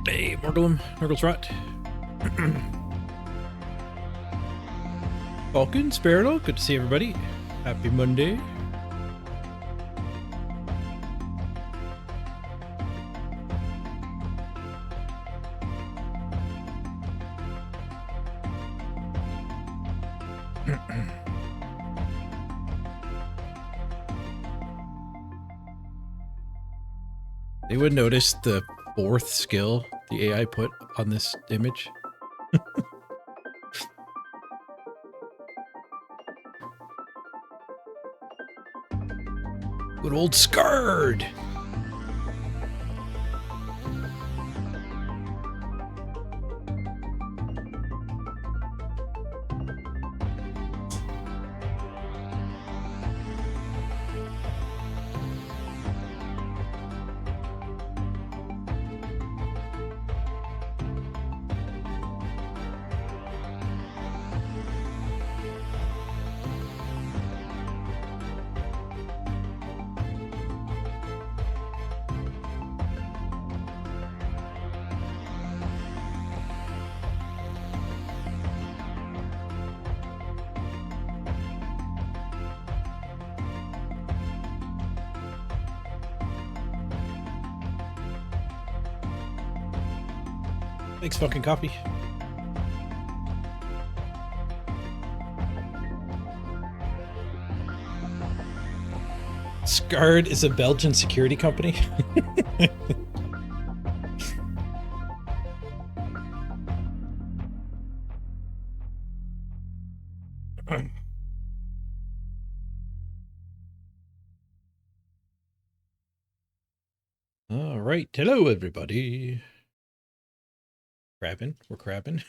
Hey, Morgulum, Nurgle's Rot. Falcon, Sparrow, good to see everybody. Happy Monday. They would notice the fourth skill the AI put on this image. Good old Scarred. Thanks, fucking copy. Scarred is a Belgian security company. All right. Hello, everybody. Crabbing. We're crabbing.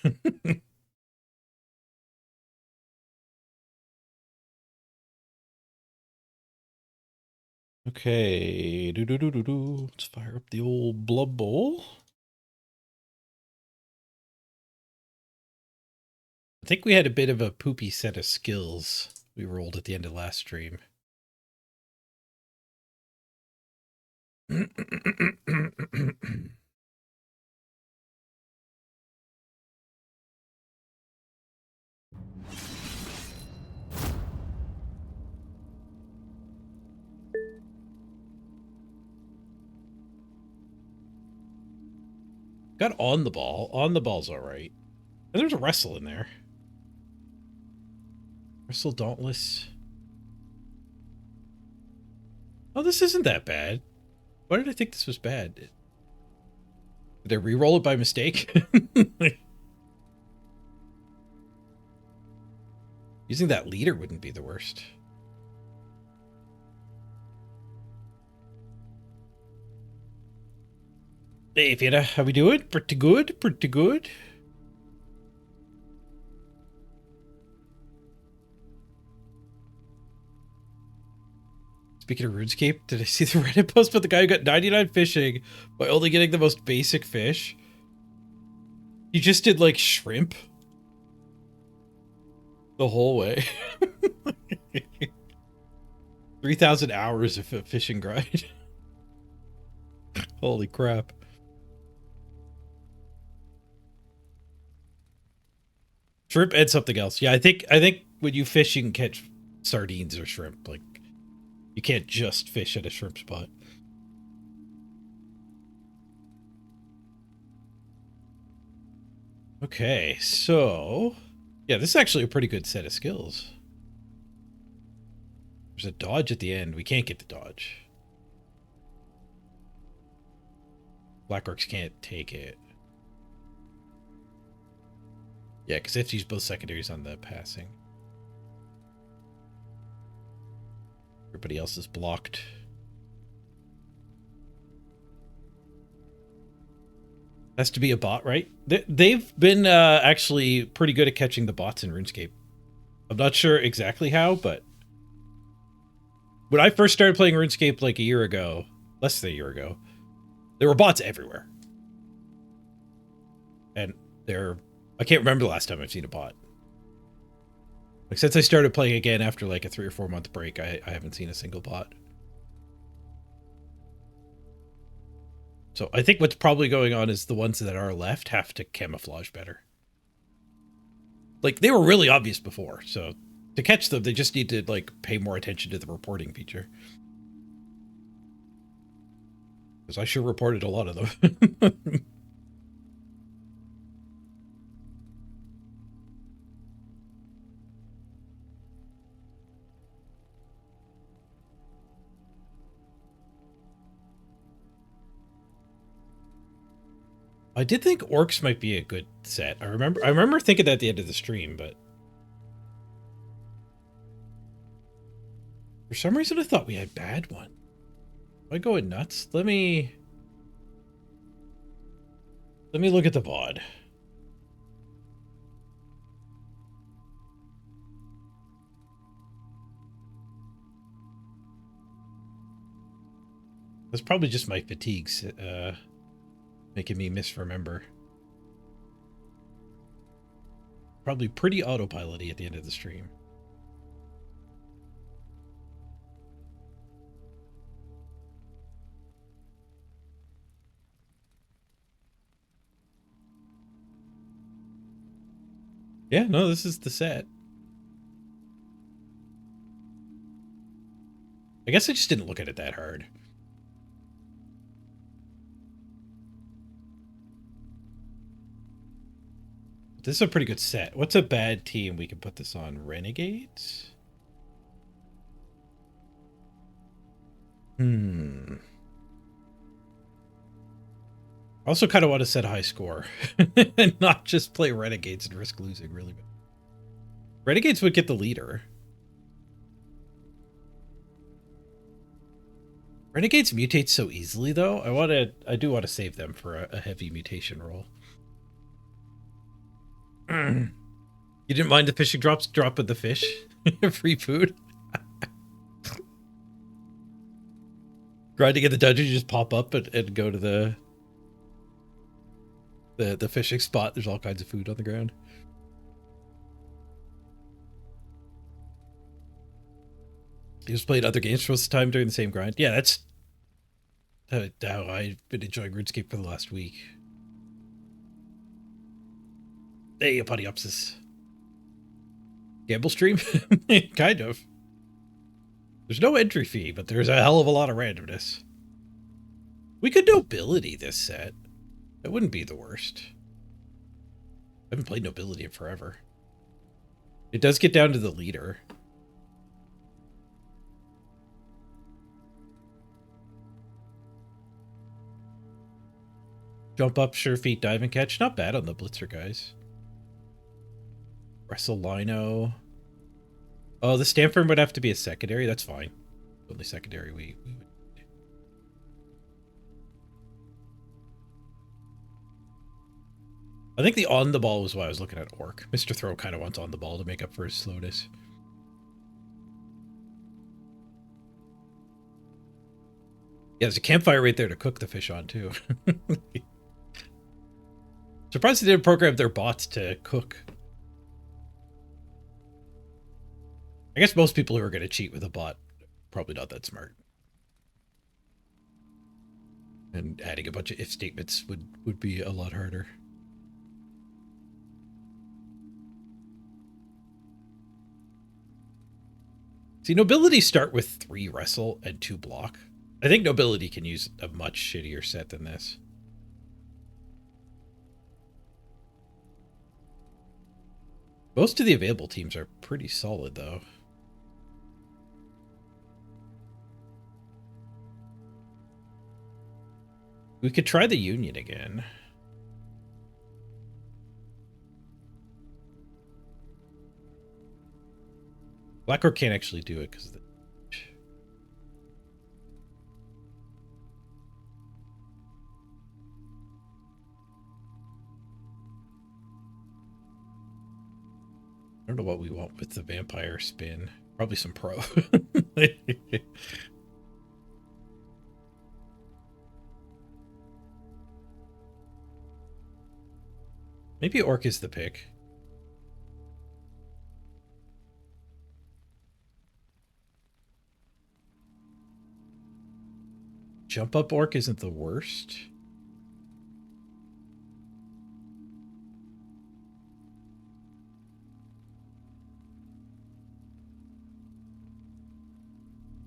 Okay. Let's fire up the old Blood Bowl. I think we had a bit of a poopy set of skills we rolled at the end of last stream. Got on the ball. On the ball's all right. And there's a wrestle in there. Wrestle Dauntless. Oh, this isn't that bad. Why did I think this was bad? Did I re-roll it by mistake? Using that leader wouldn't be the worst. Hey, Fiona, how we doing? Pretty good, pretty good. Speaking of RuneScape, did I see the Reddit post about the guy who got 99 fishing by only getting the most basic fish? He just did, like, shrimp the whole way. 3,000 hours of a fishing grind. Holy crap. Shrimp and something else. Yeah, I think when you fish, you can catch sardines or shrimp. Like, you can't just fish at a shrimp spot. Okay, so yeah, this is actually a pretty good set of skills. There's a dodge at the end. We can't get the dodge. Black Orcs can't take it. Yeah, because they have to use both secondaries on the passing. Everybody else is blocked. Has to be a bot, right? They've been actually pretty good at catching the bots in RuneScape. I'm not sure exactly how, but when I first started playing RuneScape like a year ago, less than a year ago, there were bots everywhere. And I can't remember the last time I've seen a bot. Like, since I started playing again after like a 3 or 4 month break, I haven't seen a single bot. So I think what's probably going on is the ones that are left have to camouflage better. Like, they were really obvious before, so to catch them, they just need to, like, pay more attention to the reporting feature. Because I sure reported a lot of them. I did think orcs might be a good set. I remember thinking that at the end of the stream, but for some reason I thought we had bad one. Am I going nuts? Let me look at the VOD. That's probably just my fatigues making me misremember. Probably pretty autopilot-y at the end of the stream. Yeah, no, this is the set. I guess I just didn't look at it that hard. This is a pretty good set. What's a bad team we can put this on? Renegades? I also kind of want to set a high score and not just play Renegades and risk losing really bad. Renegades would get the leader. Renegades mutate so easily, though. I do want to save them for a heavy mutation roll. You didn't mind the fishing drops? Drop of the fish? Free food? Grinding in the dungeon, you just pop up and go to the fishing spot. There's all kinds of food on the ground. You just played other games for most of the time during the same grind? Yeah, that's how I've been enjoying RuneScape for the last week. Hey, Apodiopsis. Gamble stream? Kind of. There's no entry fee, but there's a hell of a lot of randomness. We could nobility this set. That wouldn't be the worst. I haven't played nobility in forever. It does get down to the leader. Jump up, sure feet, dive and catch. Not bad on the blitzer guys. Wrestle Lino. Oh, the Stamford would have to be a secondary. That's fine. Only secondary we would. I think the on the ball was why I was looking at Orc. Mr. Throw kind of wants on the ball to make up for his slowness. Yeah, there's a campfire right there to cook the fish on, too. Surprised they didn't program their bots to cook. I guess most people who are going to cheat with a bot, probably not that smart. And adding a bunch of if statements would be a lot harder. See, nobility start with 3 wrestle and 2 block. I think nobility can use a much shittier set than this. Most of the available teams are pretty solid, though. We could try the Union again. Blackork can't actually do it because of the... I don't know what we want with the vampire spin. Probably some pro. Maybe Orc is the pick. Jump up Orc isn't the worst.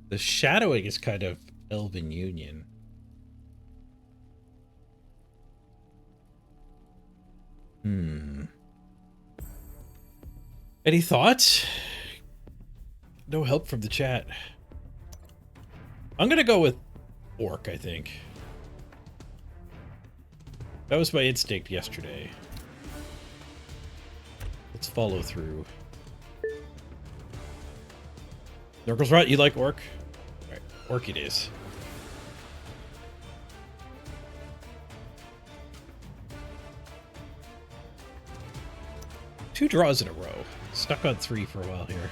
The shadowing is kind of Elven Union. Any thoughts? No help from the chat. I'm gonna go with Orc, I think. That was my instinct yesterday. Let's follow through. Nurkle's right, you like Orc? Right, Orc it is. Two draws in a row. Stuck on 3 for a while here.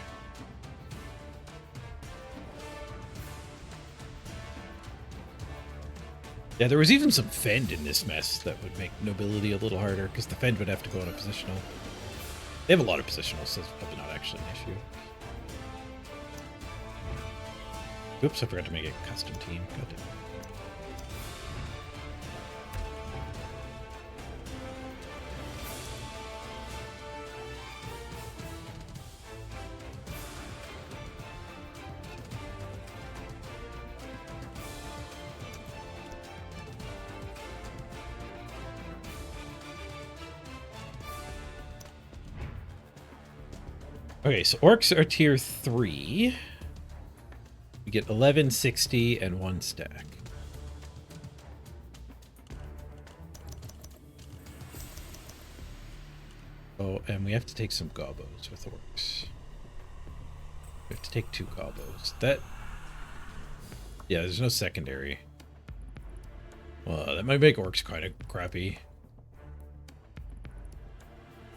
Yeah, there was even some Fend in this mess that would make Nobility a little harder, because the Fend would have to go on a positional. They have a lot of positionals, so it's probably not actually an issue. Oops, I forgot to make a custom team. God damn it. Okay, so orcs are tier 3. We get 11, 60, and 1 stack. Oh, and we have to take some gobos with orcs. We have to take 2 gobos. That... Yeah, there's no secondary. Well, that might make orcs kind of crappy.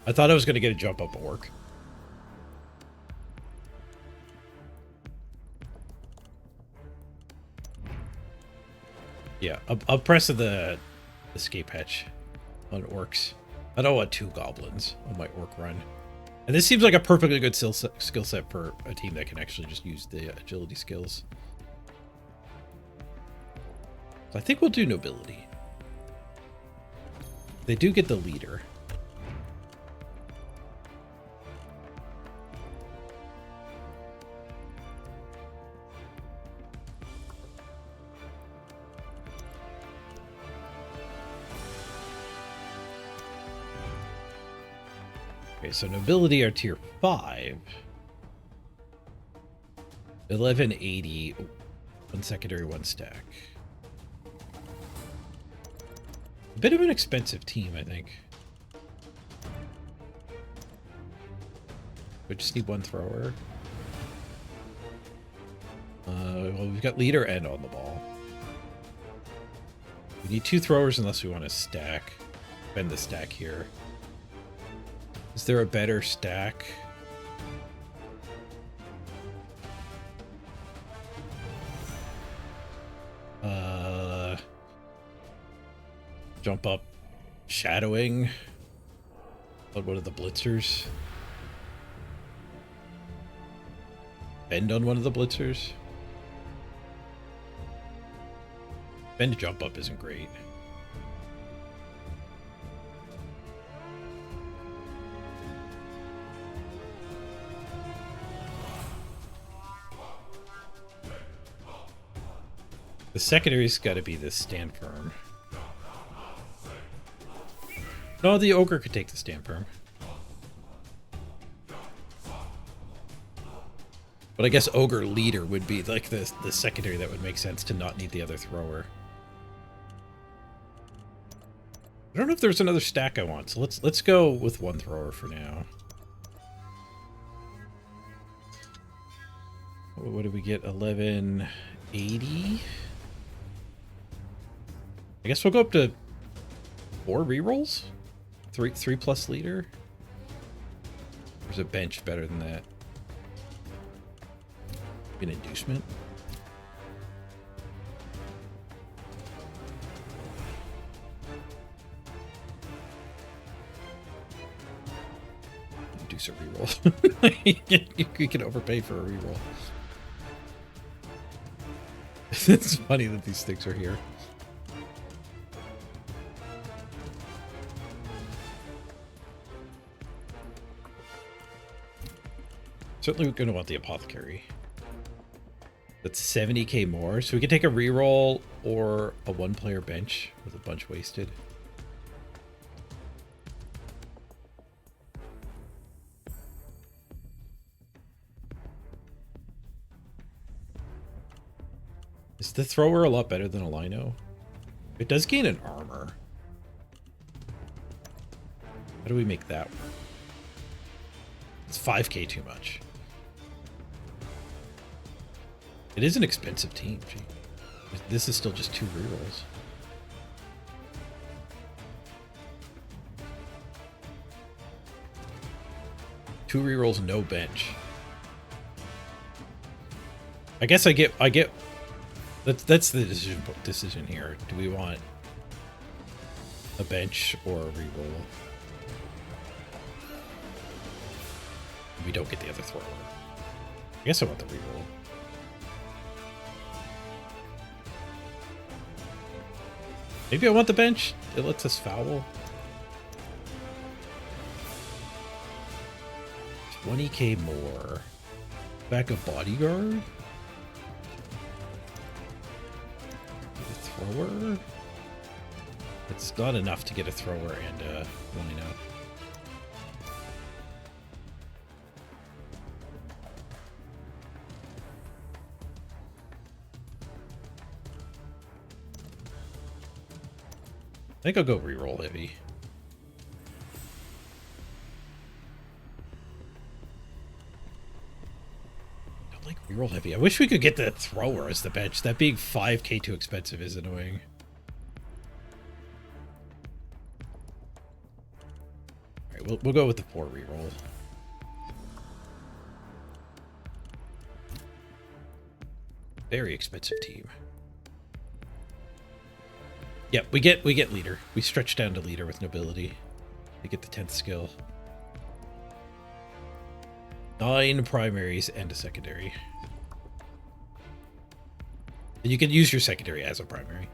I thought I was going to get a jump up orc. Yeah, I'll press the escape hatch on orcs. I don't want 2 goblins on my orc run. And this seems like a perfectly good skill set for a team that can actually just use the agility skills. So I think we'll do nobility. They do get the leader. Okay, so nobility are tier 5. 1180, 1 secondary, 1 stack. A bit of an expensive team, I think. We just need 1 thrower. Well, we've got leader and on the ball. We need 2 throwers unless we want to stack. Bend the stack here. Is there a better stack? Jump up, shadowing on one of the blitzers. Bend on one of the blitzers. Bend jump up isn't great. The secondary's got to be this stand firm. No, the ogre could take the stand firm. But I guess ogre leader would be like the secondary that would make sense to not need the other thrower. I don't know if there's another stack I want, so let's go with 1 thrower for now. What did we get? 1180. I guess we'll go up to 4 rerolls? 3 plus leader? There's a bench better than that. An inducement. Induce a reroll. You can overpay for a reroll. It's funny that these things are here. Certainly we're going to want the apothecary. That's 70k more. So we could take a reroll or a one-player bench with a bunch wasted. Is the thrower a lot better than a lino? It does gain an armor. How do we make that work? It's 5k too much. It is an expensive team. Gee. This is still just 2 rerolls. Two rerolls, no bench. I guess I get that's the decision here. Do we want a bench or a reroll? We don't get the other thrower. I guess I want the reroll. Maybe I want the bench. It lets us foul. 20k more. Back of bodyguard. The thrower. It's not enough to get a thrower and a lino. I think I'll go reroll heavy. Don't like reroll heavy. I wish we could get the thrower as the bench. That being 5k too expensive is annoying. Alright, we'll go with the 4 reroll. Very expensive team. Yep, we get leader. We stretch down to leader with nobility. We get the 10th skill. 9 primaries and a secondary. And you can use your secondary as a primary.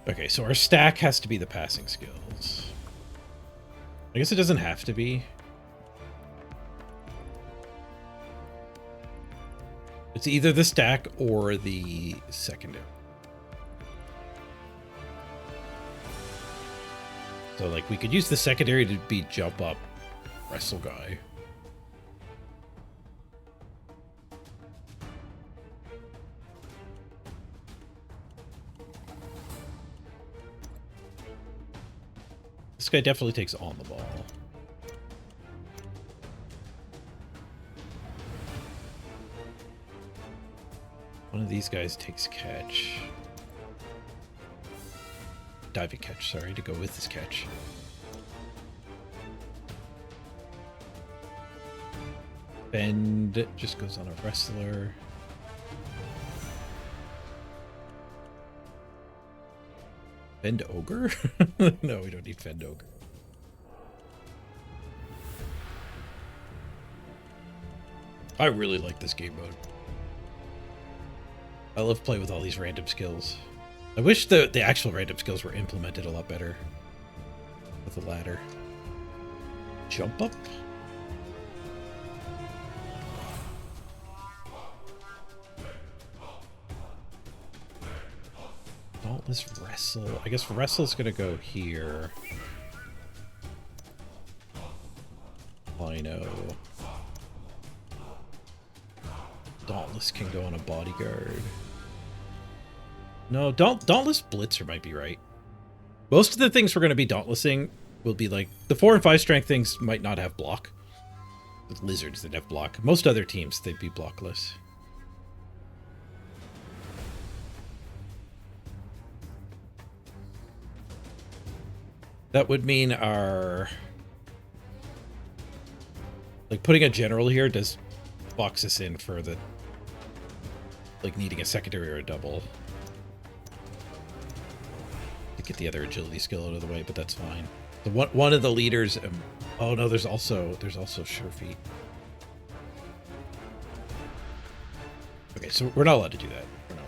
Okay, so our stack has to be the passing skills. I guess it doesn't have to be. It's either the stack or the secondary. So, like, we could use the secondary to be jump up wrestle guy. This guy definitely takes on the ball. One of these guys takes catch. Diving catch, sorry, to go with this catch. Bend just goes on a wrestler. Fend ogre? No, we don't need fend ogre. I really like this game mode. I love playing with all these random skills. I wish the actual random skills were implemented a lot better with the ladder. Jump up? Dauntless wrestle. I guess wrestle's gonna go here. Lino. Dauntless can go on a bodyguard. No, Dauntless Blitzer might be right. Most of the things we're going to be Dauntlessing will be like... The 4 and 5 strength things might not have block. The lizards that have block. Most other teams, they'd be blockless. That would mean our... Like, putting a general here does box us in for the... Like, needing a secondary or a double. Get the other agility skill out of the way, but that's fine. The one of the leaders. Oh no, there's also sure feet. Okay, so we're not allowed to do that. We're not.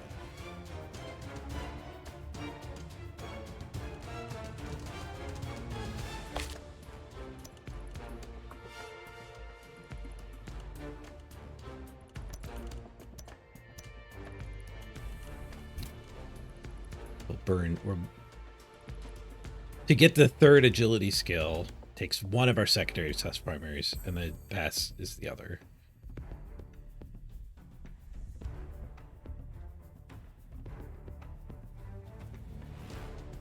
to get the third agility skill takes one of our secondary test primaries, and the pass is the other.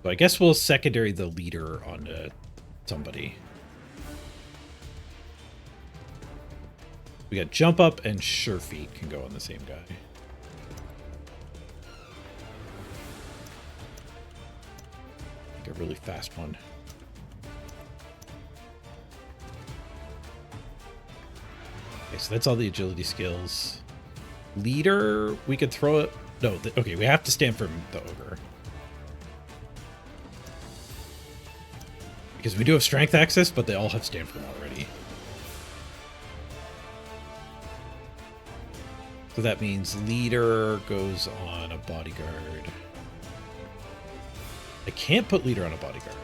So I guess we'll secondary the leader onto somebody. We got jump up and sure feet can go on the same guy. Like a really fast one. Okay, so that's all the agility skills. Leader, we could throw it. No, okay, we have to stand for the ogre. Because we do have strength access, but they all have stand firm already. So that means leader goes on a bodyguard. I can't put leader on a bodyguard.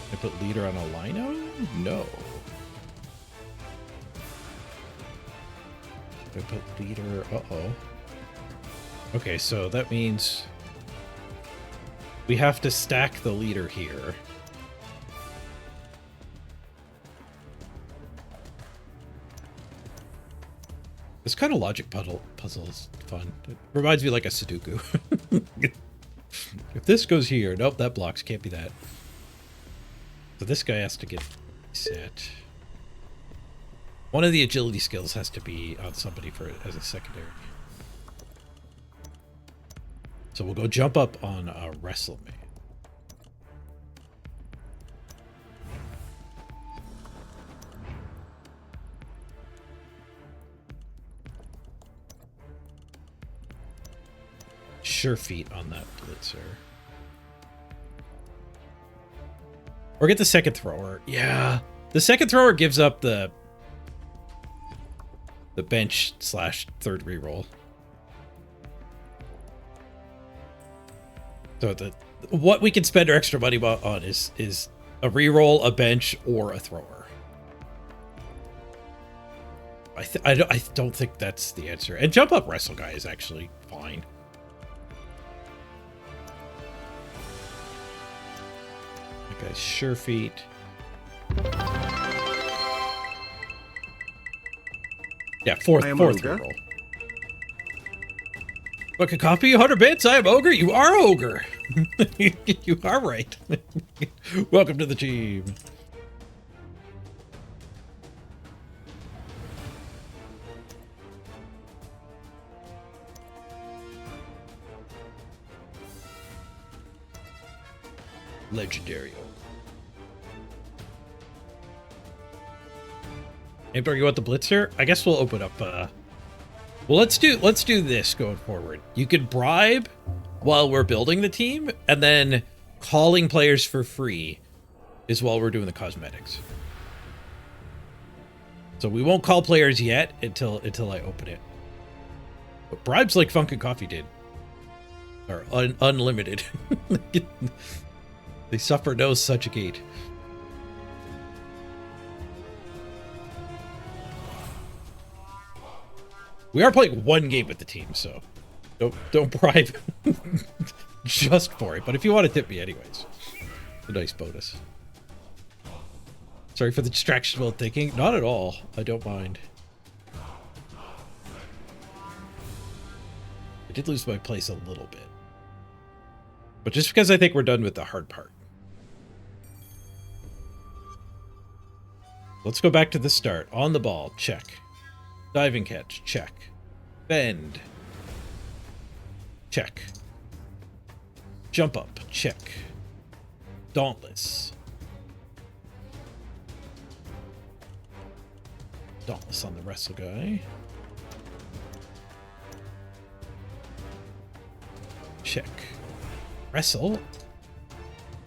Can I put leader on a lino? No. I put leader, uh-oh. Okay, so that means we have to stack the leader here. This kind of logic puzzle is fun. It reminds me like a Sudoku. If this goes here, nope, that blocks, can't be that. So this guy has to get set. One of the agility skills has to be on somebody as a secondary. So we'll go jump up on a wrestle man. Sure feet on that blitzer. Or get the second thrower. Yeah. The second thrower gives up the bench / third reroll. So what we can spend our extra money on is a reroll, a bench, or a thrower. I don't think that's the answer. And jump up wrestle guy is actually fine. That guy's sure feet. Yeah, fourth reroll. What could copy you 100 bits? I am ogre. You are ogre. You are right. Welcome to the team. Legendary. Anybody you want the blitzer? I guess we'll open up. Well, let's do this going forward. You could bribe while we're building the team, and then calling players for free is while we're doing the cosmetics. So we won't call players yet until I open it. But bribes like Funk and Coffee did are unlimited. They suffer no such a gate. We are playing one game with the team, so don't bribe just for it. But if you want to tip me anyways, it's a nice bonus. Sorry for the distraction while thinking. Not at all. I don't mind. I did lose my place a little bit. But just because I think we're done with the hard part. Let's go back to the start. On the ball, check. Diving catch, check. Bend. Check. Jump up, check. Dauntless. Dauntless on the wrestle guy. Check. Wrestle.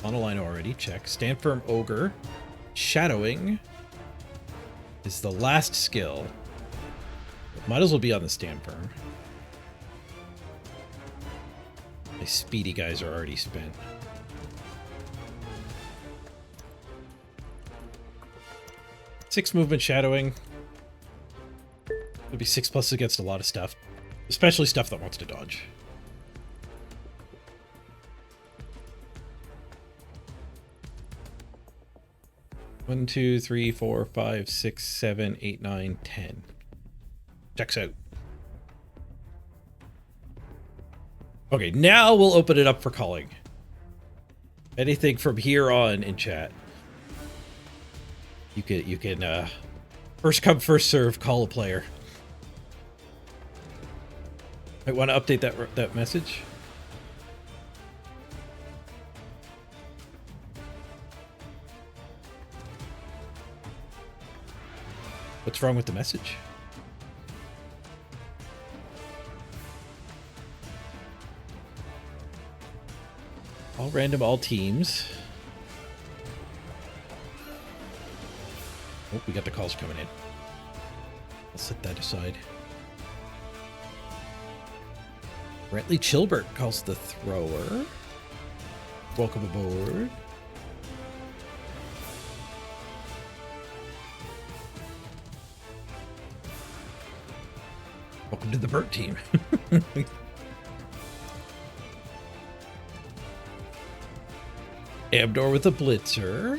On a line already, check. Stand firm ogre. Shadowing is the last skill. Might as well be on the stand firm. My speedy guys are already spent. Six movement shadowing. It'll be 6+ against a lot of stuff. Especially stuff that wants to dodge. 1, 2, 3, 4, 5, 6, 7, 8, 9, 10. Checks out. Okay, now we'll open it up for calling. Anything from here on in chat. You can first come, first serve, call a player. I want to update that message. What's wrong with the message? All random, all teams. Oh, we got the calls coming in. I'll set that aside. Brentley Chilbert calls the thrower. Welcome aboard. Welcome to the Burt team. Abdor with a blitzer.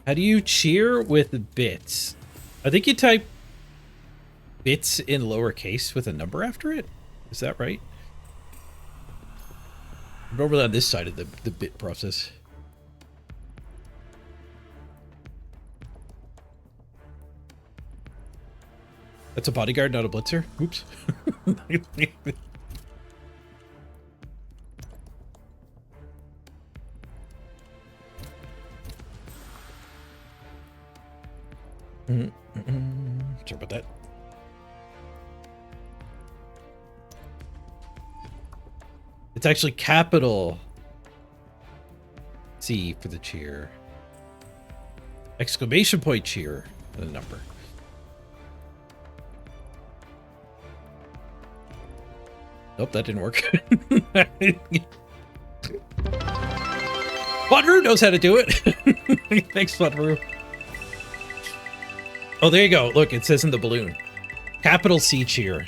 How do you cheer with bits? I think you type bits in lowercase with a number after it. Is that right? Normally on this side of the bit process. That's a bodyguard, not a blitzer. Oops. Sorry about that. It's actually capital C for the cheer. Exclamation point cheer and a number. Nope, that didn't work. Fodru knows how to do it. Thanks, Fodru. Oh, there you go. Look, it says in the balloon. Capital C cheer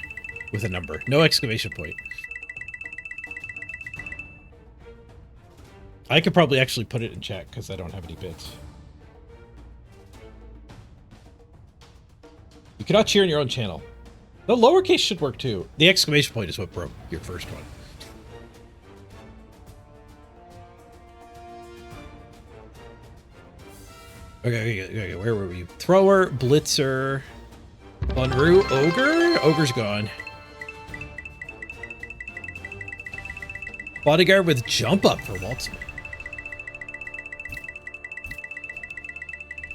with a number. No exclamation point. I could probably actually put it in chat because I don't have any bits. You cannot cheer in your own channel. The lowercase should work too. The exclamation point is what broke your first one. Okay, where were we? Thrower, blitzer, Bunru, ogre? Ogre's gone. Bodyguard with jump up for Waltzman.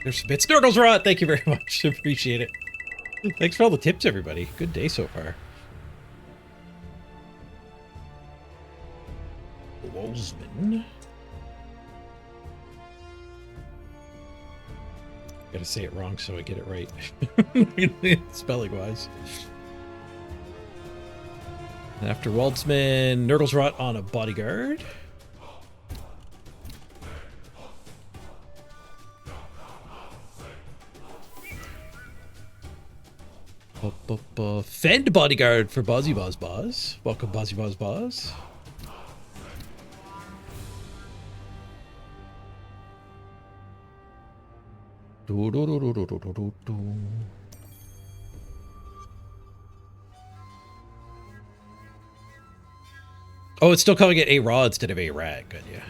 There's some bits. Nurgles Rot, thank you very much. Appreciate it. Thanks for all the tips, everybody. Good day so far. Waltzman. Gotta say it wrong so I get it right. Spelling wise. And after Waltzman, Nurgles Rot on a bodyguard. Fend bodyguard for Bozzy Boz Boz. Welcome, Bozzy Boz Boz. Oh, it's still calling it ARAT instead of ARAT. Good, yeah.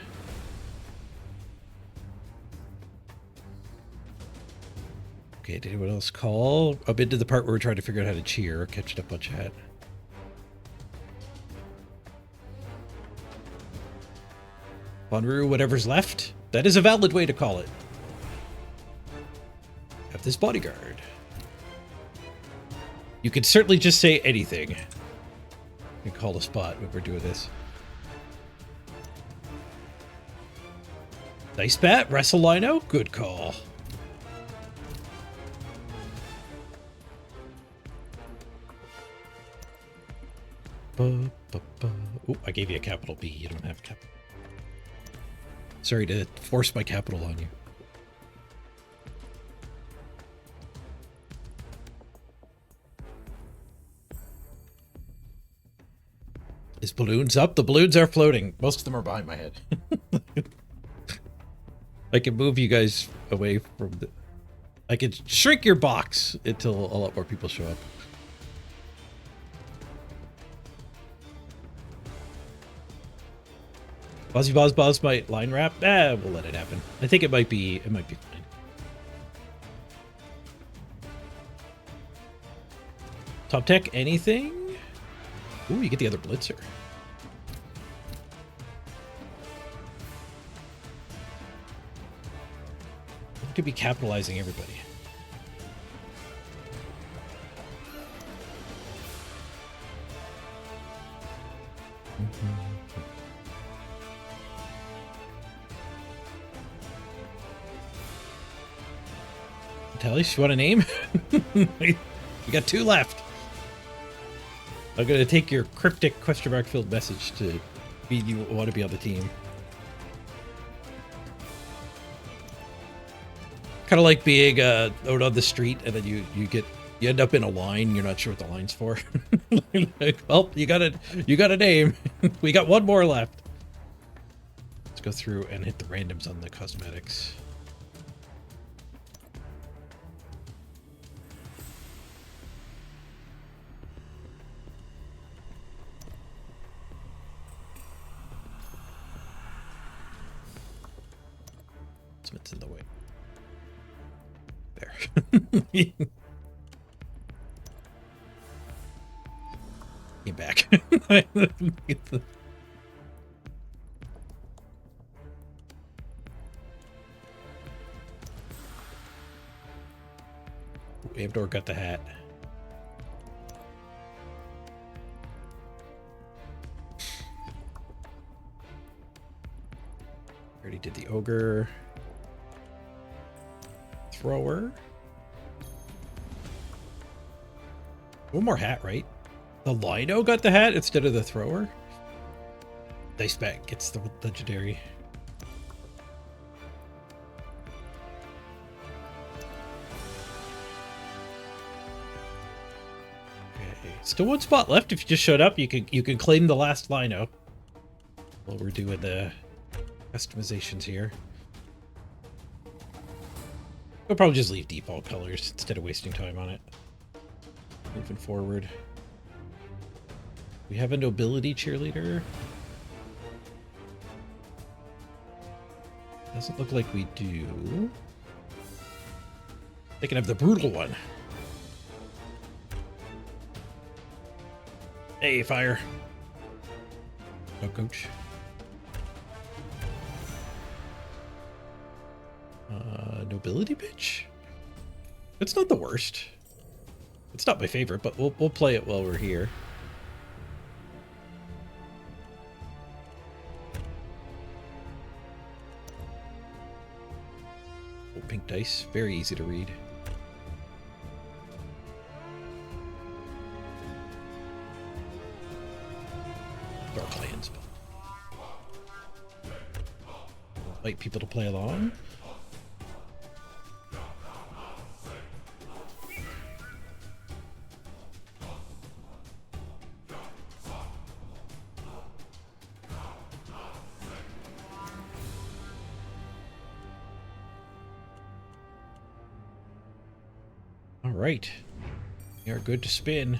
Okay, did anyone else call? Up into the part where we're trying to figure out how to cheer. Catch it up on chat. Bonru, whatever's left. That is a valid way to call it. Have this bodyguard. You could certainly just say anything. And call a spot when we're doing this. Nice bat, Wrestle Lino. Good call. Oh, I gave you a capital B. You don't have capital. Sorry to force my capital on you. His balloons up. The balloons are floating. Most of them are behind my head. I can move you guys away from the... I can shrink your box until a lot more people show up. Bozzy might line wrap. We'll let it happen. I think it might be fine. Top tech, anything? Ooh, you get the other blitzer. Could be capitalizing everybody. Tellys, you want a name? You got 2 left. I'm gonna take your cryptic question mark filled message to mean you want to be on the team. Kind of like being out on the street and then you end up in a line. You're not sure what the line's for. Like, well, you got a name. We got 1 more left. Let's go through and hit the randoms on the cosmetics. What's in the way? There. Came back. Amdor got the hat. Already did the ogre. Thrower. One more hat, right? The Lino got the hat instead of the thrower. Dice back gets the legendary. Okay. Still 1 spot left. If you just showed up, you can claim the last Lino. While we're doing the customizations here. We'll probably just leave default colors instead of wasting time on it. Moving forward. We have a nobility cheerleader. Doesn't look like we do. They can have the brutal one. Hey, fire. No, coach. Nobility bitch? It's not the worst. It's not my favorite, but we'll play it while we're here. Oh, pink dice, very easy to read. Dark lands. Invite people to play along. Right, we are good to spin.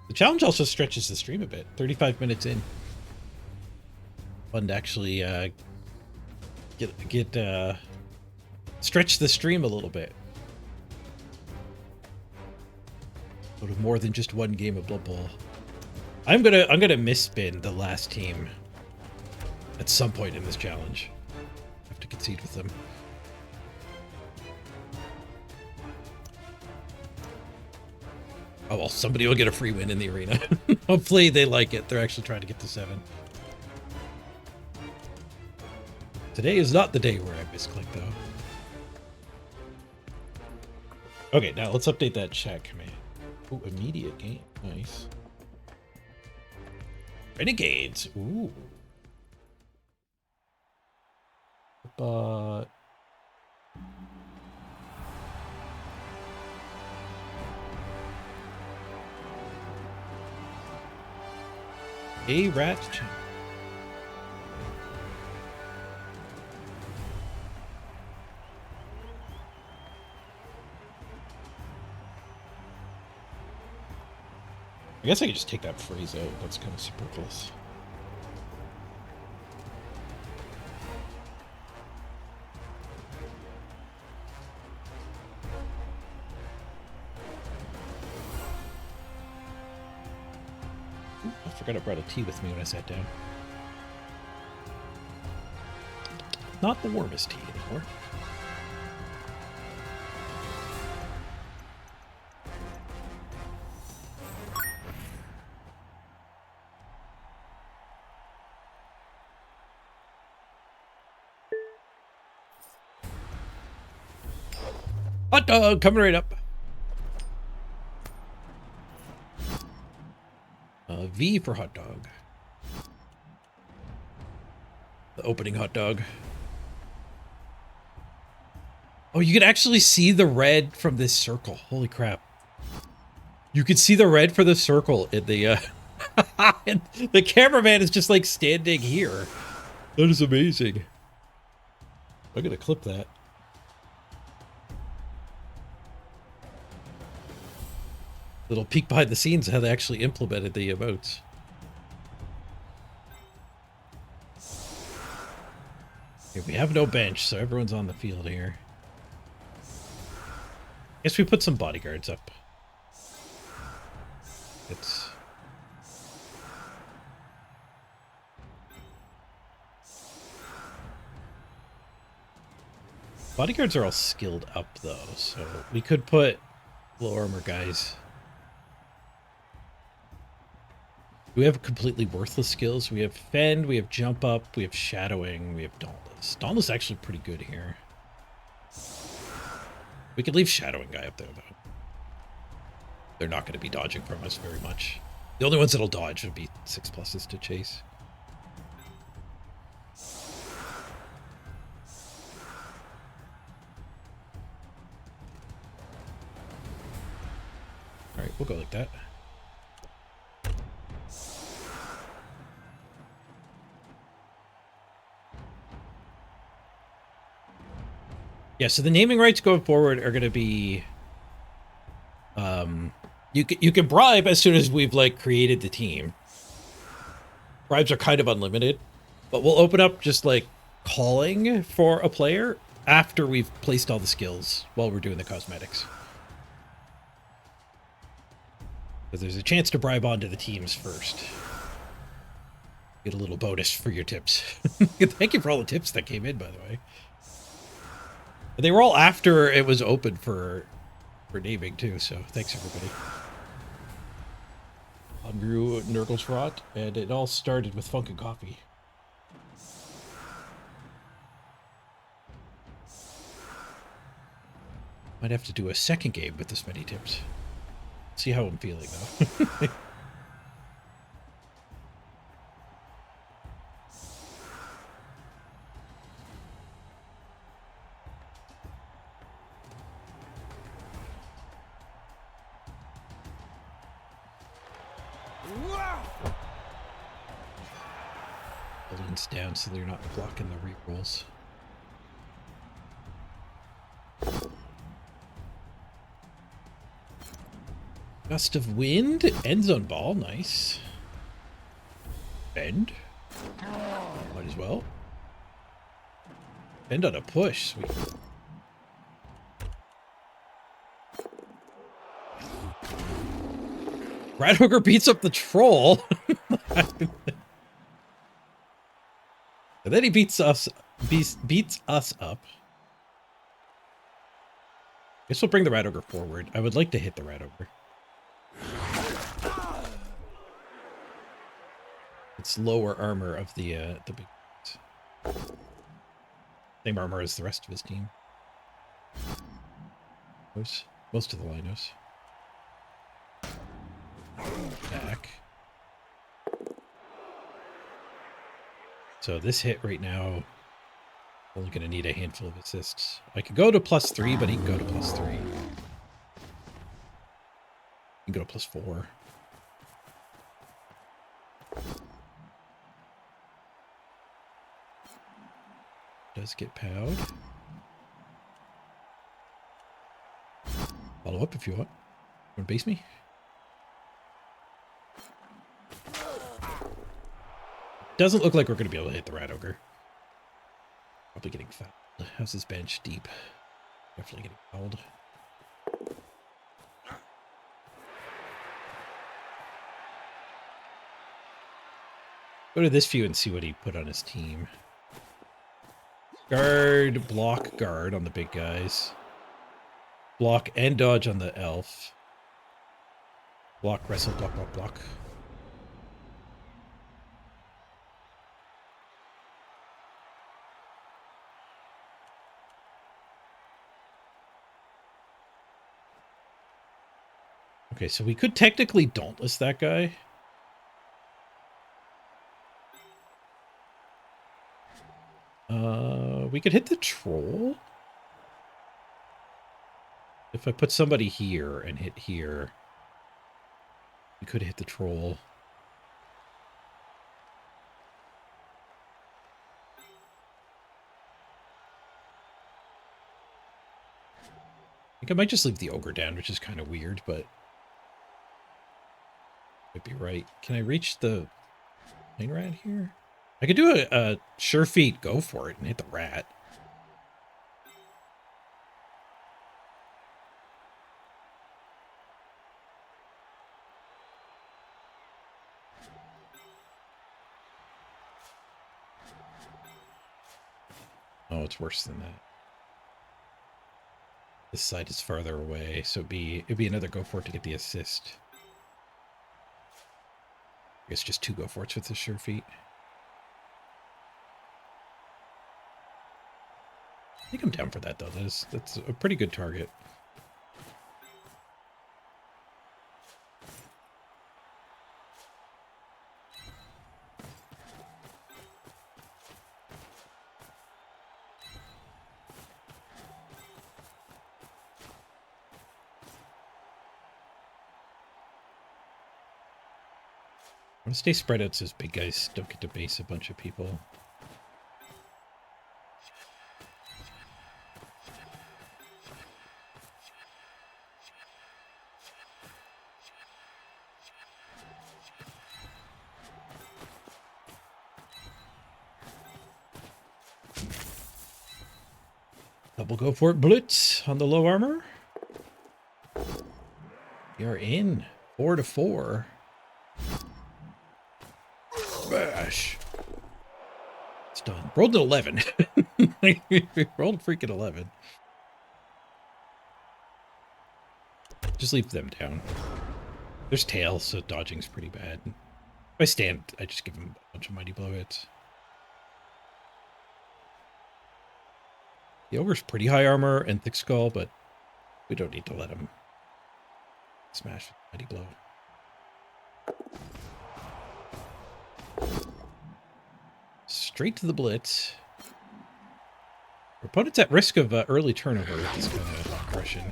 The challenge also stretches the stream a bit. 35 minutes in. Fun to actually stretch the stream a little bit. Sort of more than just 1 game of Blood Bowl. I'm gonna misspin the last team at some point in this challenge. To concede with them. Oh well, somebody will get a free win in the arena. Hopefully they like it. They're actually trying to get to 7. Today is not the day where I misclick though. Okay, now let's update that chat command. Ooh, immediate game. Nice. Renegades. Ooh. But ARAT channel. I guess I could just take that phrase out. That's kind of superfluous. Ooh, I forgot I brought a tea with me when I sat down. Not the warmest tea anymore. Hot dog coming right up. V for hot dog. The opening hot dog. Oh, you can actually see the red from this circle. Holy crap. You can see the red for the circle in the and the cameraman is just like standing here. That is amazing. I'm gonna clip that. Little peek behind the scenes of how they actually implemented the emotes. Okay, we have no bench, so everyone's on the field here. Guess we put some bodyguards up. It's... Bodyguards are all skilled up, though, so we could put low armor guys. We have completely worthless skills. We have Fend, we have Jump Up, we have Shadowing, we have Dauntless. Dauntless is actually pretty good here. We could leave Shadowing guy up there, though. They're not going to be dodging from us very much. The only ones that'll dodge would be 6+s to chase. Alright, we'll go like that. Yeah, so the naming rights going forward are going to be, you can bribe as soon as we've like created the team. Bribes are kind of unlimited, but we'll open up just like calling for a player after we've placed all the skills while we're doing the cosmetics. Because there's a chance to bribe onto the teams first. Get a little bonus for your tips. Thank you for all the tips that came in, by the way. They were all after it was open for naming too, so thanks everybody. On grew Nurgle's Rot, and it all started with Funkin' Coffee. Might have to do a second game with this many tips. See how I'm feeling though. Buildings down so they're not blocking the rerolls. Gust of wind, end zone ball, nice. Bend. Might as well. Bend on a push, sweet. Rat Hooker beats up the troll. And then he beats us up. Guess we'll bring the Rat Ogre forward. I would like to hit the Rat Ogre. It's lower armor of the big ones. Same armor as the rest of his team. Most of the Linos. Back. So this hit right now, only going to need a handful of assists. I could go to +3, but he can go to +3. He can go to +4. does get powed. Follow up if you want. Want to base me? Doesn't look like we're going to be able to hit the rat ogre. Probably getting fouled. How's his bench? Deep. Definitely getting fouled. Go to this view and see what he put on his team. Guard, block, guard on the big guys. Block and dodge on the elf. Block, wrestle, block, block, block. Okay, so we could technically dauntless that guy. We could hit the troll. If I put somebody here and hit here, we could hit the troll. I think I might just leave the ogre down, which is kind of weird, but might be right. Can I reach the plane rat here? I could do a sure feet, go for it, and hit the rat. Oh, it's worse than that. This side is farther away, so it'd be another go for it to get the assist. I guess just 2 go for it's with the sure feet. I think I'm down for that though. That's a pretty good target. I'm gonna stay spread out so those big guys don't get to base a bunch of people. Double go for it, blitz on the low armor. We are in 4-4. Bash. It's done. Rolled an 11. Rolled freaking 11. Just leave them down. There's tail, so dodging's pretty bad. If I stand, I just give him a bunch of mighty blow hits. The ogre's pretty high armor and thick skull, but we don't need to let him smash with mighty blow. Straight to the blitz. Our opponent's at risk of early turnover with this kind of aggression.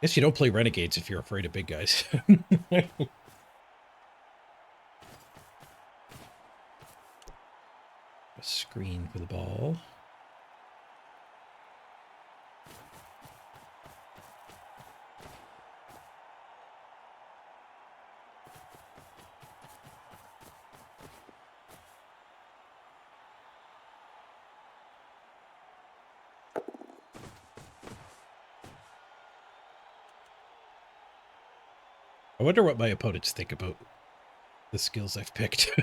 Guess you don't play renegades if you're afraid of big guys. A screen for the ball. I wonder what my opponents think about the skills I've picked.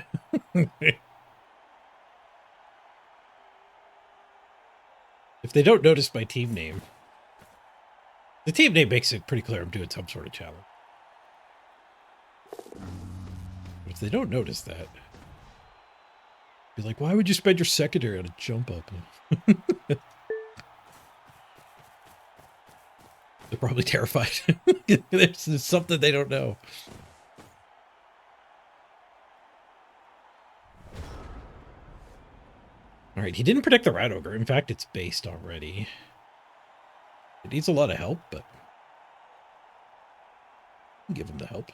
If they don't notice my team name, the team name makes it pretty clear I'm doing some sort of challenge. But if they don't notice that, be like, why would you spend your secondary on a jump up? They're probably terrified. There's something they don't know. All right, he didn't protect the rat ogre. In fact, it's based already. It needs a lot of help, but I'll give him the help.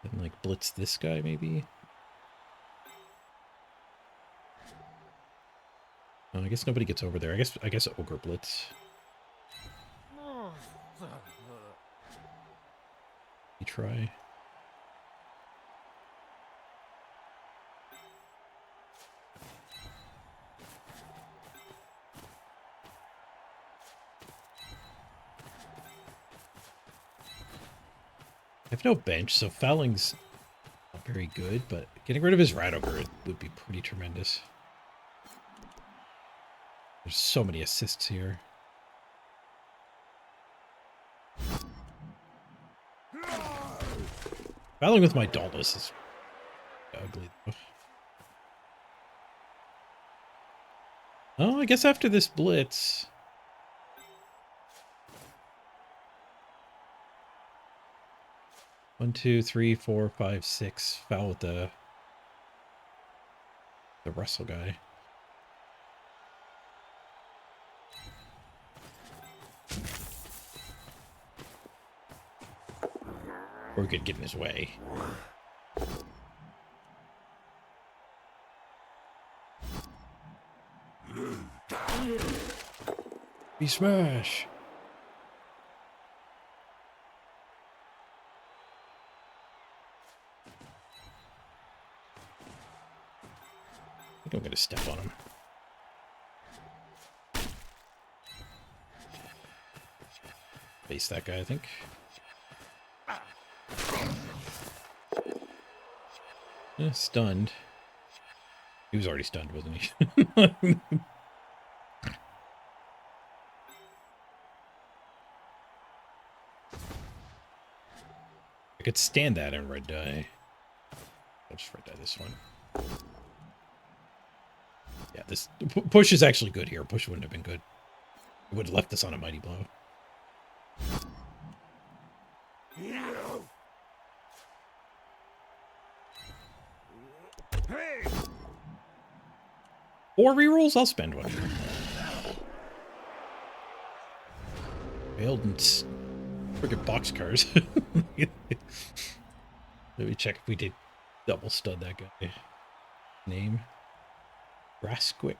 And like blitz this guy maybe. Oh, I guess nobody gets over there. I guess ogre blitz. You try. I have no bench, so fouling's not very good, but getting rid of his rat ogre would be pretty tremendous. There's so many assists here. Fouling with my Dauntless is ugly, though. Oh, I guess after this blitz... 1, 2, 3, 4, 5, 6. Foul with the Russell guy. Or we could get in his way. Be smash! I think I'm gonna step on him. Face that guy, I think. Stunned. He was already stunned, wasn't he? I could stand that and red die. I'll just red die this one. Yeah, this push is actually good here. Push wouldn't have been good. It would have left us on a mighty blow. Hey. 4 rerolls? I'll spend one. Failed and friggin' boxcars. Let me check if we did double stud that guy. Name. Rasquick.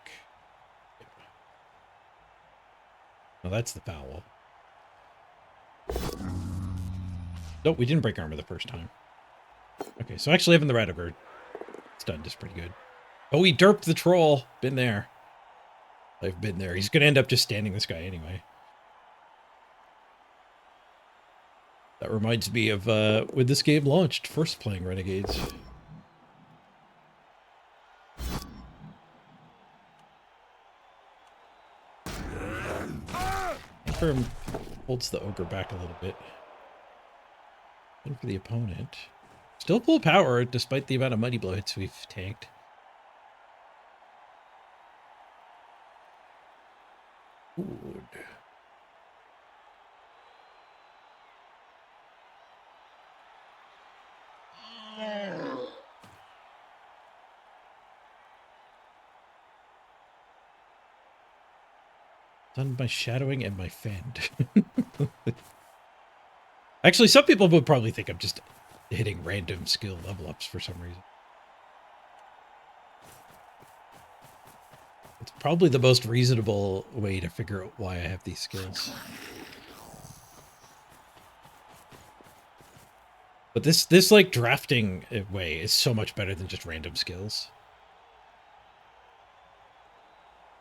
No, that's the foul. Nope, we didn't break armor the first time. Okay, so actually having the rat ogre stunned is pretty good. Oh, he derped the troll. Been there. I've been there. He's gonna end up just standing this guy anyway. That reminds me of when this game launched, first playing Renegades. Firm holds the ogre back a little bit. Good for the opponent. Still full power despite the amount of mighty blow hits we've tanked. Good. Done by shadowing and my fend. Actually, some people would probably think I'm just hitting random skill level ups for some reason. It's probably the most reasonable way to figure out why I have these skills. But this like drafting way is so much better than just random skills.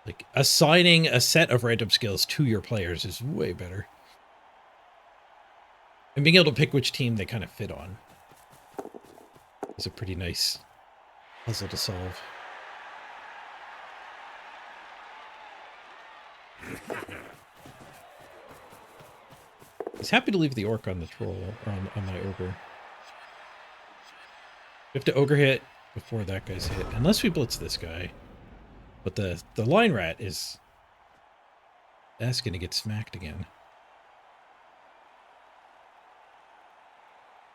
Like assigning a set of random skills to your players is way better. And being able to pick which team they kind of fit on is a pretty nice puzzle to solve. He's happy to leave the orc on the troll, or on my ogre. We have to ogre hit before that guy's hit, unless we blitz this guy. But the line rat is asking to get smacked again.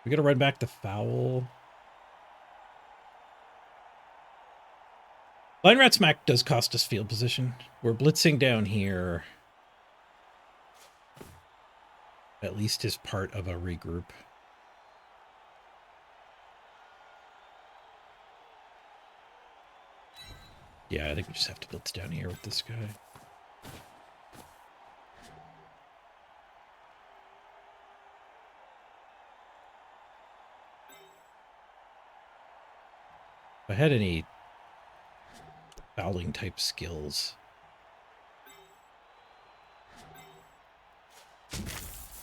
We gotta run back the foul. Line rat smack does cost us field position. We're blitzing down here. At least as part of a regroup. Yeah, I think we just have to blitz down here with this guy. If I had any fouling type skills,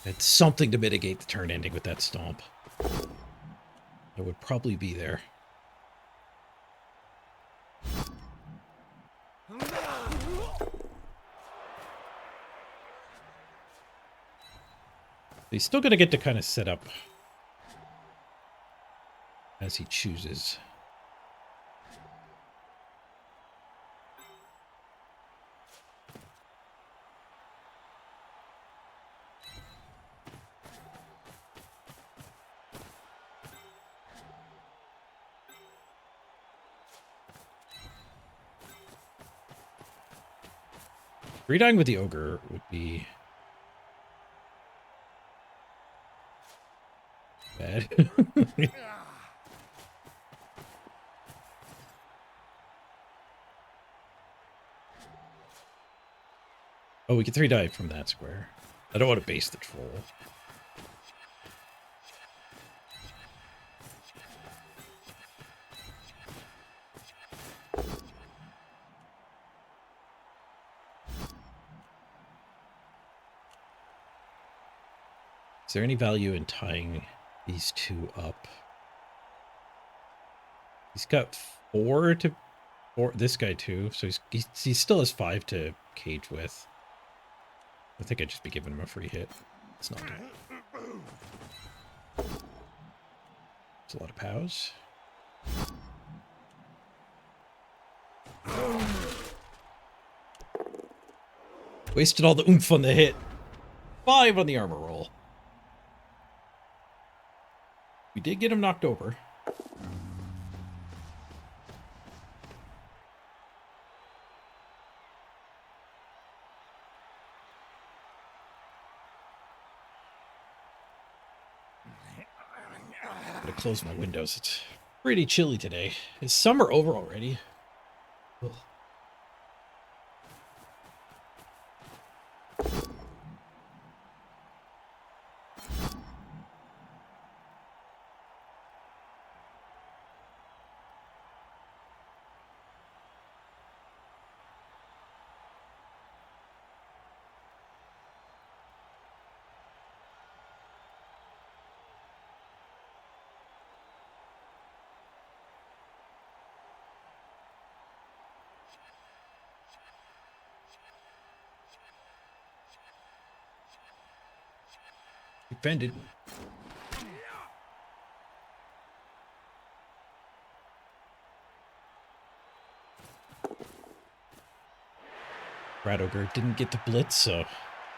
it's something to mitigate the turn ending with that stomp. I would probably be there. He's still going to get to kind of set up as he chooses. Redying with the ogre would be bad. Oh, we can 3-die from that square. I don't want to base the troll. Is there any value in tying these two up? He's got 4 to... this guy too, so he still has 5 to cage with. I think I'd just be giving him a free hit. It's not good. It's a lot of pows. Wasted all the oomph on the hit. 5 on the armor roll. We did get him knocked over. I'm gonna close my windows. It's pretty chilly today. Is summer over already? Ugh. Defended. Rat Ogre didn't get the blitz, so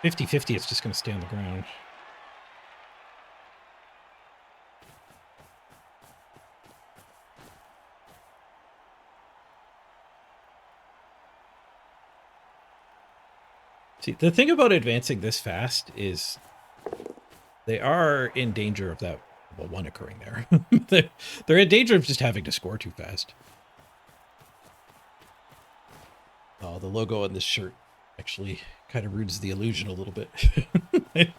50-50, it's just going to stay on the ground. See, the thing about advancing this fast is they are in danger of that, well, one occurring there. They're in danger of just having to score too fast. Oh, the logo on this shirt actually kind of ruins the illusion a little bit. I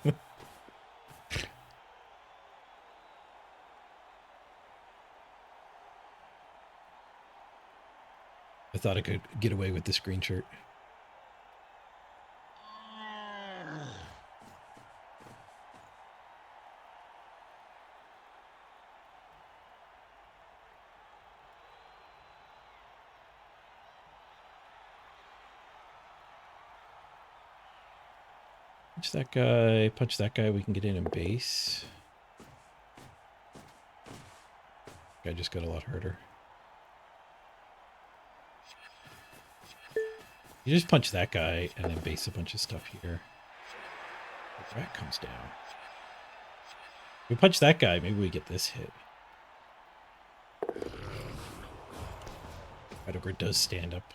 thought I could get away with this green shirt. Punch that guy, punch that guy, we can get in and base. Guy just got a lot harder. You just punch that guy and then base a bunch of stuff here. The rat comes down. If we punch that guy, maybe we get this hit. Rat Ogre does stand up.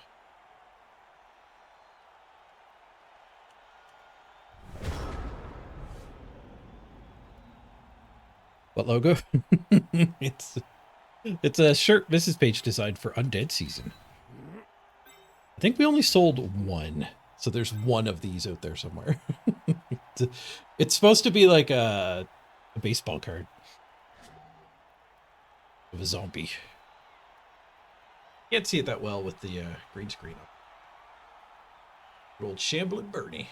What logo? It's a shirt Mrs. Page designed for Undead Season. think we only sold one. So there's one of these out there somewhere. It's supposed to be like a baseball card of a zombie. Can't see it that well with the green screen up. Good old Shambling Bernie.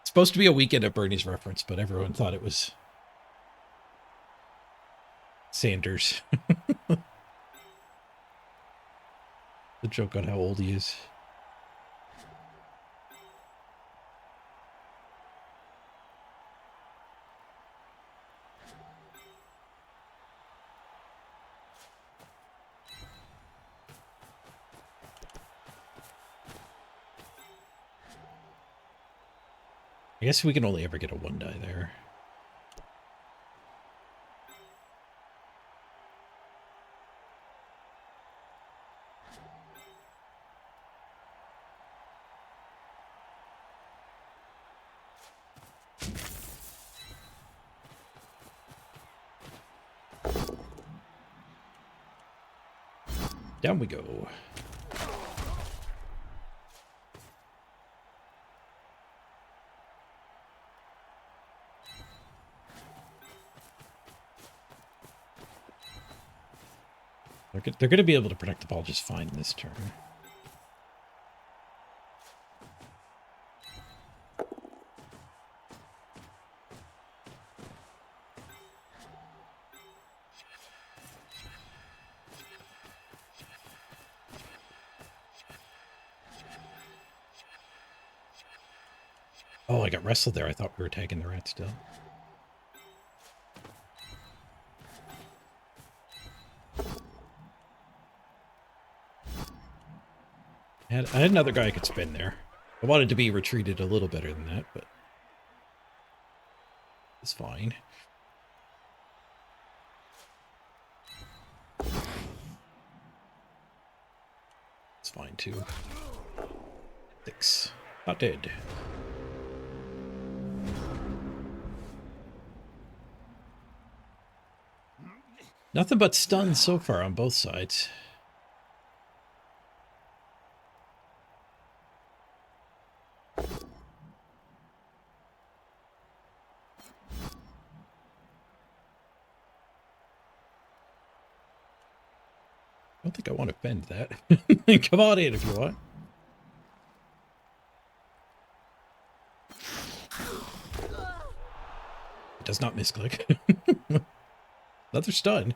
It's supposed to be a Weekend at Bernie's reference, but everyone thought it was Sanders. The joke on how old he is. I guess we can only ever get a 1 die there. Down we go. They're going to be able to protect the ball just fine this turn. Oh, I got wrestled there. I thought we were tagging the rat still. I had another guy I could spin there. I wanted to be retreated a little better than that, but it's fine. It's fine too. 6. Not dead. Nothing but stuns so far on both sides. I don't think I want to bend that. Come on in if you want. It does not misclick. Another stun.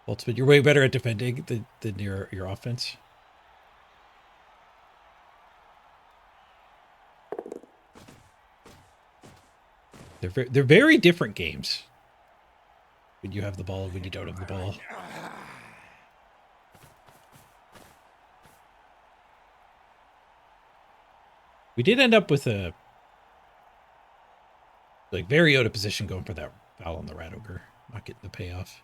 Ultimate, you're way better at defending than your offense. They're very different games. When you have the ball and when you don't have the ball. We did end up with a like very out of position going for that foul on the rat ogre. Not getting the payoff.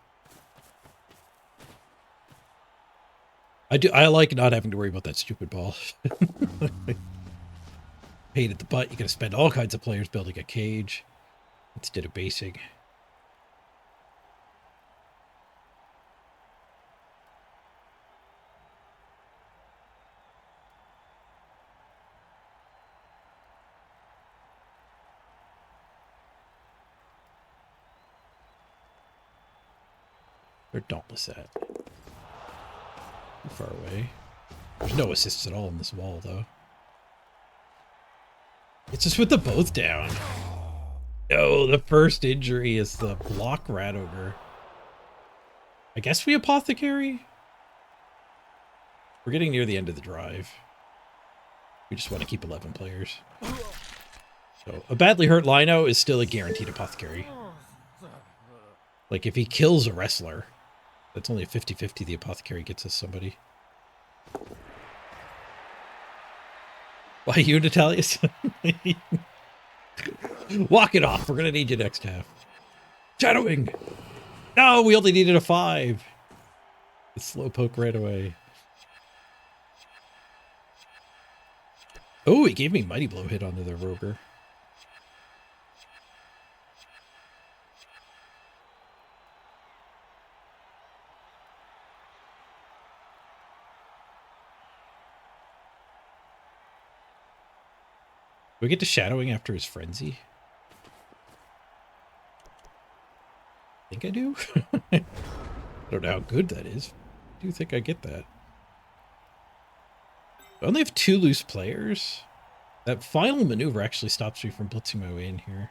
I like not having to worry about that stupid ball. Pain at the butt. You gotta spend all kinds of players building a cage instead of basing. They're dauntless at. Too far away. There's no assists at all in this wall, though. It's just with the both down. No, the first injury is the block rat ogre. I guess we apothecary? We're getting near the end of the drive. We just want to keep 11 players. So a badly hurt Lino is still a guaranteed apothecary. Like if he kills a wrestler, that's only a 50-50 the apothecary gets us somebody. Why you, Natalius? Walk it off. We're going to need you next half. Shadowing. No, we only needed a 5. The slow poke right away. Oh, he gave me Mighty Blow hit onto the Roger. we get to shadowing after his frenzy? I think I do. I don't know how good that is. I do think I get that. I only have 2 loose players. That final maneuver actually stops me from blitzing my way in here.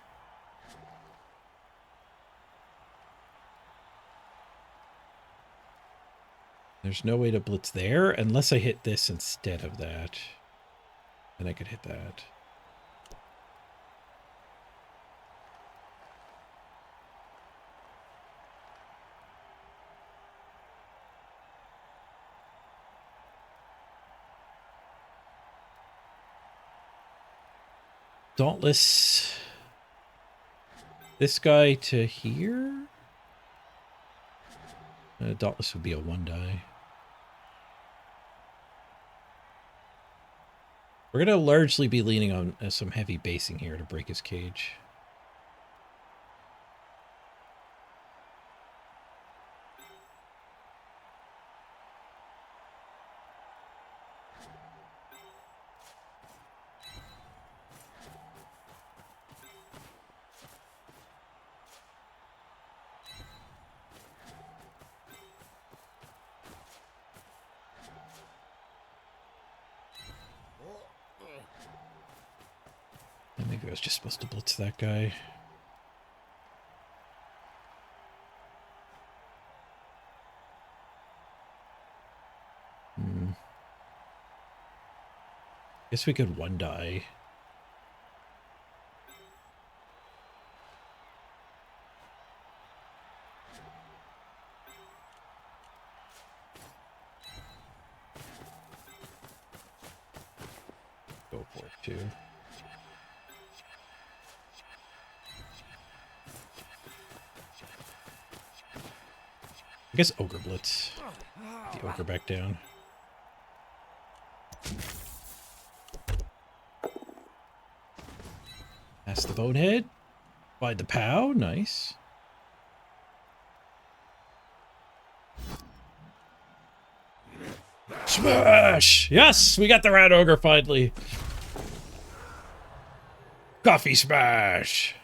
There's no way to blitz there unless I hit this instead of that. Then I could hit that. Dauntless. This guy to here? Dauntless would be a 1 die. We're going to largely be leaning on some heavy basing here to break his cage. Maybe I was just supposed to blitz that guy. Guess we could 1 die. Go for it too. I guess Ogre Blitz. The Ogre back down. Pass the Bonehead. Find the POW. Nice. Smash! Yes! We got the Rat Ogre finally. Coffee smash!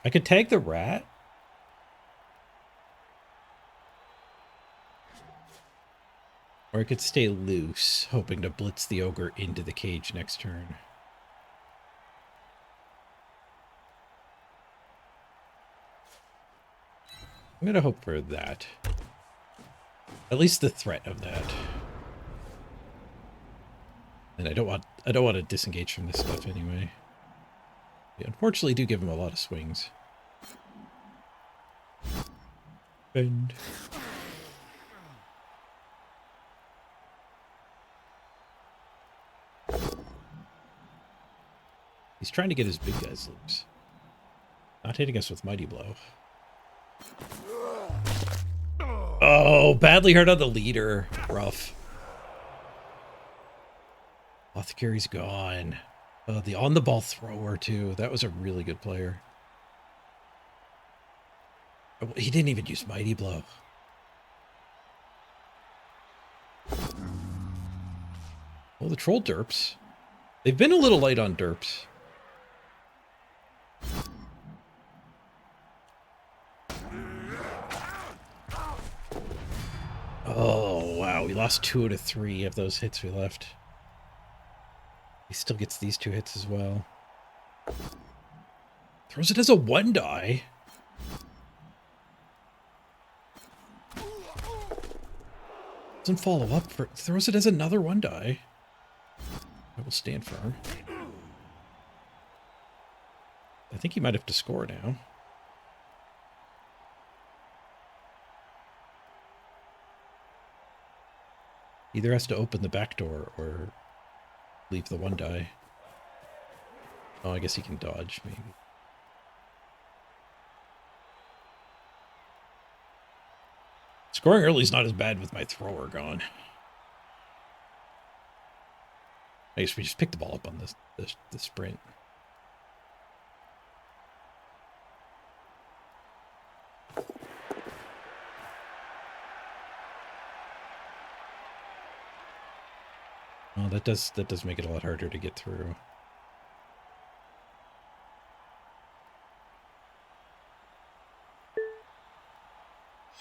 I could tag the rat. Or I could stay loose, hoping to blitz the ogre into the cage next turn. I'm gonna hope for that. At least the threat of that. And I don't want to disengage from this stuff anyway. They unfortunately do give him a lot of swings. Bend. He's trying to get his big guys loose. Not hitting us with Mighty Blow. Oh, badly hurt on the leader. Rough. Apothecary's gone. The on-the-ball thrower, too. That was a really good player. Oh, he didn't even use Mighty Blow. Well, the troll derps. They've been a little light on derps. Oh, wow. We lost 2 out of 3 of those hits we left. He still gets these 2 hits as well. Throws it as a 1 die. Doesn't follow up for... Throws it as another 1 die. I will stand firm. I think he might have to score now. Either has to open the back door or leave the 1 die. Oh, I guess he can dodge, maybe. Scoring early is not as bad with my thrower gone. I guess we just pick the ball up on the sprint. Oh, that does make it a lot harder to get through.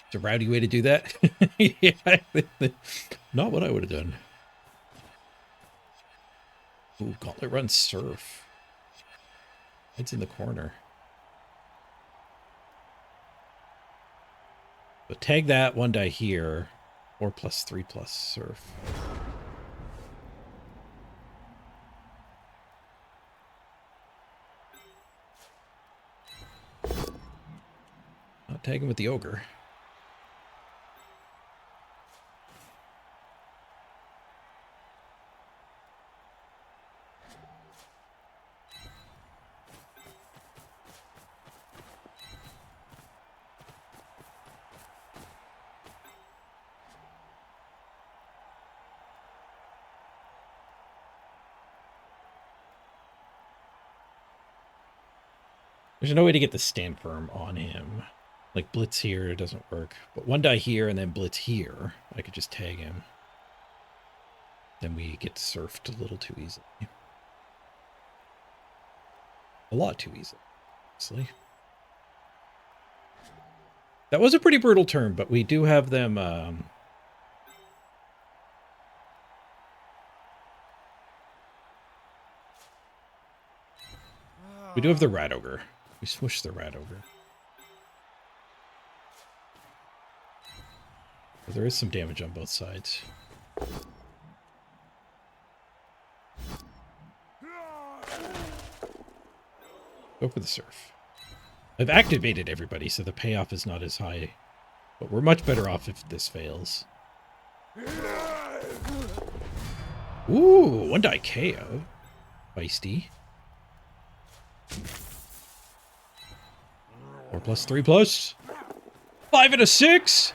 It's a rowdy way to do that. Yeah, not what I would have done. Ooh, Gauntlet Run Surf. It's in the corner. But tag that, 1 die here. 4+3+ surf. Not tagging with the ogre. There's no way to get the stand firm on him. Like blitz here doesn't work. But 1 die here and then blitz here. I could just tag him. Then we get surfed a little too easily. A lot too easily, honestly. That was a pretty brutal turn, but we do have them... we do have the Rat Ogre. We smush the Rat Ogre. But there is some damage on both sides. Go for the surf. I've activated everybody, so the payoff is not as high. But we're much better off if this fails. Ooh, 1 die KO. Feisty. 4+3+. 5 and a 6.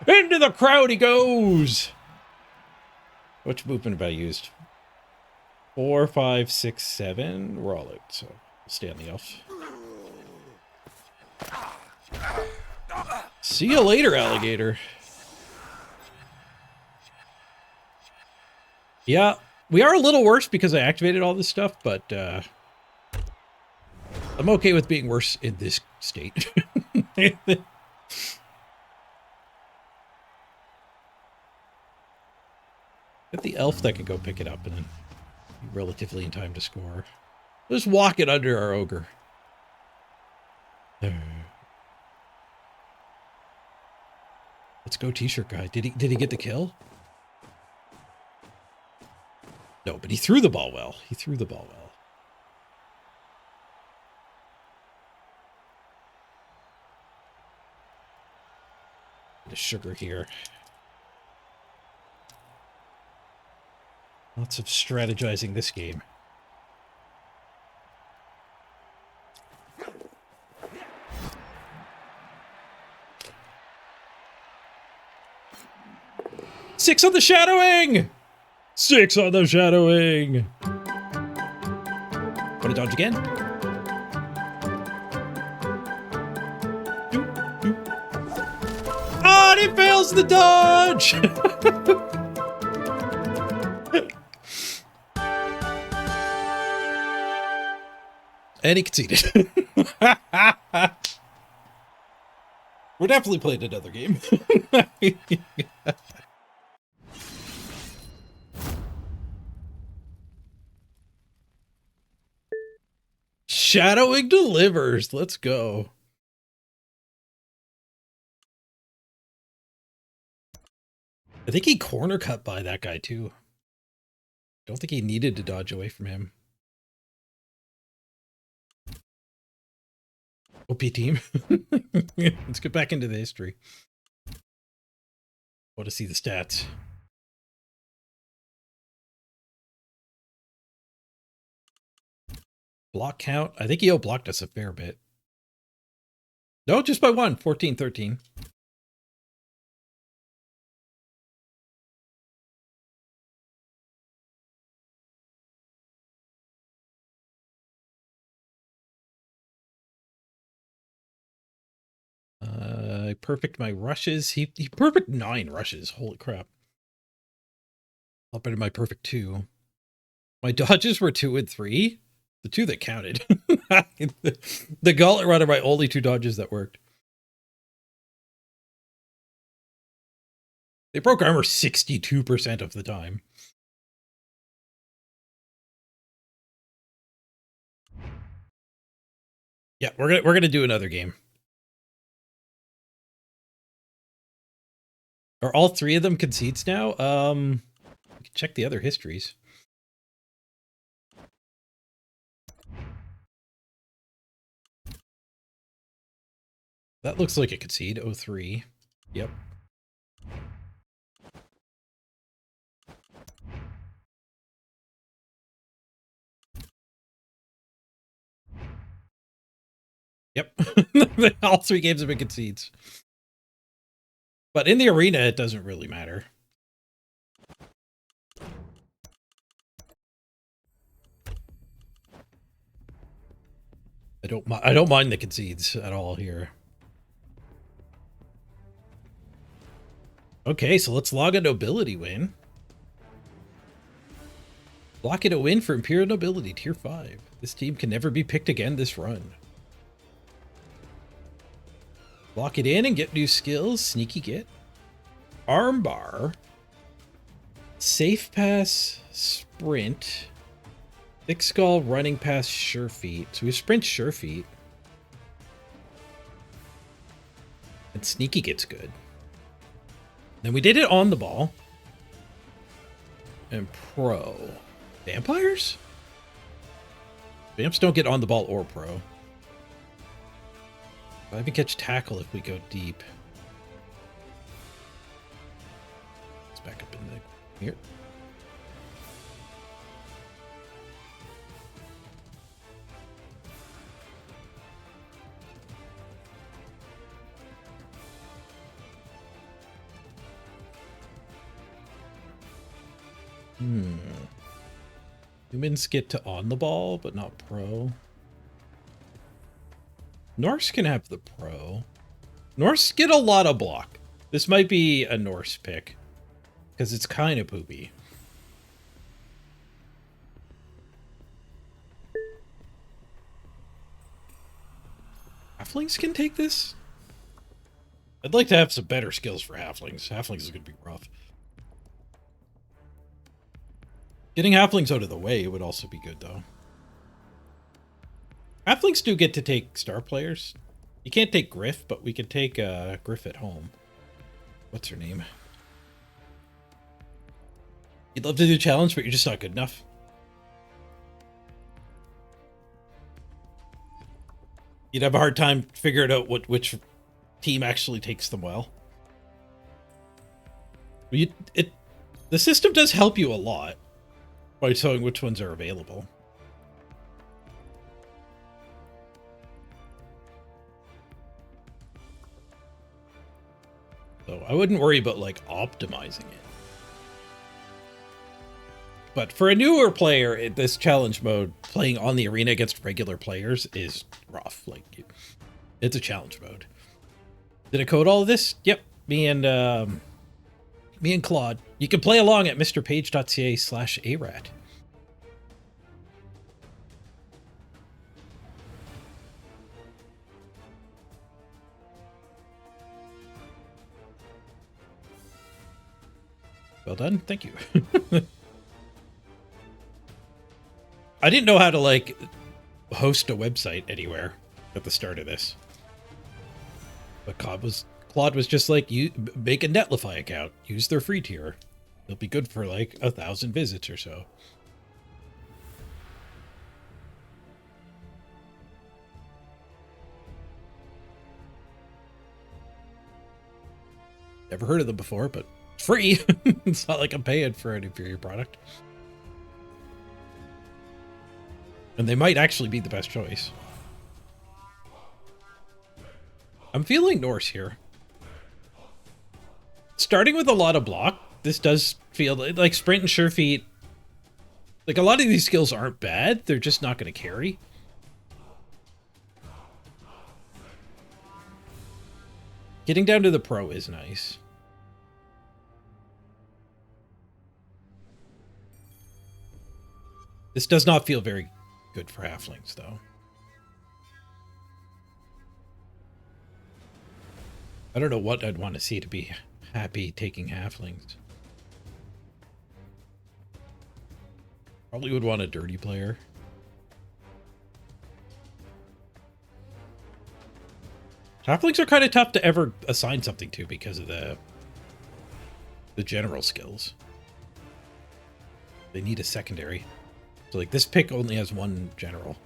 Into the crowd he goes. Which movement have I used? 4, 5, 6, 7. We're all out, so we'll stay on the elf. See you later, alligator. Yeah, we are a little worse because I activated all this stuff, but I'm okay with being worse in this state. Get the elf that can go pick it up and then be relatively in time to score. Just walk it under our ogre. Let's go, t-shirt guy. Did he get the kill? No, but he threw the ball well. He threw the ball well. Bit of sugar here. Lots of strategizing this game. Six on the shadowing! 6 on the shadowing! Want to dodge again? Ah, and he fails the dodge! And he conceded. We're definitely playing another game. Shadowing delivers. Let's go. I think he corner cut by that guy too. Don't think he needed to dodge away from him. OP team. Let's get back into the history. Want to see the stats. Block count. I think he blocked us a fair bit. No, just by 1. 14-13. Perfect my rushes. He perfect 9 rushes. Holy crap. Up into my perfect 2. My dodges were 2 and 3. The 2 that counted. The gauntlet run are my only 2 dodges that worked. They broke armor 62% of the time. Yeah, we're gonna do another game. Are all 3 of them concedes now? We can check the other histories. That looks like a concede. 03. Yep. Yep. All 3 games have been concedes. But in the arena, it doesn't really matter. I don't mind the concedes at all here. Okay, so let's log a nobility win. Lock it a win for Imperial Nobility, Tier 5. This team can never be picked again this run. Lock it in and get new skills. Sneaky get. Armbar. Safe pass. Sprint. Thick skull, running pass, sure feet. So we sprint sure feet. And sneaky gets good. Then we did it on the ball. And pro. Vampires? Vamps don't get on the ball or pro. I can catch tackle if we go deep. Let's back up in the here. Humans get to on the ball, but not pro. Norse can have the pro. Norse get a lot of block. This might be a Norse pick. Because it's kind of poopy. Halflings can take this? I'd like to have some better skills for halflings. Halflings is going to be rough. Getting halflings out of the way would also be good, though. Halflings do get to take star players. You can't take Griff, but we can take Griff at home. What's her name? You'd love to do a challenge, but you're just not good enough. You'd have a hard time figuring out which team actually takes them well. The system does help you a lot by showing which ones are available. So I wouldn't worry about like optimizing it. But for a newer player, this challenge mode, playing on the arena against regular players is rough. Like, it's a challenge mode. Did I code all of this? Yep. Me and Claude. You can play along at mrpage.ca/ARAT. Well done. Thank you. I didn't know how to, like, host a website anywhere at the start of this. But Claude was just like, you make a Netlify account. Use their free tier. It'll be good for, like, 1,000 visits or so. Never heard of them before, but it's free. It's not like I'm paying for an inferior product. And they might actually be the best choice. I'm feeling Norse here. Starting with a lot of block, this does feel like sprint and sure feet. Like, a lot of these skills aren't bad. They're just not going to carry. Getting down to the pro is nice. This does not feel very good for halflings, though. I don't know what I'd want to see to be happy taking halflings. Probably would want a dirty player. Halflings are kind of tough to ever assign something to because of the general skills. They need a secondary. So like this pick only has one general.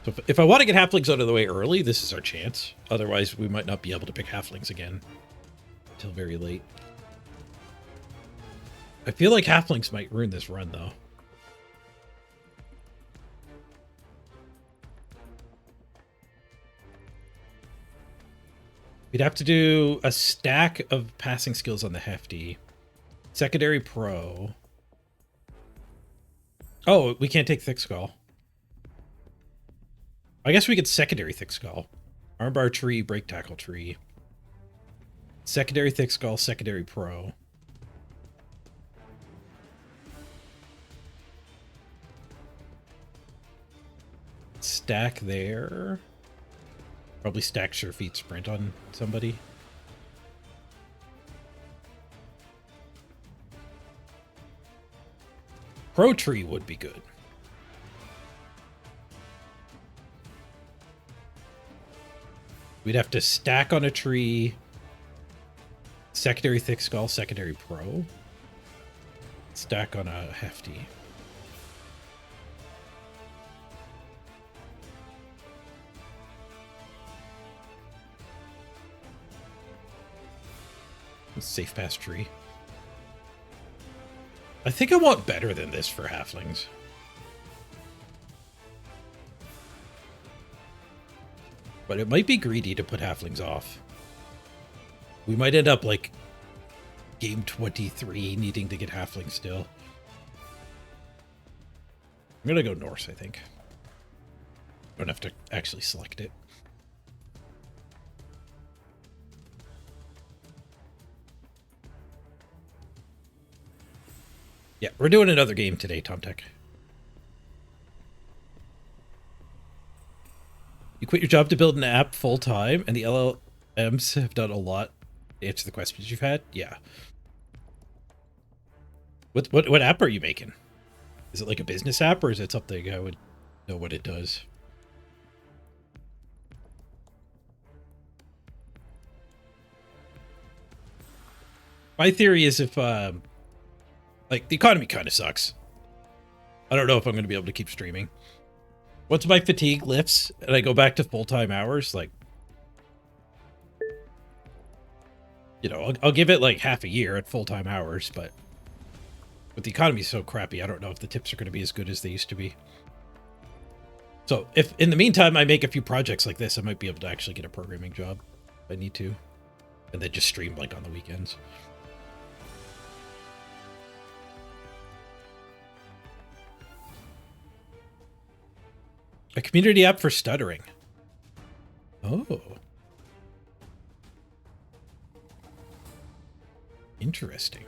So if I want to get halflings out of the way early, this is our chance. Otherwise, we might not be able to pick halflings again until very late. I feel like halflings might ruin this run, though. We'd have to do a stack of passing skills on the Hefty. Secondary Pro. Oh, we can't take Thick Skull. I guess we could secondary Thick Skull. Armbar Tree, Break Tackle Tree. Secondary Thick Skull, secondary Pro. Stack there. Probably stack Sure Feet Sprint on somebody. Pro Tree would be good. We'd have to stack on a tree. Secondary Thick Skull, secondary Pro. Stack on a Hefty. Safe pass tree. I think I want better than this for halflings. But it might be greedy to put halflings off. We might end up like game 23 needing to get halflings still. I'm gonna go Norse, I think. Don't have to actually select it. Yeah, we're doing another game today, TomTech. You quit your job to build an app full-time, and the LLMs have done a lot to answer the questions you've had? Yeah. What app are you making? Is it like a business app, or is it something I would know what it does? My theory is if, like, the economy kind of sucks. I don't know if I'm going to be able to keep streaming. Once my fatigue lifts and I go back to full-time hours, like, you know, I'll give it like half a year at full-time hours, but with the economy so crappy, I don't know if the tips are going to be as good as they used to be. So if in the meantime I make a few projects like this, I might be able to actually get a programming job if I need to, and then just stream like on the weekends. A community app for stuttering. Oh. Interesting.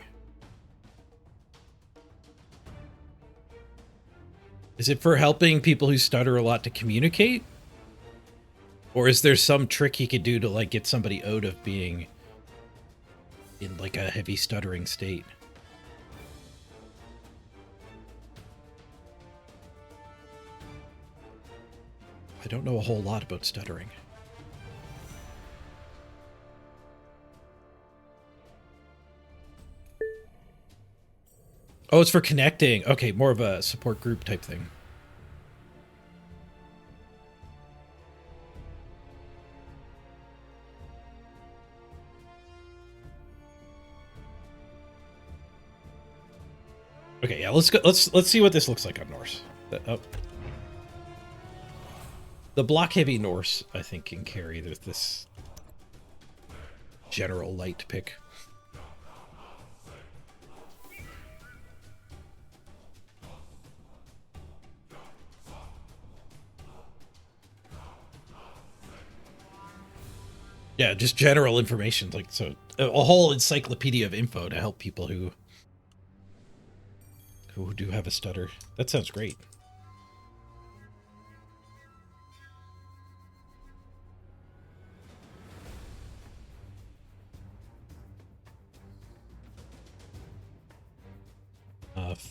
Is it for helping people who stutter a lot to communicate? Or is there some trick he could do to like get somebody out of being in like a heavy stuttering state? I don't know a whole lot about stuttering. Oh, it's for connecting. Okay, more of a support group type thing. Okay, yeah, let's go. Let's see what this looks like on Norse. The block heavy Norse, I think, can carry this general light pick. Yeah, just general information, like, so a whole encyclopedia of info to help people who people who do have a stutter. That sounds great.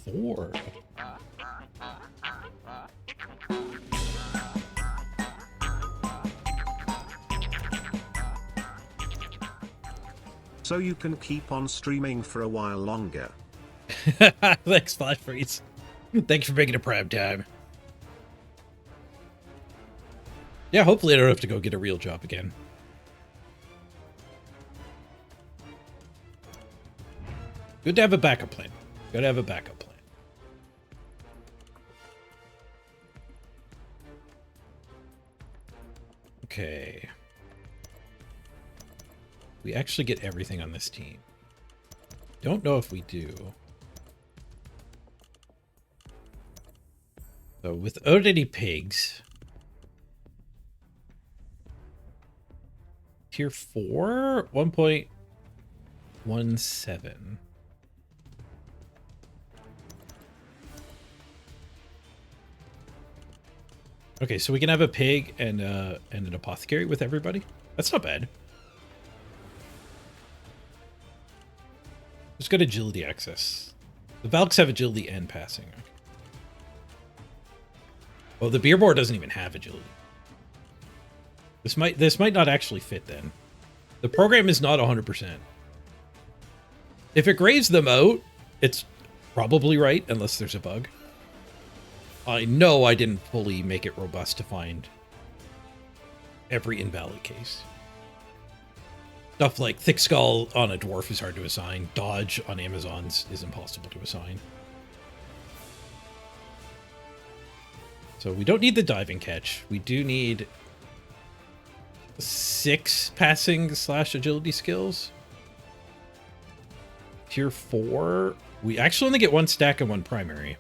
Four. So you can keep on streaming for a while longer. Thanks, Flash Freeze. Thanks for making it prime time. Yeah, hopefully I don't have to go get a real job again. Good to have a backup plan. Good to have a backup plan. Okay. We actually get everything on this team. Don't know if we do. So without any pigs. Tier 4, 1.17. Okay, so we can have a pig and an apothecary with everybody. That's not bad. Let's get agility access. The Valks have agility and passing. Well, the beer board doesn't even have agility. This might not actually fit then. The program is not 100%. If it graves them out, it's probably right, unless there's a bug. I know I didn't fully make it robust to find every invalid case. Stuff like Thick Skull on a dwarf is hard to assign. Dodge on Amazons is impossible to assign. So we don't need the diving catch. We do need 6 passing / agility skills. Tier 4. We actually only get 1 stack and 1 primary.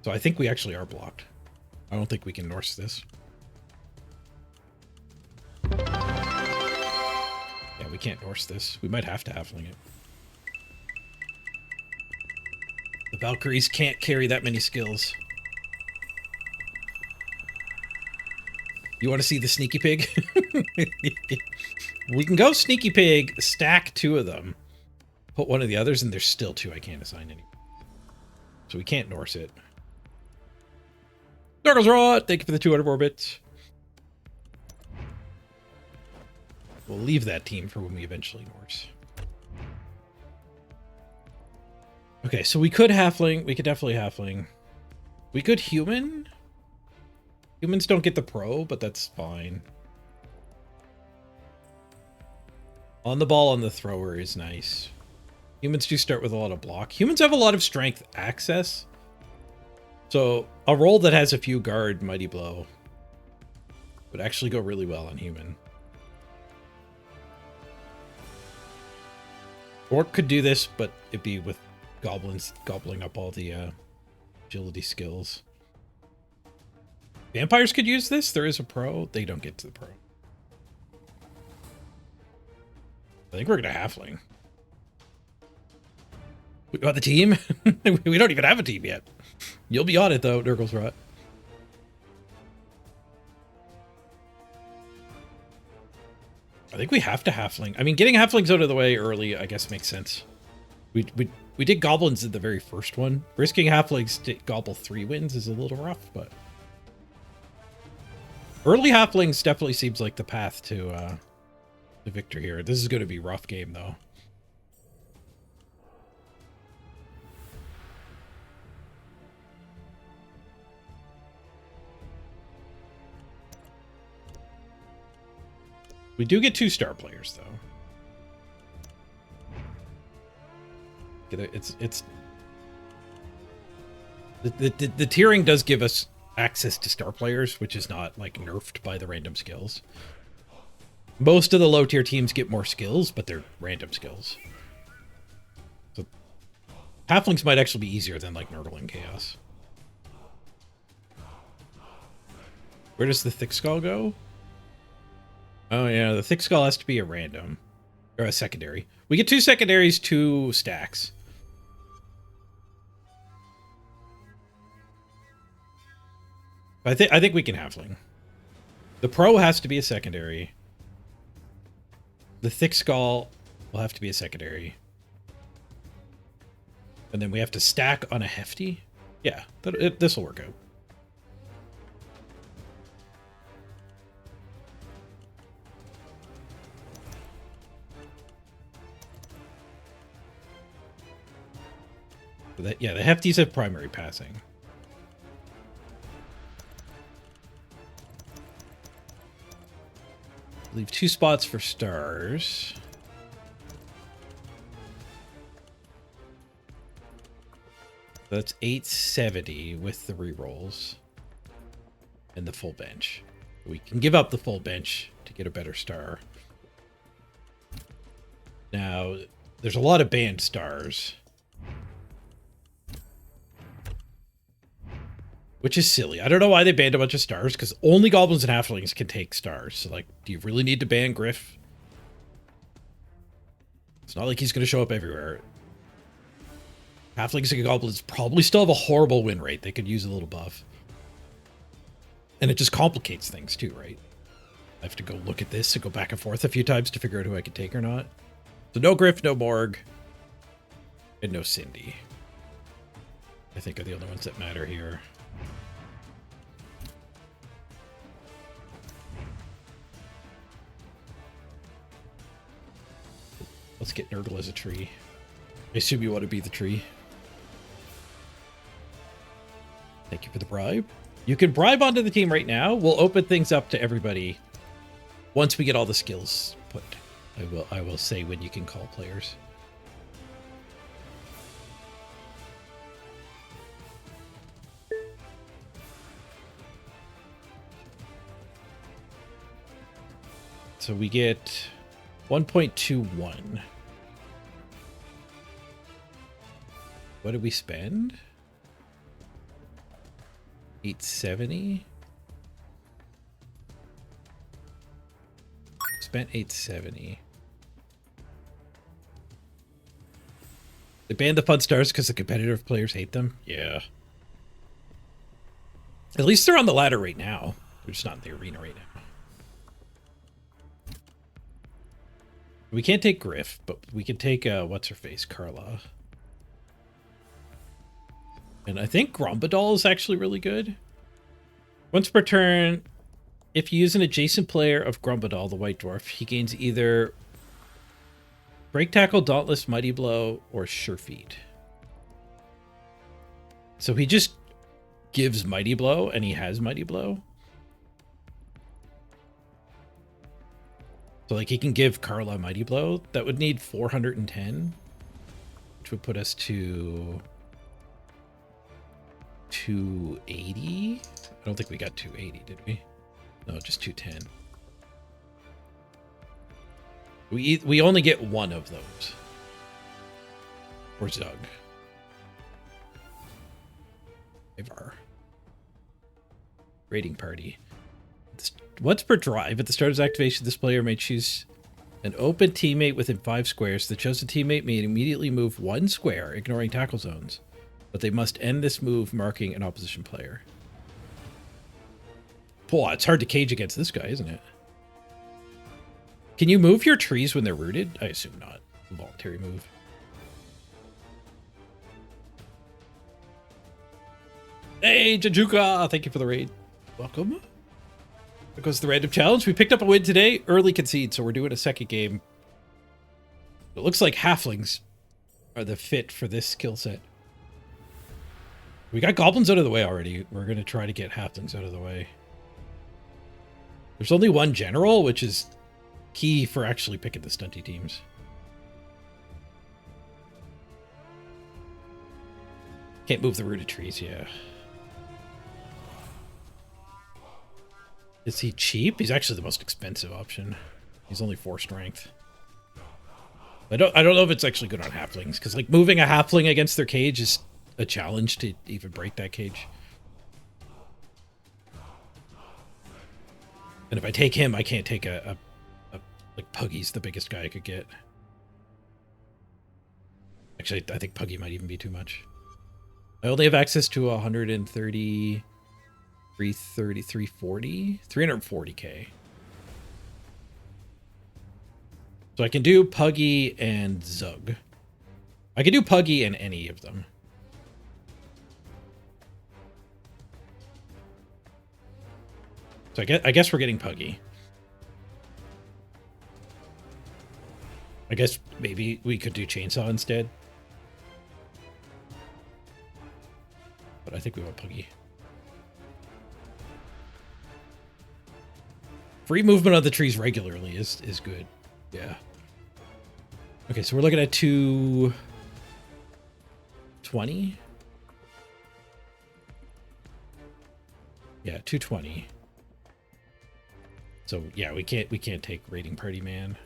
So I think we actually are blocked. I don't think we can Norse this. Yeah, we can't Norse this. We might have to halfling it. The Valkyries can't carry that many skills. You want to see the sneaky pig? We can go sneaky pig, stack 2 of them, put one of the others, and there's still 2 I can't assign any. So we can't Norse it. Darkles Rot, thank you for the 200 bits. We'll leave that team for when we eventually Norse. Okay, so we could halfling. We could definitely halfling. We could human. Humans don't get the pro, but that's fine. On the ball on the thrower is nice. Humans do start with a lot of block. Humans have a lot of strength access. So a roll that has a few guard mighty blow would actually go really well on human. Orc could do this, but it'd be with goblins gobbling up all the agility skills. Vampires could use this. There is a pro. They don't get to the pro. I think we're gonna halfling. We got the team? We don't even have a team yet. You'll be on it though, Nurgle's Rot. I think we have to halfling. I mean, getting halflings out of the way early, I guess, makes sense. We did goblins in the very first one. Risking halflings to gobble 3 wins is a little rough, but early halflings definitely seems like the path to victory here. This is going to be a rough game, though. We do get 2 star players, though. It's the tiering does give us access to star players, which is not like nerfed by the random skills. Most of the low tier teams get more skills, but they're random skills. So halflings might actually be easier than like Nurgle and Chaos. Where does the thick skull go? Oh yeah, the thick skull has to be a random. Or a secondary. We get 2 secondaries, 2 stacks. I think we can halfling. The pro has to be a secondary. The thick skull will have to be a secondary. And then we have to stack on a hefty. Yeah, this will work out. Yeah, the hefties have primary passing. Leave 2 spots for stars. That's 870 with the rerolls and the full bench. We can give up the full bench to get a better star. Now, there's a lot of banned stars. Which is silly. I don't know why they banned a bunch of stars, because only goblins and halflings can take stars. So, like, do you really need to ban Griff? It's not like he's going to show up everywhere. Halflings and goblins probably still have a horrible win rate. They could use a little buff. And it just complicates things too, right? I have to go look at this and go back and forth a few times to figure out who I can take or not. So no Griff, no Morg, and no Cindy. I think are the only ones that matter here. Let's get Nurgle as a tree. I assume you want to be the tree. Thank you for the bribe. You can bribe onto the team right now. We'll open things up to everybody once we get all the skills put. I will say when you can call players. So we get 1.21. What did we spend? 870? Spent 870. They banned the fun stars because the competitive players hate them? Yeah. At least they're on the ladder right now. They're just not in the arena right now. We can't take Griff, but we can take, what's-her-face, Carla. And I think Grombadal is actually really good. Once per turn, if you use an adjacent player of Grombadal, the White Dwarf, he gains either Break Tackle, Dauntless, Mighty Blow, or Sure Feet. So he just gives Mighty Blow, and he has Mighty Blow. So, like, he can give Carla Mighty Blow. That would need 410, which would put us to 280. I don't think we got 280, did we? No, just 210. We only get one of those. Or Zug. Ivar. Raiding party. Once per drive, at the start of activation, this player may choose an open teammate within 5 squares. The chosen teammate may immediately move 1 square, ignoring tackle zones. But they must end this move marking an opposition player. Boy, it's hard to cage against this guy, isn't it? Can you move your trees when they're rooted? I assume not. A voluntary move. Hey, Jajuka! Thank you for the raid. Welcome. There goes the random challenge. We picked up a win today. Early concede, so we're doing a second game. It looks like halflings are the fit for this skill set. We got goblins out of the way already. We're going to try to get halflings out of the way. There's only one general, which is key for actually picking the stunty teams. Can't move the rooted trees, yeah. Is he cheap? He's actually the most expensive option. He's only 4 strength. I don't know if it's actually good on halflings, because like moving a halfling against their cage is a challenge to even break that cage. And if I take him, I can't take like Puggy's the biggest guy I could get. Actually, I think Puggy might even be too much. I only have access to 130, 330, 340, 340k. So I can do Puggy and Zug. I can do Puggy and any of them. So I guess we're getting Puggy. I guess maybe we could do Chainsaw instead. But I think we want Puggy. Free movement on the trees regularly is good. Yeah. Okay, so we're looking at 220. Yeah, 220. So yeah, we can't take Raiding Party Man.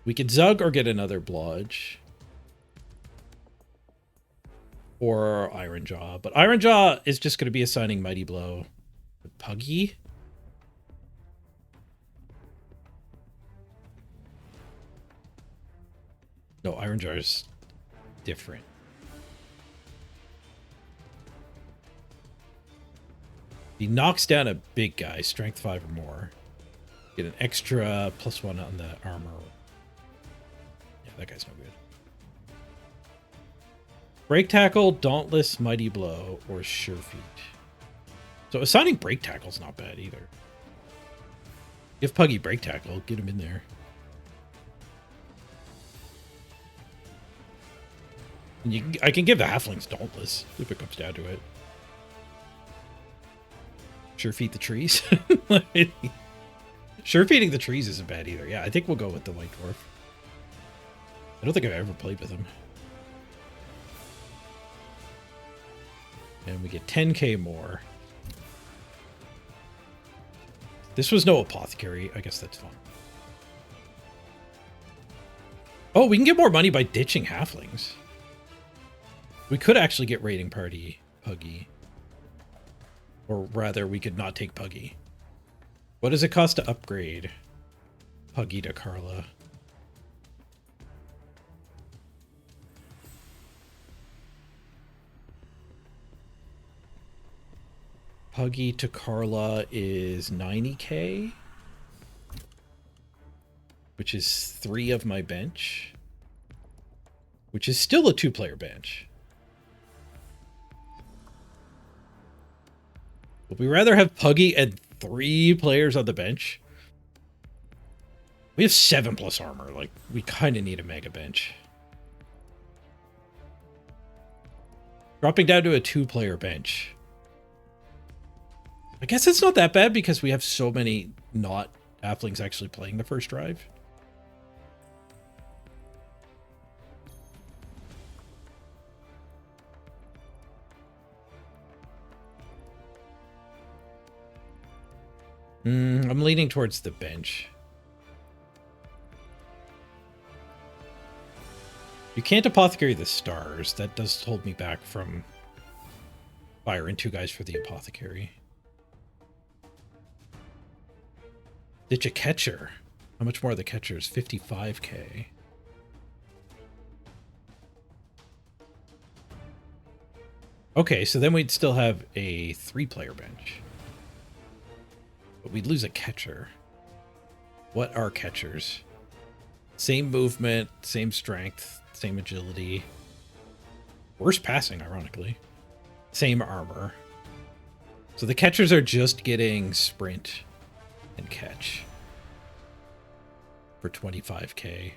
We could Zug or get another Blodge. Or Iron Jaw. But Iron Jaw is just going to be assigning Mighty Blow. Puggy? No, Iron Jaw is different. He knocks down a big guy, strength 5 or more. Get an extra +1 on the armor. Yeah, that guy's no good. Break Tackle, Dauntless, Mighty Blow, or Sure Feet. So assigning Break Tackle's not bad either. Give Puggy Break Tackle, get him in there. And I can give the Halflings Dauntless if it comes down to it. Sure Feet the trees. Sure Feeding the trees isn't bad either. Yeah, I think we'll go with the White Dwarf. I don't think I've ever played with him. And we get 10k more. This was no apothecary. I guess that's fine. Oh, we can get more money by ditching halflings. We could actually get Raiding Party Puggy. Or rather, we could not take Puggy. What does it cost to upgrade Puggy to Carla? Puggy to Carla is 90k, which is 3 of my bench, which is still a 2-player bench. Would we rather have Puggy and 3 players on the bench? We have 7+ armor. Like, we kind of need a mega bench. Dropping down to a 2-player bench. I guess it's not that bad because we have so many not halflings actually playing the first drive. I'm leaning towards the bench. You can't apothecary the stars. That does hold me back from firing 2 guys for the apothecary. Ditch a catcher. How much more are the catchers? 55k. Okay, so then we'd still have a 3-player bench. But we'd lose a catcher. What are catchers? Same movement, same strength, same agility. Worse passing, ironically. Same armor. So the catchers are just getting sprint and catch for 25k. I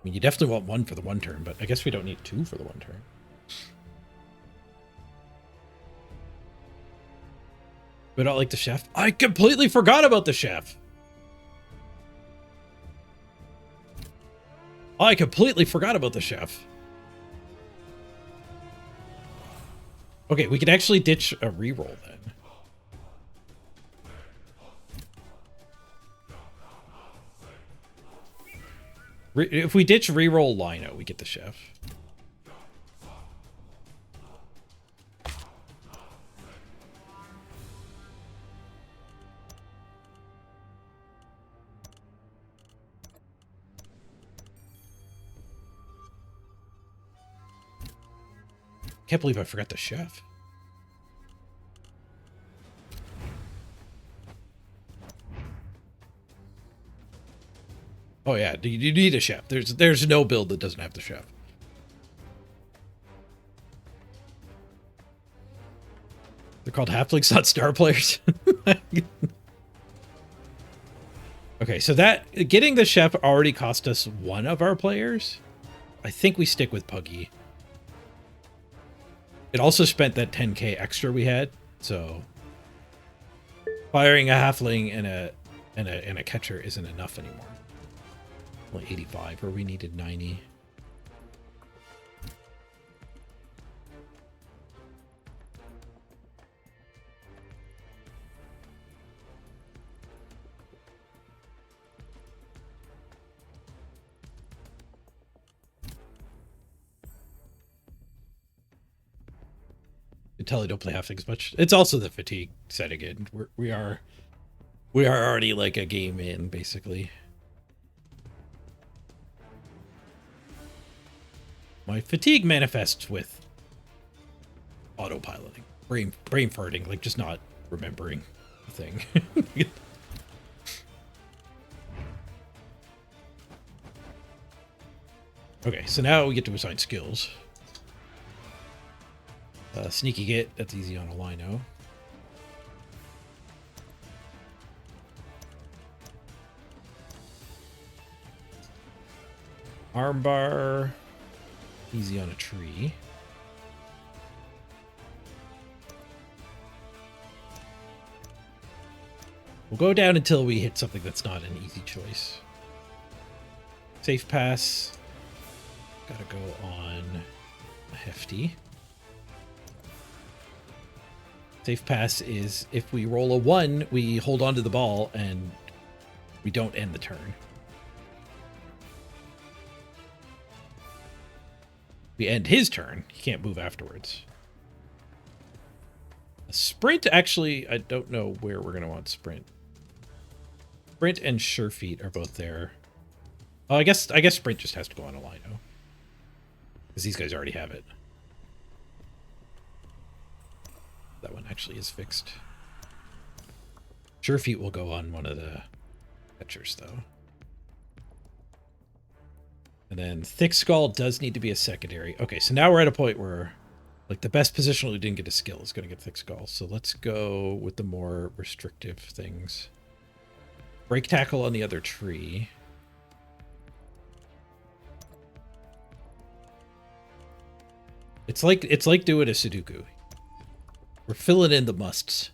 mean, you definitely want 1 for the 1 turn, but I guess we don't need 2 for the 1 turn. We don't like the chef. I completely forgot about the chef. I completely forgot about the chef. Okay, we could actually ditch a reroll then. If we ditch reroll Lino, we get the chef. Can't believe I forgot the chef. Oh yeah, you need a chef. There's no build that doesn't have the chef. They're called halflings, not star players. Okay, so that getting the chef already cost us one of our players. I think we stick with Puggy. It also spent that 10k extra we had, so firing a halfling and a catcher isn't enough anymore. Only 85, where we needed 90. You can tell I don't play halflings much. It's also the fatigue setting in. We are already like a game in, basically. My fatigue manifests with autopiloting, brain farting, like just not remembering the thing. Okay, so now we get to assign skills. Sneaky Git, that's easy on a lino. Armbar, easy on a tree. We'll go down until we hit something that's not an easy choice. Safe pass. Gotta go on a hefty. Safe pass is if we roll a 1, we hold on to the ball and we don't end the turn. We end his turn. He can't move afterwards. A sprint, actually, I don't know where we're going to want sprint. Sprint and sure feet are both there. Oh, I guess sprint just has to go on a lino. Because these guys already have it. That one actually is fixed. Sure feet will go on one of the catchers, though. And then thick skull does need to be a secondary. Okay, so now we're at a point where, like, the best position who didn't get a skill is going to get thick skull. So let's go with the more restrictive things. Break tackle on the other tree. It's like doing a Sudoku. We're filling in the musts.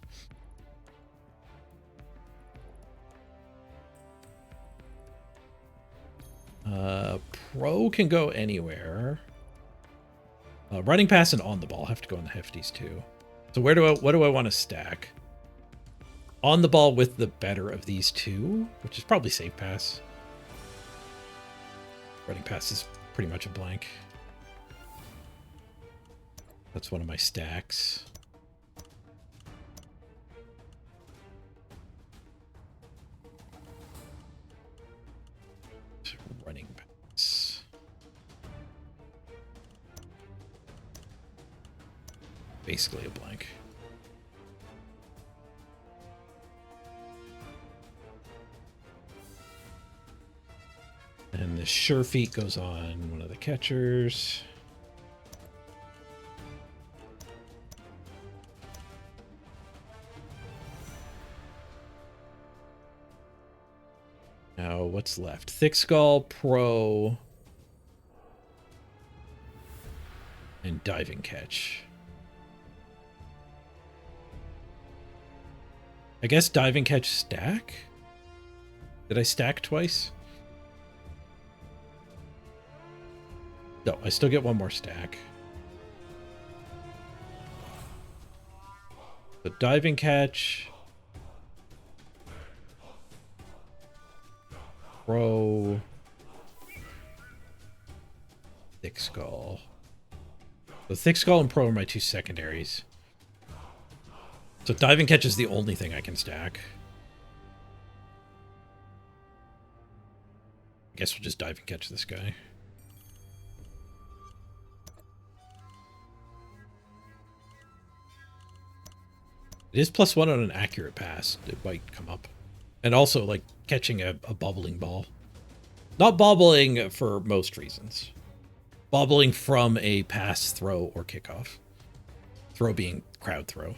Pro can go anywhere. Running pass and on the ball have to go on the hefties too. So what do I want to stack? On the ball with the better of these two, which is probably safe pass. Running pass is pretty much a blank. That's one of my stacks. Running pass. Basically a blank. And the sure feet goes on one of the catchers. Now, what's left? Thick skull, pro, and diving catch. I guess diving catch stack? Did I stack twice? No, I still get one more stack. The diving catch. Pro. Thick skull. The thick skull and pro are my two secondaries. So diving catch is the only thing I can stack. I guess we'll just dive and catch this guy. It is +1 on an accurate pass. It might come up. And also, like, catching a bobbling ball. Not bobbling for most reasons. Bobbling from a pass, throw, or kickoff. Throw being crowd throw.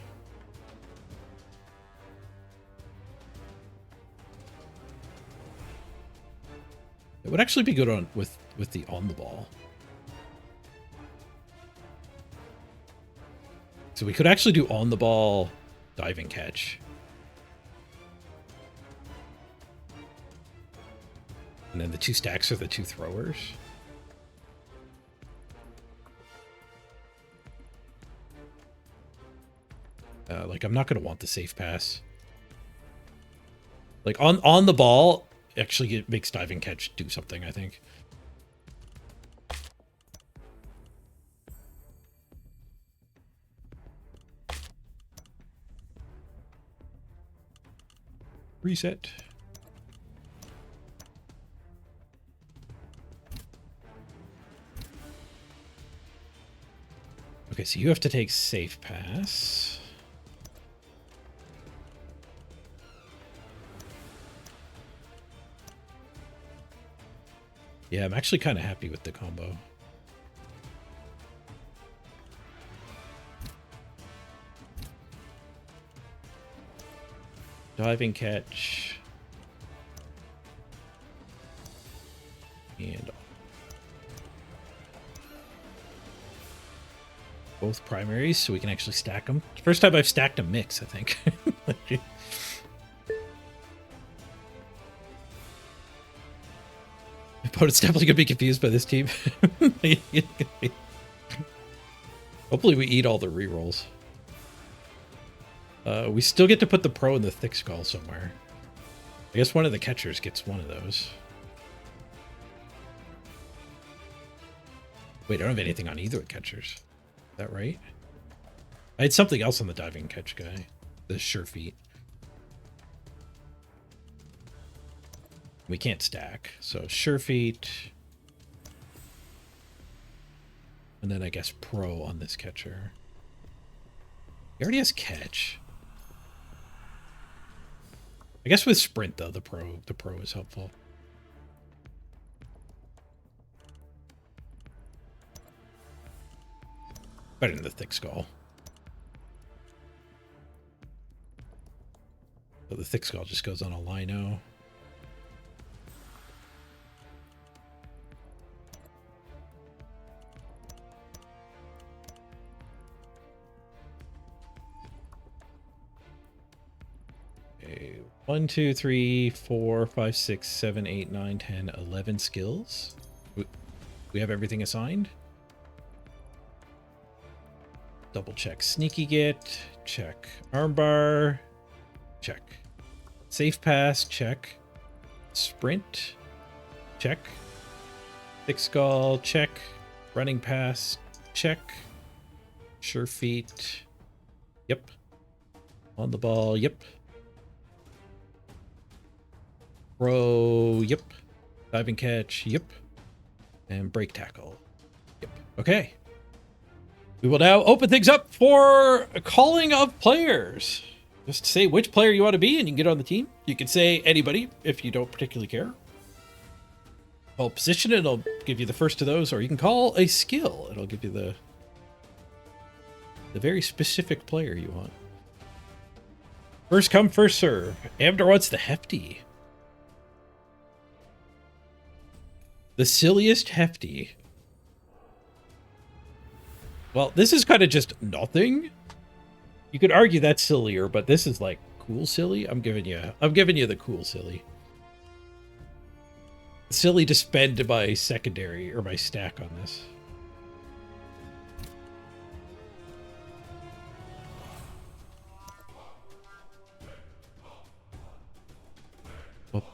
It would actually be good on with the on the ball. So we could actually do on the ball diving catch. And then the 2 stacks are the 2 throwers. Like, I'm not going to want the safe pass. Like, on the ball, actually it makes diving catch do something, I think. Reset. Okay, so you have to take safe pass. Yeah, I'm actually kind of happy with the combo. Diving catch. And both primaries, so we can actually stack them. First time I've stacked a mix, I think. Opponent's definitely gonna be confused by this team. Hopefully we eat all the rerolls. We still get to put the pro in the thick skull somewhere. I guess one of the catchers gets one of those. Wait, I don't have anything on either of the catchers. Is that right? I had something else on the diving catch guy. The sure feet. We can't stack, so sure feet. And then I guess pro on this catcher. He already has catch. I guess with sprint though, the pro is helpful. Better than the thick skull. So the thick skull just goes on a lino. Okay, 1, 2, 3, 4, 5, 6, 7, 8, 9, 10, 11 skills. We have everything assigned. Double check sneaky git, check armbar, check safe pass, check sprint, check thick skull, check running pass, check sure feet, yep, on the ball, yep, pro, yep, diving catch, yep, and break tackle, yep. Okay. We will now open things up for calling of players. Just say which player you want to be and you can get on the team. You can say anybody if you don't particularly care. Call position, it'll give you the first of those, or you can call a skill. It'll give you the very specific player you want. First come, first serve. Amdor wants the hefty. The silliest hefty. Well, this is kind of just nothing. You could argue that's sillier, but this is like cool silly. I'm giving you the cool silly. Silly to spend my secondary or my stack on this.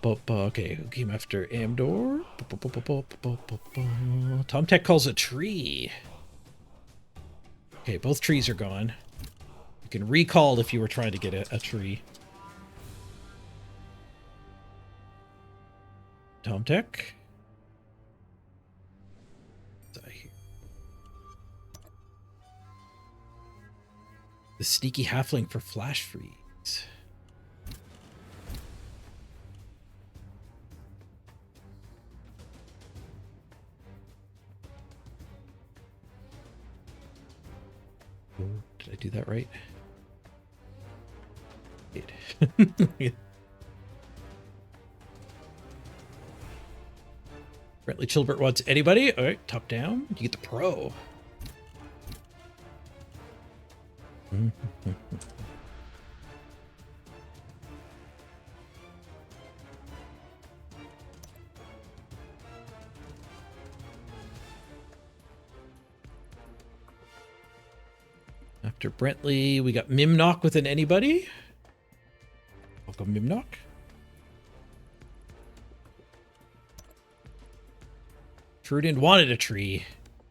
Okay, who came after Amdor? Tom Tech calls a tree. Okay, both trees are gone. You can recall if you were trying to get a tree. Tom Tech. The sneaky halfling for flash freeze. Oh, did I do that right? Did. Brentley Chilbert wants anybody. All right, top down. You get the pro. After Brentley, we got Mimnock with an anybody. Welcome, Mimnock. Trudin wanted a tree.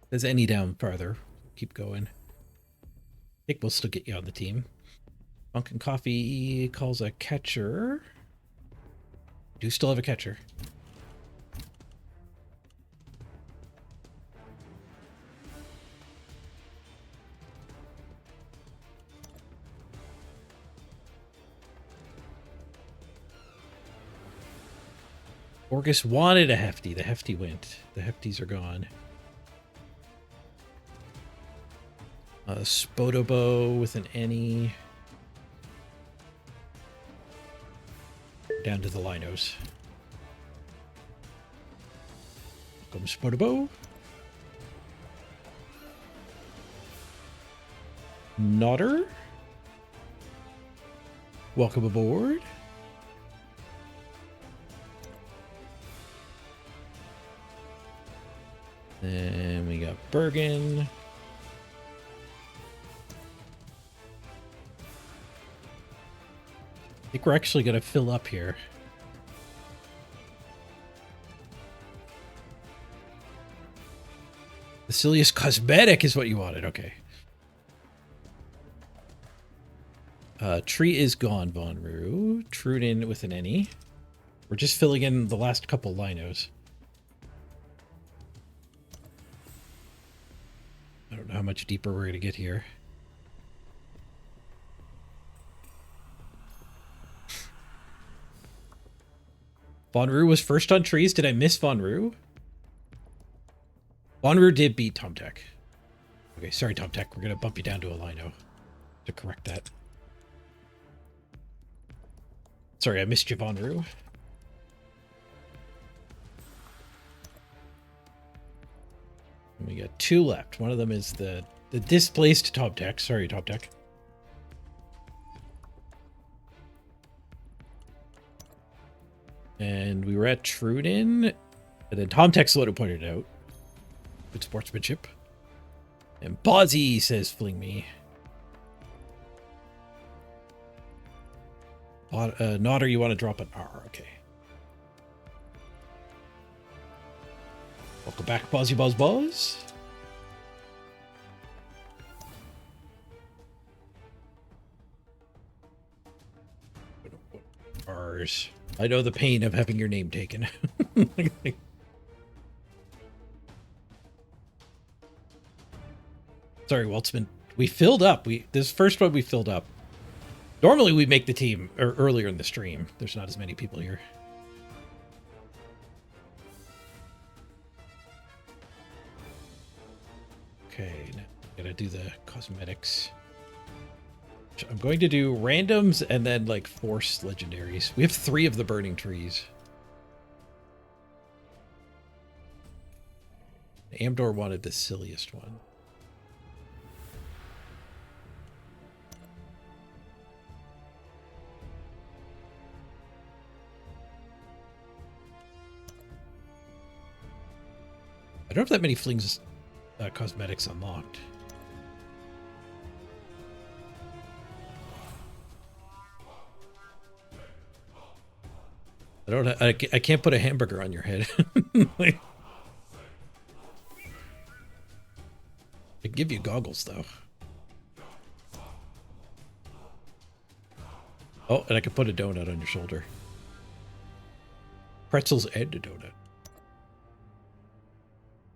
There's any down farther. Keep going. I think we'll still get you on the team. Dunkin' Coffee calls a catcher. Do still have a catcher. Orgus wanted a hefty. The hefty went. The hefties are gone. Spodobo with an any. Down to the linos. Welcome, Spodobo. Nodder. Welcome aboard. Then we got Bergen. I think we're actually going to fill up here. Basilius Cosmetic is what you wanted. Okay. Tree is gone, Von Roo. Trudin with an any. We're just filling in the last couple linos. I don't know how much deeper we're going to get here. Von Roo was first on trees. Did I miss Von Roo? Von Roo did beat Tom Tech. Okay, sorry, Tom Tech. We're going to bump you down to a lino to correct that. Sorry, I missed you, Von Roo. And we got two left. One of them is the displaced Tom Tech. Sorry, Tom Tech. And we were at Trudin. And then Tom Tech Sloto pointed it out. Good sportsmanship. And Bozzy says, fling me. Nodder, you want to drop an R. Okay. Welcome back, Bozzy Buzz Buzz. R's. I know the pain of having your name taken. Sorry, Waltzman. We filled up. This first one we filled up. Normally we make the team earlier in the stream. There's not as many people here. Okay, now I gotta do the cosmetics. I'm going to do randoms and then like force legendaries. We have 3 of the burning trees. Amdor wanted the silliest one. I don't have that many flings cosmetics unlocked. I can't put a hamburger on your head. I can give you goggles though. Oh, and I can put a donut on your shoulder. Pretzels and a donut.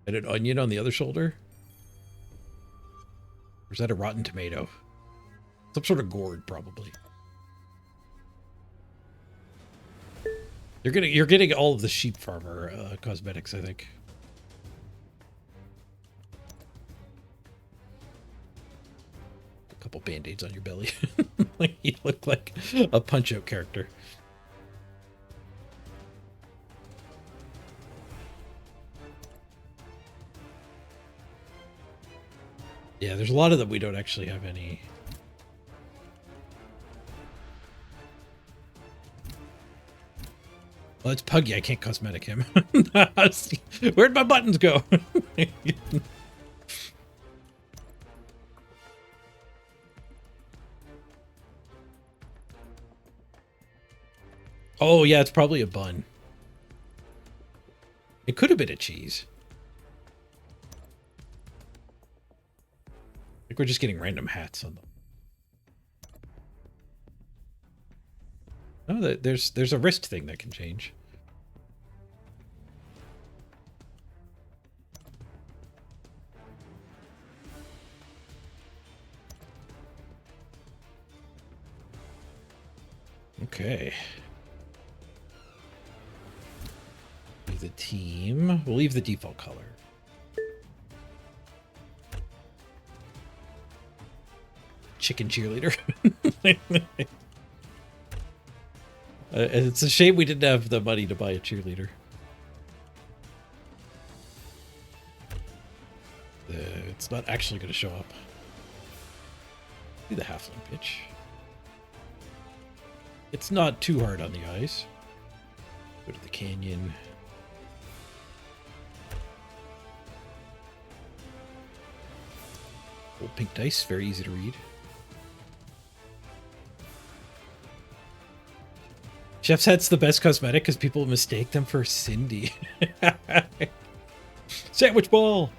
And an onion on the other shoulder? Or is that a rotten tomato? Some sort of gourd, probably. You're getting all of the sheep farmer cosmetics, I think. A couple band-aids on your belly. Like you look like a Punch-Out character. Yeah, there's a lot of them we don't actually have any. Well, it's Puggy. I can't cosmetic him. Where'd my buttons go? Oh, yeah, it's probably a bun. It could have been a cheese. Like we're just getting random hats on them. Oh, there's a wrist thing that can change. Okay. Leave the team. We'll leave the default color. Chicken cheerleader. It's a shame we didn't have the money to buy a cheerleader. It's not actually going to show up. Do the halfling pitch. It's not too hard on the eyes. Go to the canyon. Old pink dice, very easy to read. Chef's hat's the best cosmetic because people mistake them for Cindy. Sandwich ball.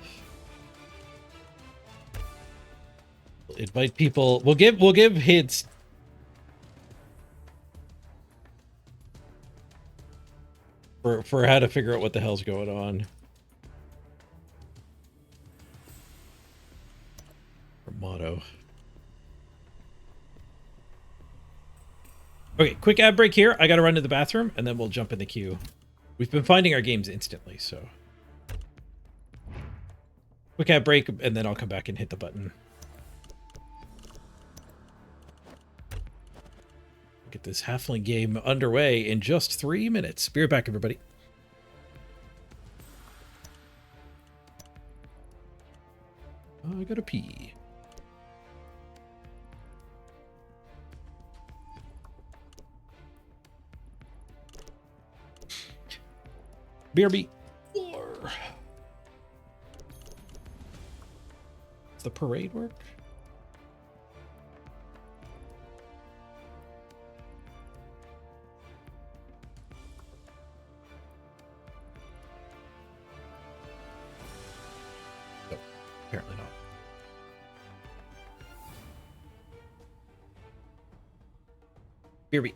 Invite people. We'll give hints. For how to figure out what the hell's going on. For motto. Okay, quick ad break here. I gotta run to the bathroom, and then we'll jump in the queue. We've been finding our games instantly, so... Quick ad break, and then I'll come back and hit the button. Get this halfling game underway in just 3 minutes. Be right back, everybody. I gotta pee. BRB. Does the parade work? Nope, apparently not. BRB.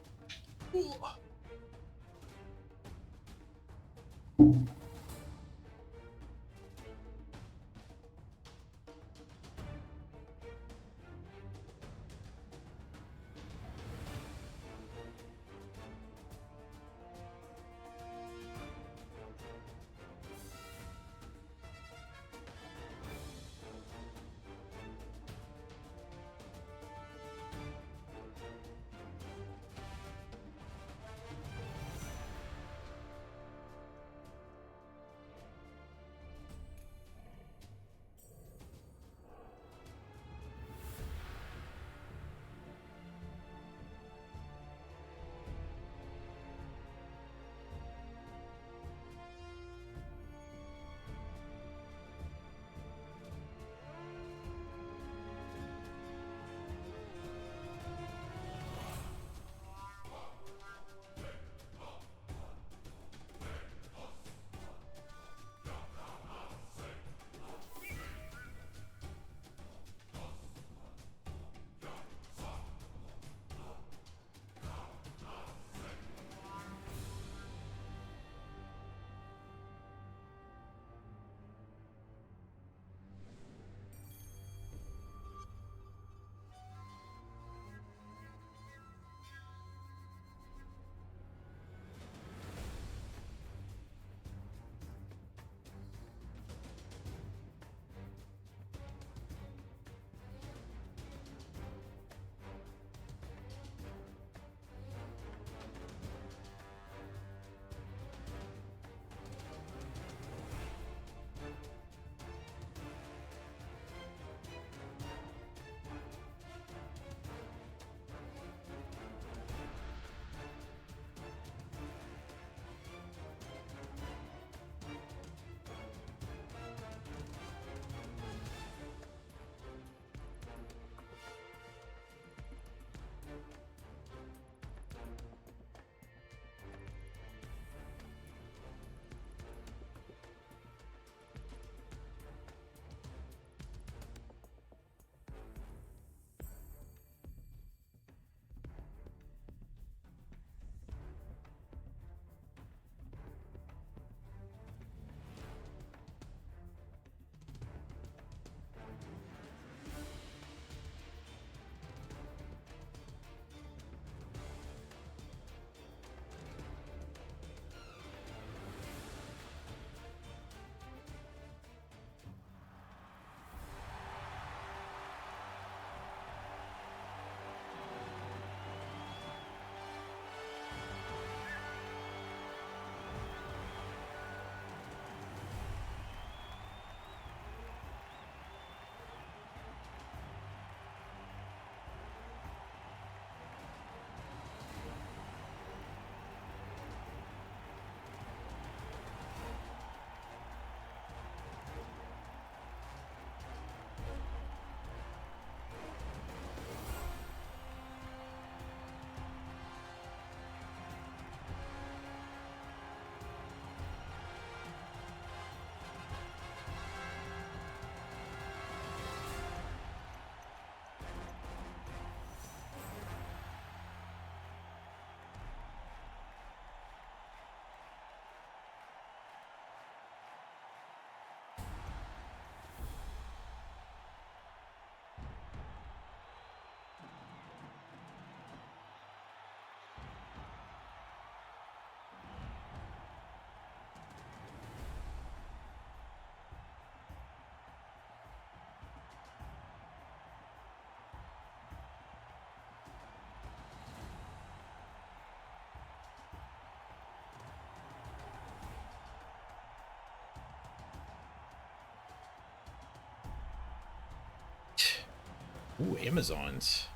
Ooh, Amazons.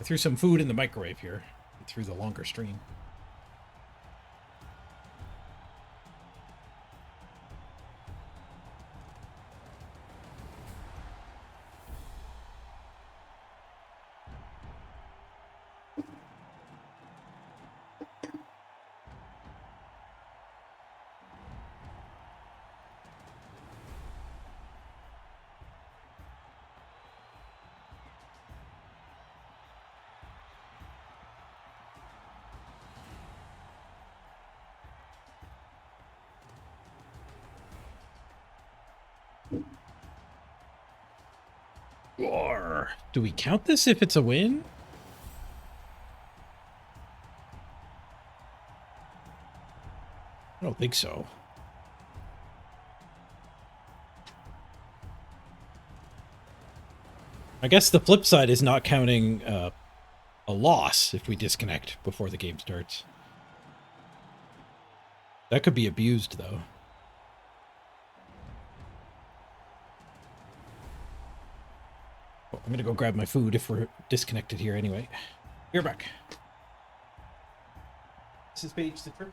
I threw some food in the microwave here. Through the longer stream. Or do we count this if it's a win? I don't think so. I guess the flip side is not counting a loss if we disconnect before the game starts. That could be abused, though. Oh, I'm gonna go grab my food if we're disconnected here anyway. You're back. This is page the trip.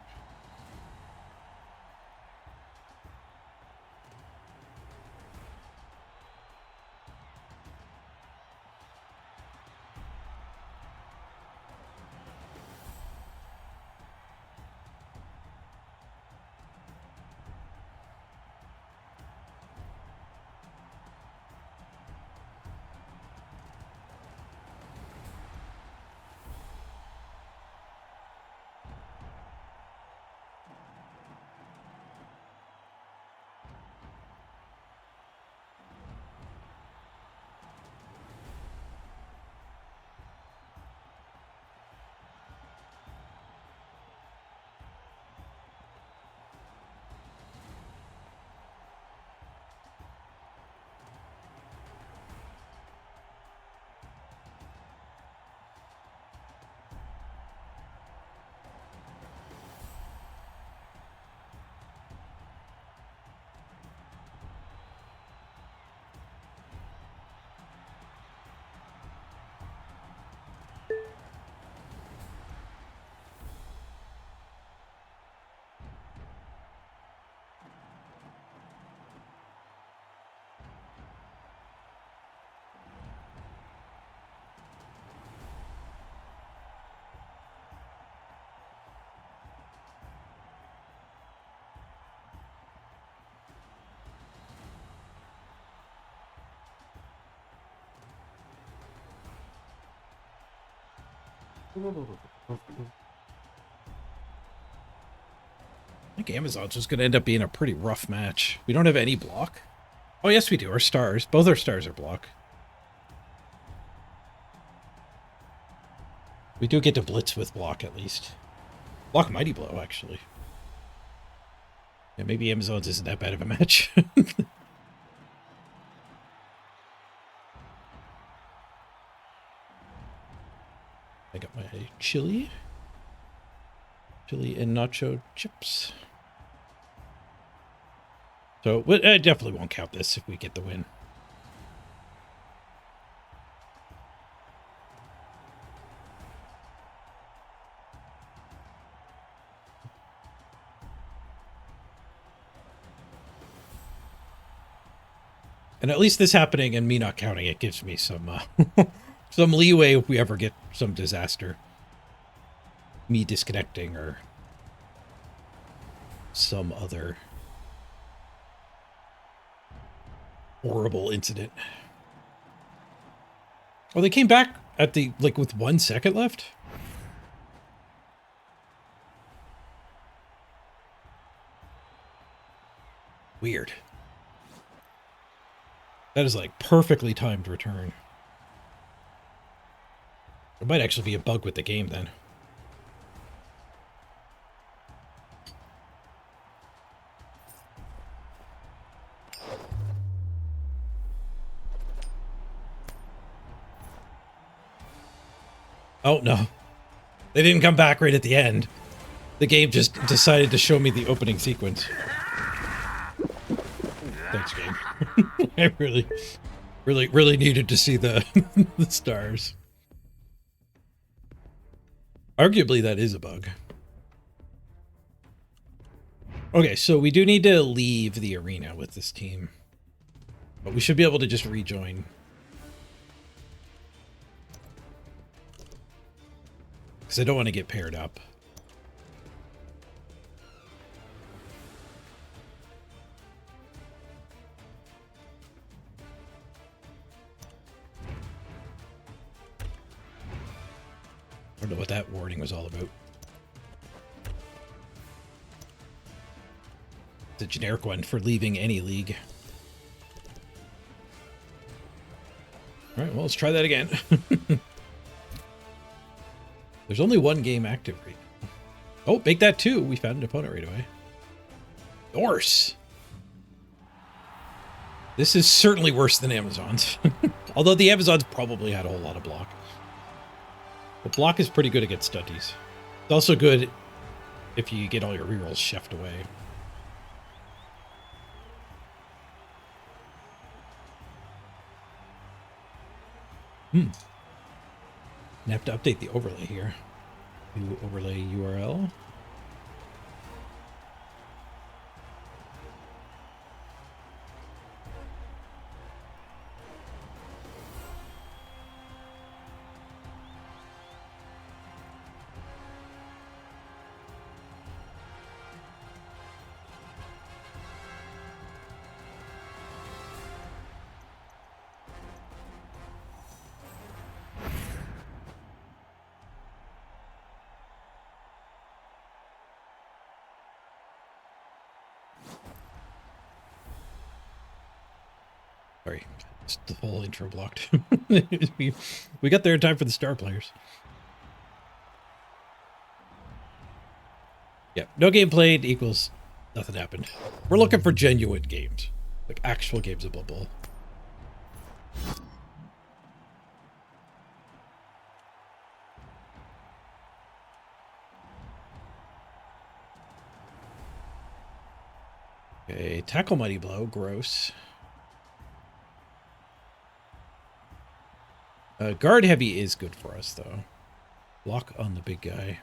I think Amazon's just going to end up being a pretty rough match. We don't have any block. Oh, yes, we do. Our stars. Both our stars are block. We do get to blitz with block, at least. Block Mighty Blow, actually. Yeah, maybe Amazon's isn't that bad of a match. I got my chili. Chili and nacho chips. So I definitely won't count this if we get the win. And at least this happening and me not counting it gives me some some leeway if we ever get some disaster. Me disconnecting or some other horrible incident. Oh, they came back at the, like, with 1 second left? Weird. That is, like, perfectly timed return. It might actually be a bug with the game, then. Oh, no. They didn't come back right at the end. The game just decided to show me the opening sequence. Thanks, game. I really Really needed to see the the stars. Arguably, that is a bug. Okay, so we do need to leave the arena with this team. But we should be able to just rejoin. Because I don't want to get paired up. I don't know what that warning was all about. It's a generic one for leaving any league. All right, well, let's try that again. There's only one game active right now. Oh, make that two. We found an opponent right away. Norse. This is certainly worse than Amazon's. Although the Amazon's probably had a whole lot of block. But block is pretty good against stunties. It's also good if you get all your rerolls chefed away. I have to update the overlay here. New overlay URL. Sorry, just the whole intro blocked. we got there in time for the star players. Yeah, no game played equals nothing happened. We're looking for genuine games, like actual games of Blood Bowl. Okay, tackle mighty blow, gross. Guard heavy is good for us, though. Block on the big guy.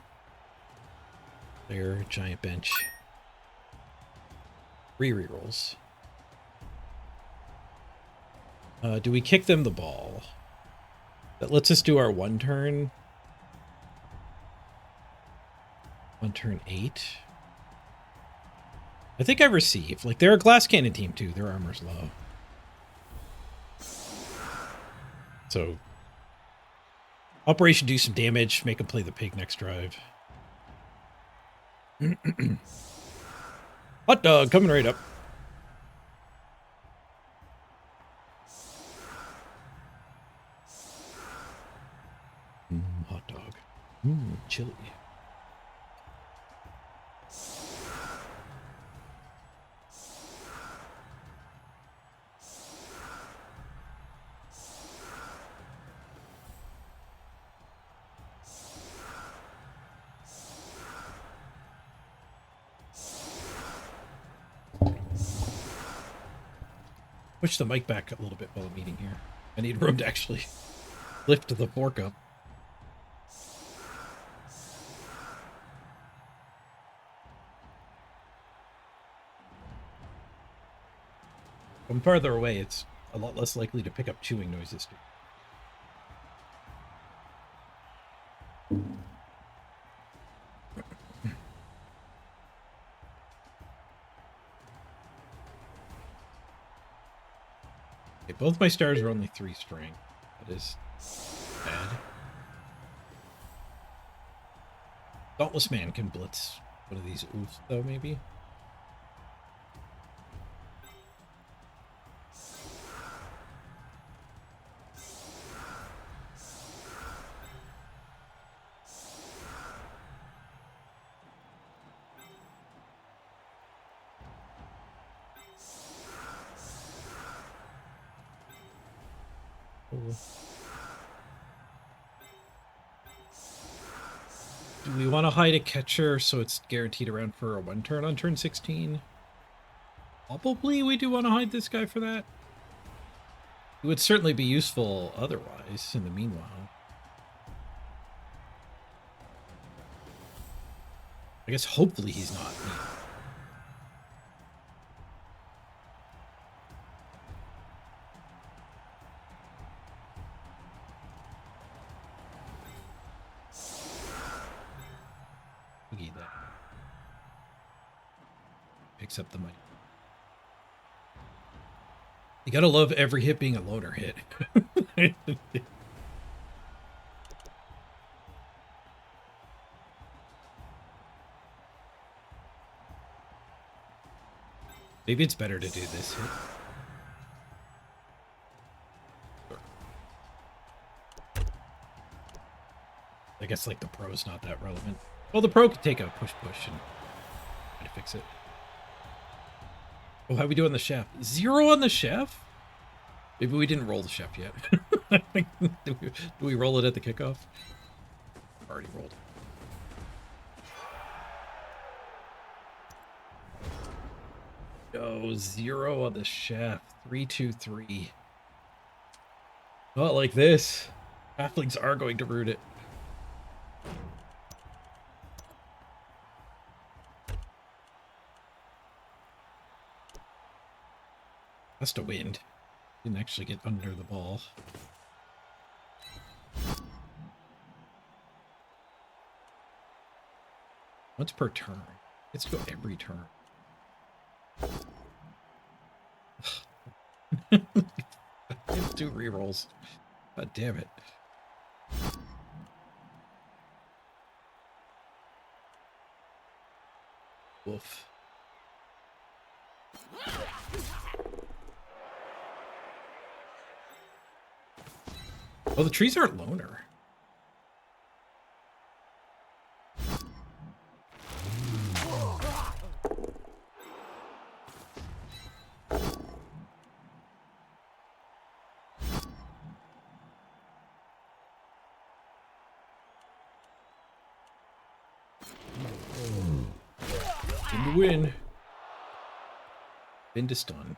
There, giant bench. 3 rerolls. Do we kick them the ball? That lets us do our 1 turn. 1 turn 8. I think I receive. Like, they're a glass cannon team, too. Their armor's low. So, Operation do some damage, make them play the pig next drive. Hot dog coming right up. Hot dog. Chili. Push the mic back a little bit while I'm eating here. I need room to actually lift the fork up. From farther away, it's a lot less likely to pick up chewing noises. Okay, both my stars are only 3 strength. That is bad. Dauntless Man can blitz one of these oofs, though, maybe? Do we want to hide a catcher so it's guaranteed around for a 1 turn on turn 16? Probably we do want to hide this guy for that. It would certainly be useful otherwise, in the meanwhile. I guess hopefully he's not. Boogie that. Picks up the money. You gotta love every hit being a loner hit. Maybe it's better to do this hit. I guess like the pro's not that relevant. Well, the pro could take a push and try to fix it. Oh, how we do on the chef? 0 on the chef? Maybe we didn't roll the chef yet. do we roll it at the kickoff? Already rolled. Oh, 0 on the chef. 3, 2, 3. Not like this. Halflings are going to root it. Gust of wind. Didn't actually get under the ball. Once per turn. It's go every turn. It's 2 rerolls. God damn it. Woof. Oh, the trees aren't loner. Spin to win. Spin to stun.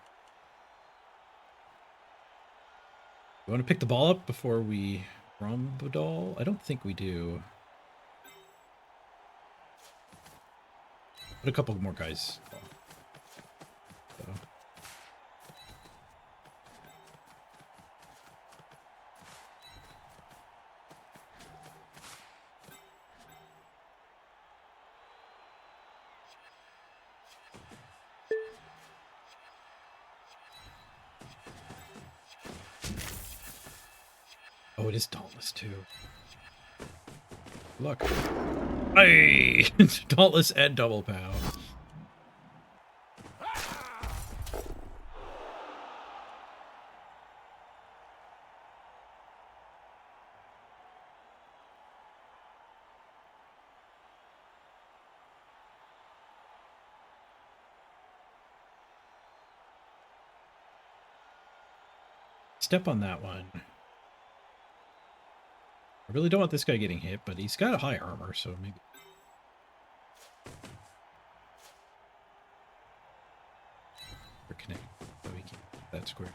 You want to pick the ball up before we Rombodol? I don't think we do. Put a couple more guys. So. Oh, it is Dauntless too. Look. Hey! Dauntless and double pow. Step on that one. I really don't want this guy getting hit, but he's got a high armor, so maybe. Or connect. So we can get that square.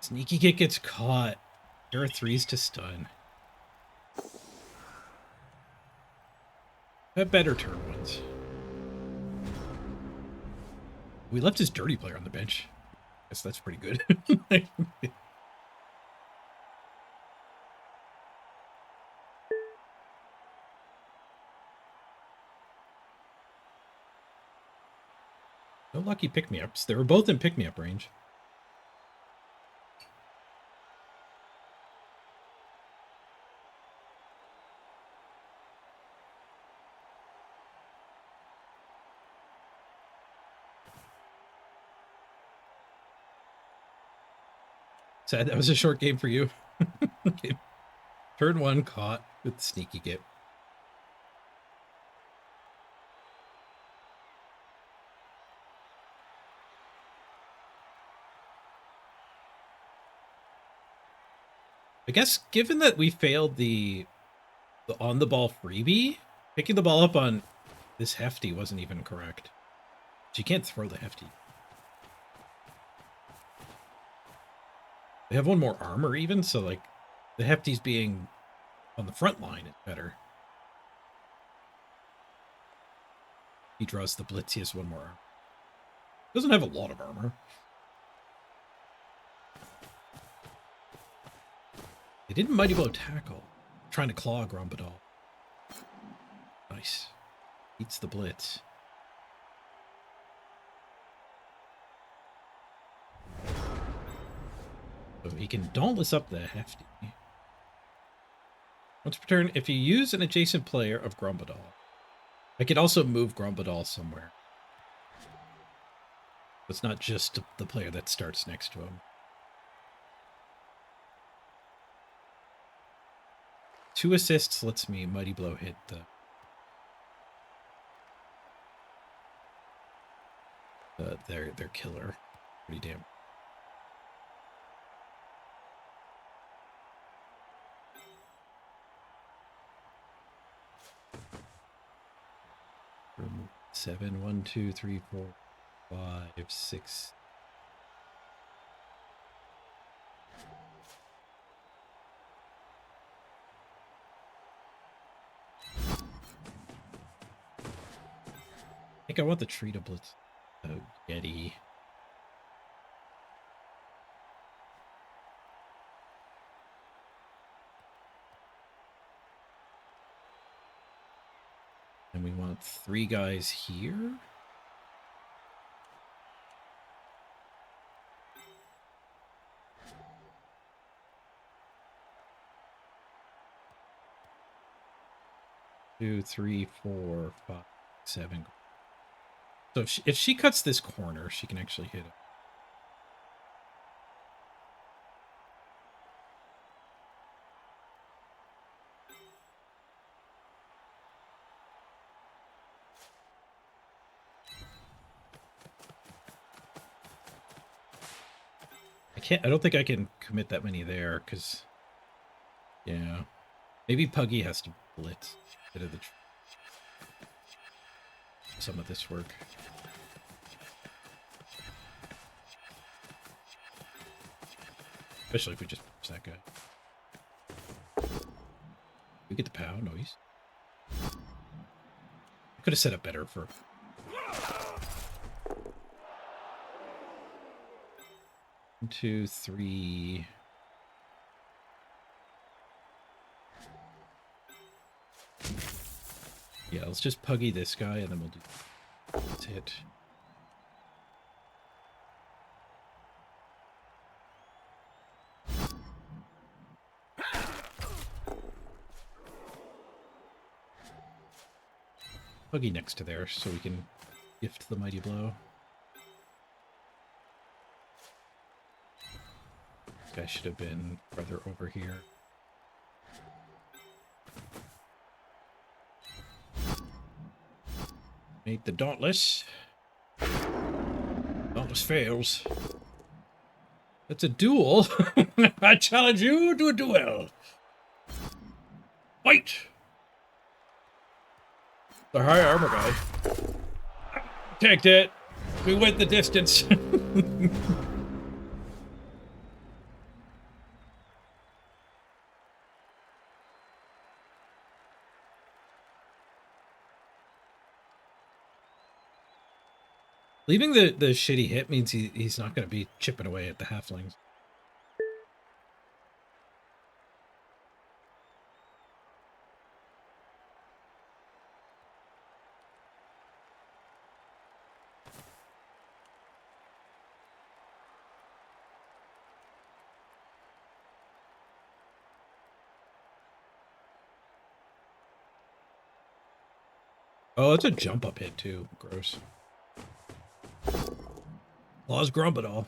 Sneaky kick gets caught. There are 3s to stun. Have better turn ones. We left his dirty player on the bench. Guess that's pretty good. No lucky pick-me-ups. They were both in pick-me-up range. Sad that was a short game for you. Okay. Turn 1 caught with the sneaky get. I guess given that we failed the on the ball freebie, picking the ball up on this hefty wasn't even correct. You can't throw the hefty. They have one more armor even, so like the hefty's being on the front line is better. He draws the blitz, he has one more armor. Doesn't have a lot of armor. They didn't mighty blow tackle. Trying to claw Grombadal. Nice. Eats the blitz. So he can dauntless up the hefty. Once per turn, if you use an adjacent player of Grombadal, I could also move Grombadal somewhere. It's not just the player that starts next to him. 2 assists lets me Mighty Blow hit their killer. Pretty damn. From 7, 1, 2, 3, 4, 5, 6. I think I want the tree to blitz. Oh, Yeti. And we want 3 guys here. Two, 3, 4, 5, 7. So if she cuts this corner, she can actually hit it. I don't think I can commit that many there, because, yeah. Maybe Puggy has to blitz a bit of some of this work. Especially if we just push that guy. We get the POW noise. I could have set up better for... One, 2, 3... Yeah, let's just Puggy this guy, and then we'll do... Let's hit. Puggy next to there, so we can gift the Mighty Blow. This guy should have been further over here. Made the Dauntless. Dauntless fails. That's a duel. I challenge you to a duel. Fight! The high armor guy. Tanked it. We went the distance. Leaving the shitty hit means he's not going to be chipping away at the halflings. Oh, it's a jump up hit too. Gross. Laws Grumbadall.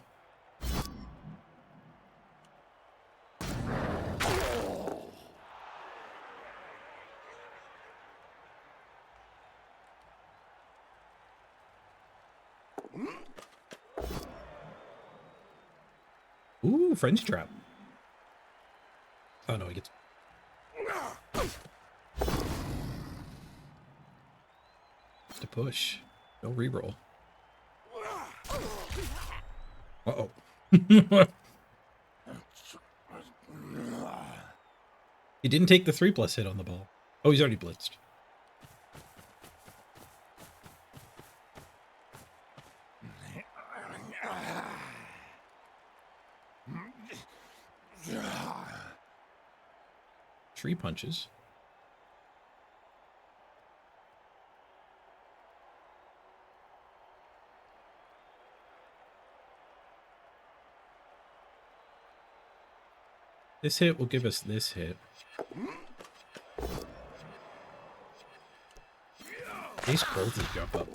Ooh, French trap. Oh no, he gets... to push. No reroll. Uh-oh. He didn't take the 3+ hit on the ball. Oh, he's already blitzed. Tree punches. This hit will give us this hit. These bolts jump up.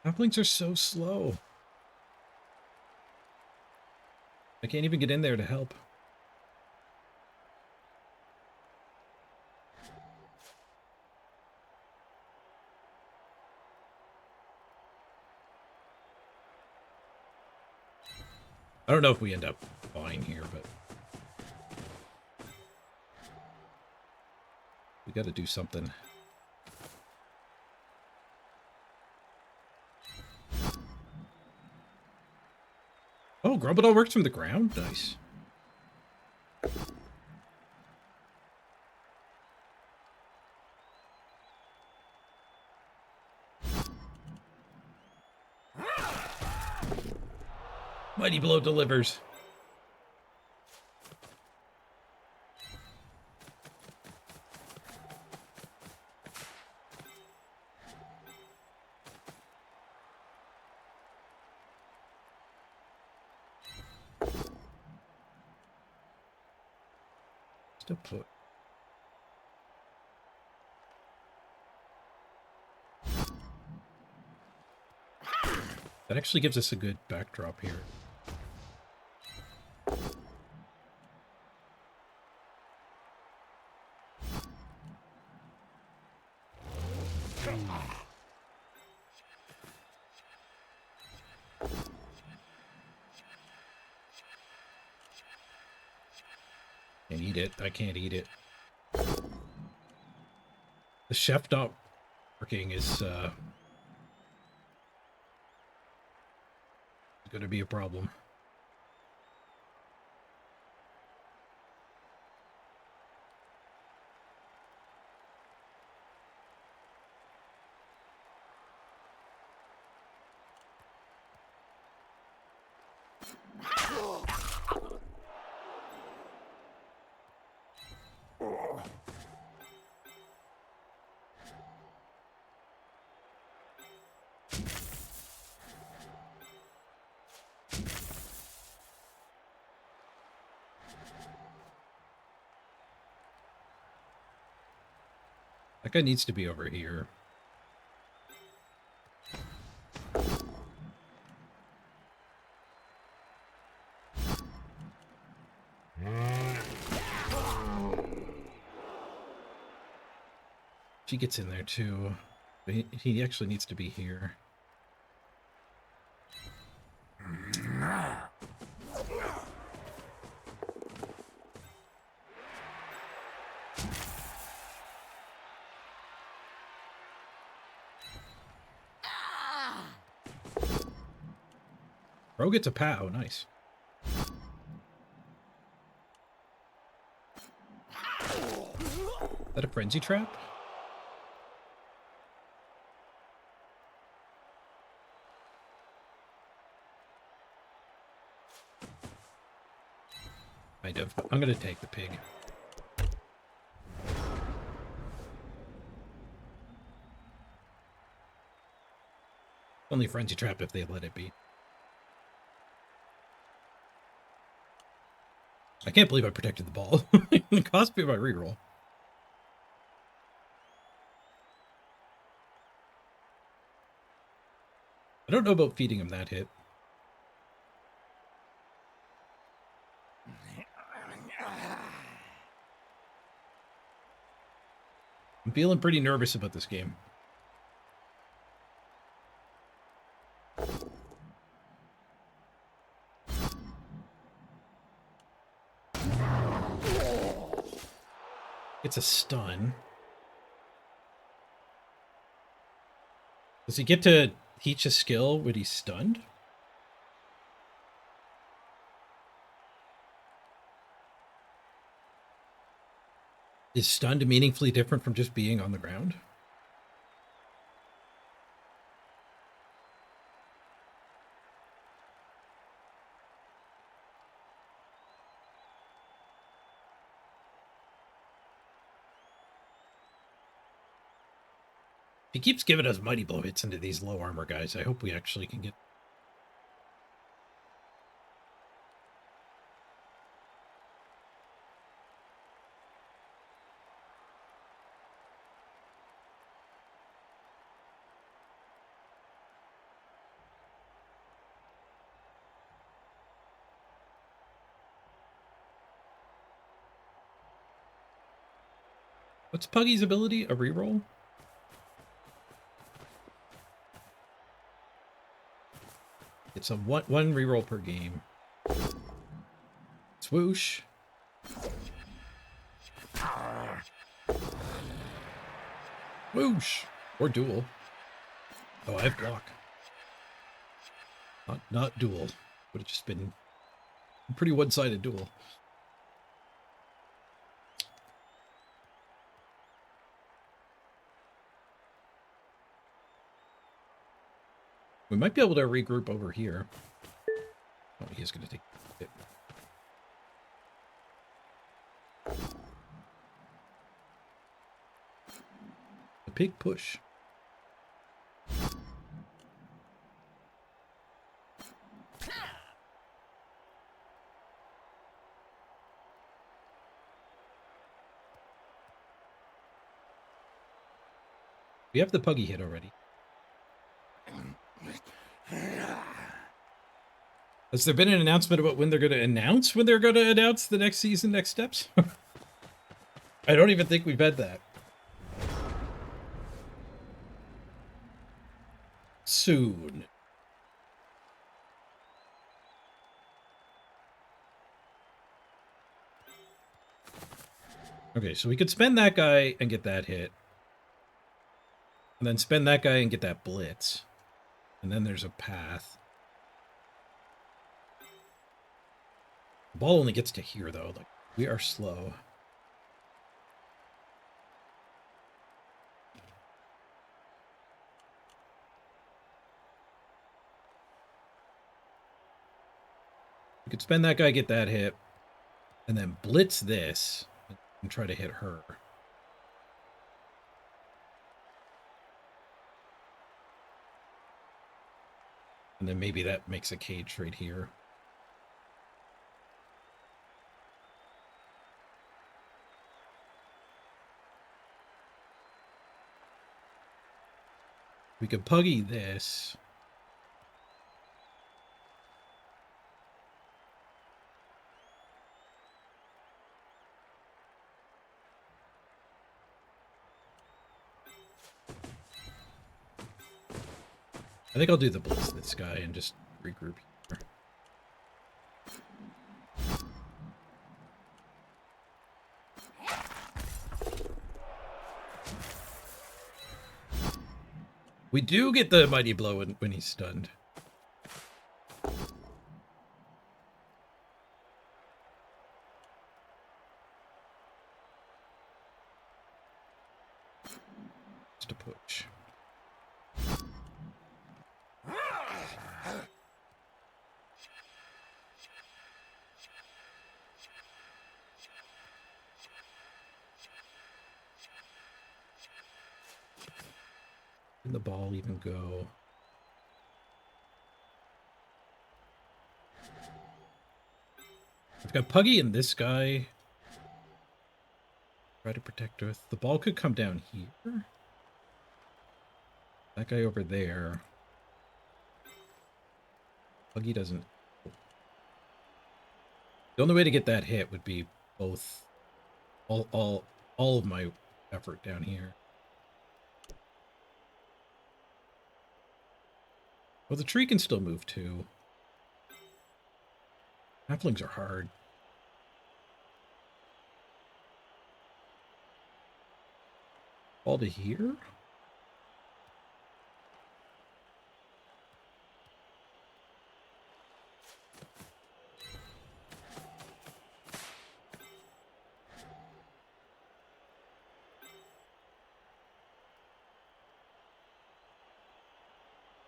Halflings are so slow. I can't even get in there to help. I don't know if we end up fine here, but we got to do something. Oh, Grumbledore works from the ground? Nice. Mighty Blow delivers. Still put. That actually gives us a good backdrop here. Can't eat it. I can't eat it. The chef not working is going to be a problem. That guy needs to be over here. She gets in there too. But he actually needs to be here. Bro gets a POW. Nice. Is that a frenzy trap? Kind of. I'm going to take the pig. Only frenzy trap if they let it be. I can't believe I protected the ball. It cost me my reroll. I don't know about feeding him that hit. I'm feeling pretty nervous about this game. It's a stun. Does he get to teach a skill when he's stunned? Is stunned meaningfully different from just being on the ground? If he keeps giving us mighty blow hits into these low armor guys, I hope we actually can get... What's Puggy's ability? A reroll? It's a one reroll per game. Swoosh. Whoosh. Or duel. Oh, I have block. Not duel. Would have just been a pretty one-sided duel. We might be able to regroup over here. Oh, he's going to take it. A big push. We have the Puggy hit already. Has there been an announcement about when they're going to announce the next season, next steps? I don't even think we've had that. Soon. Okay, so we could spend that guy and get that hit. And then spend that guy and get that blitz. And then there's a path. The ball only gets to here, though. Like, we are slow. We could spend that guy, get that hit, and then blitz this and try to hit her. And then maybe that makes a cage right here. We could Puggy this. I think I'll do the blitz this guy and just regroup here. We do get the mighty blow when he's stunned. Just a push. Can the ball even go? I've got Puggy and this guy. Try to protect us. The ball could come down here. That guy over there. Puggy doesn't. The only way to get that hit would be both. All of my effort down here. Well, the tree can still move too. Halflings are hard. Ball to here?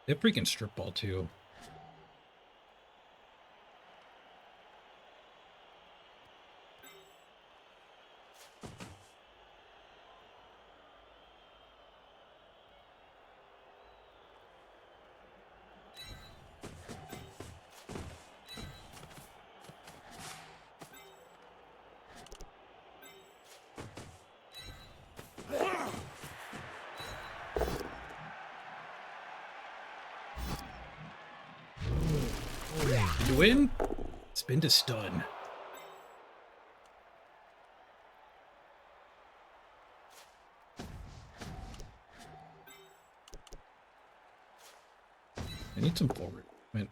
They have freaking strip ball too. You win? Spin to stun. I need some forward movement.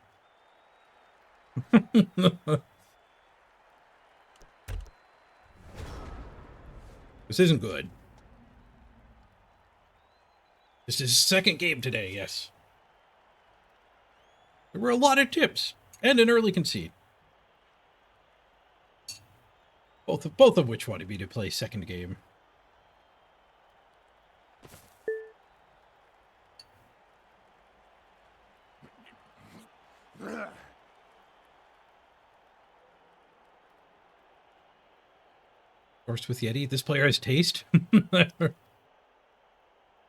This isn't good. This is second game today, yes. There were a lot of tips and an early concede. Both of which wanted me to play second game. Horse with Yeti. This player has taste.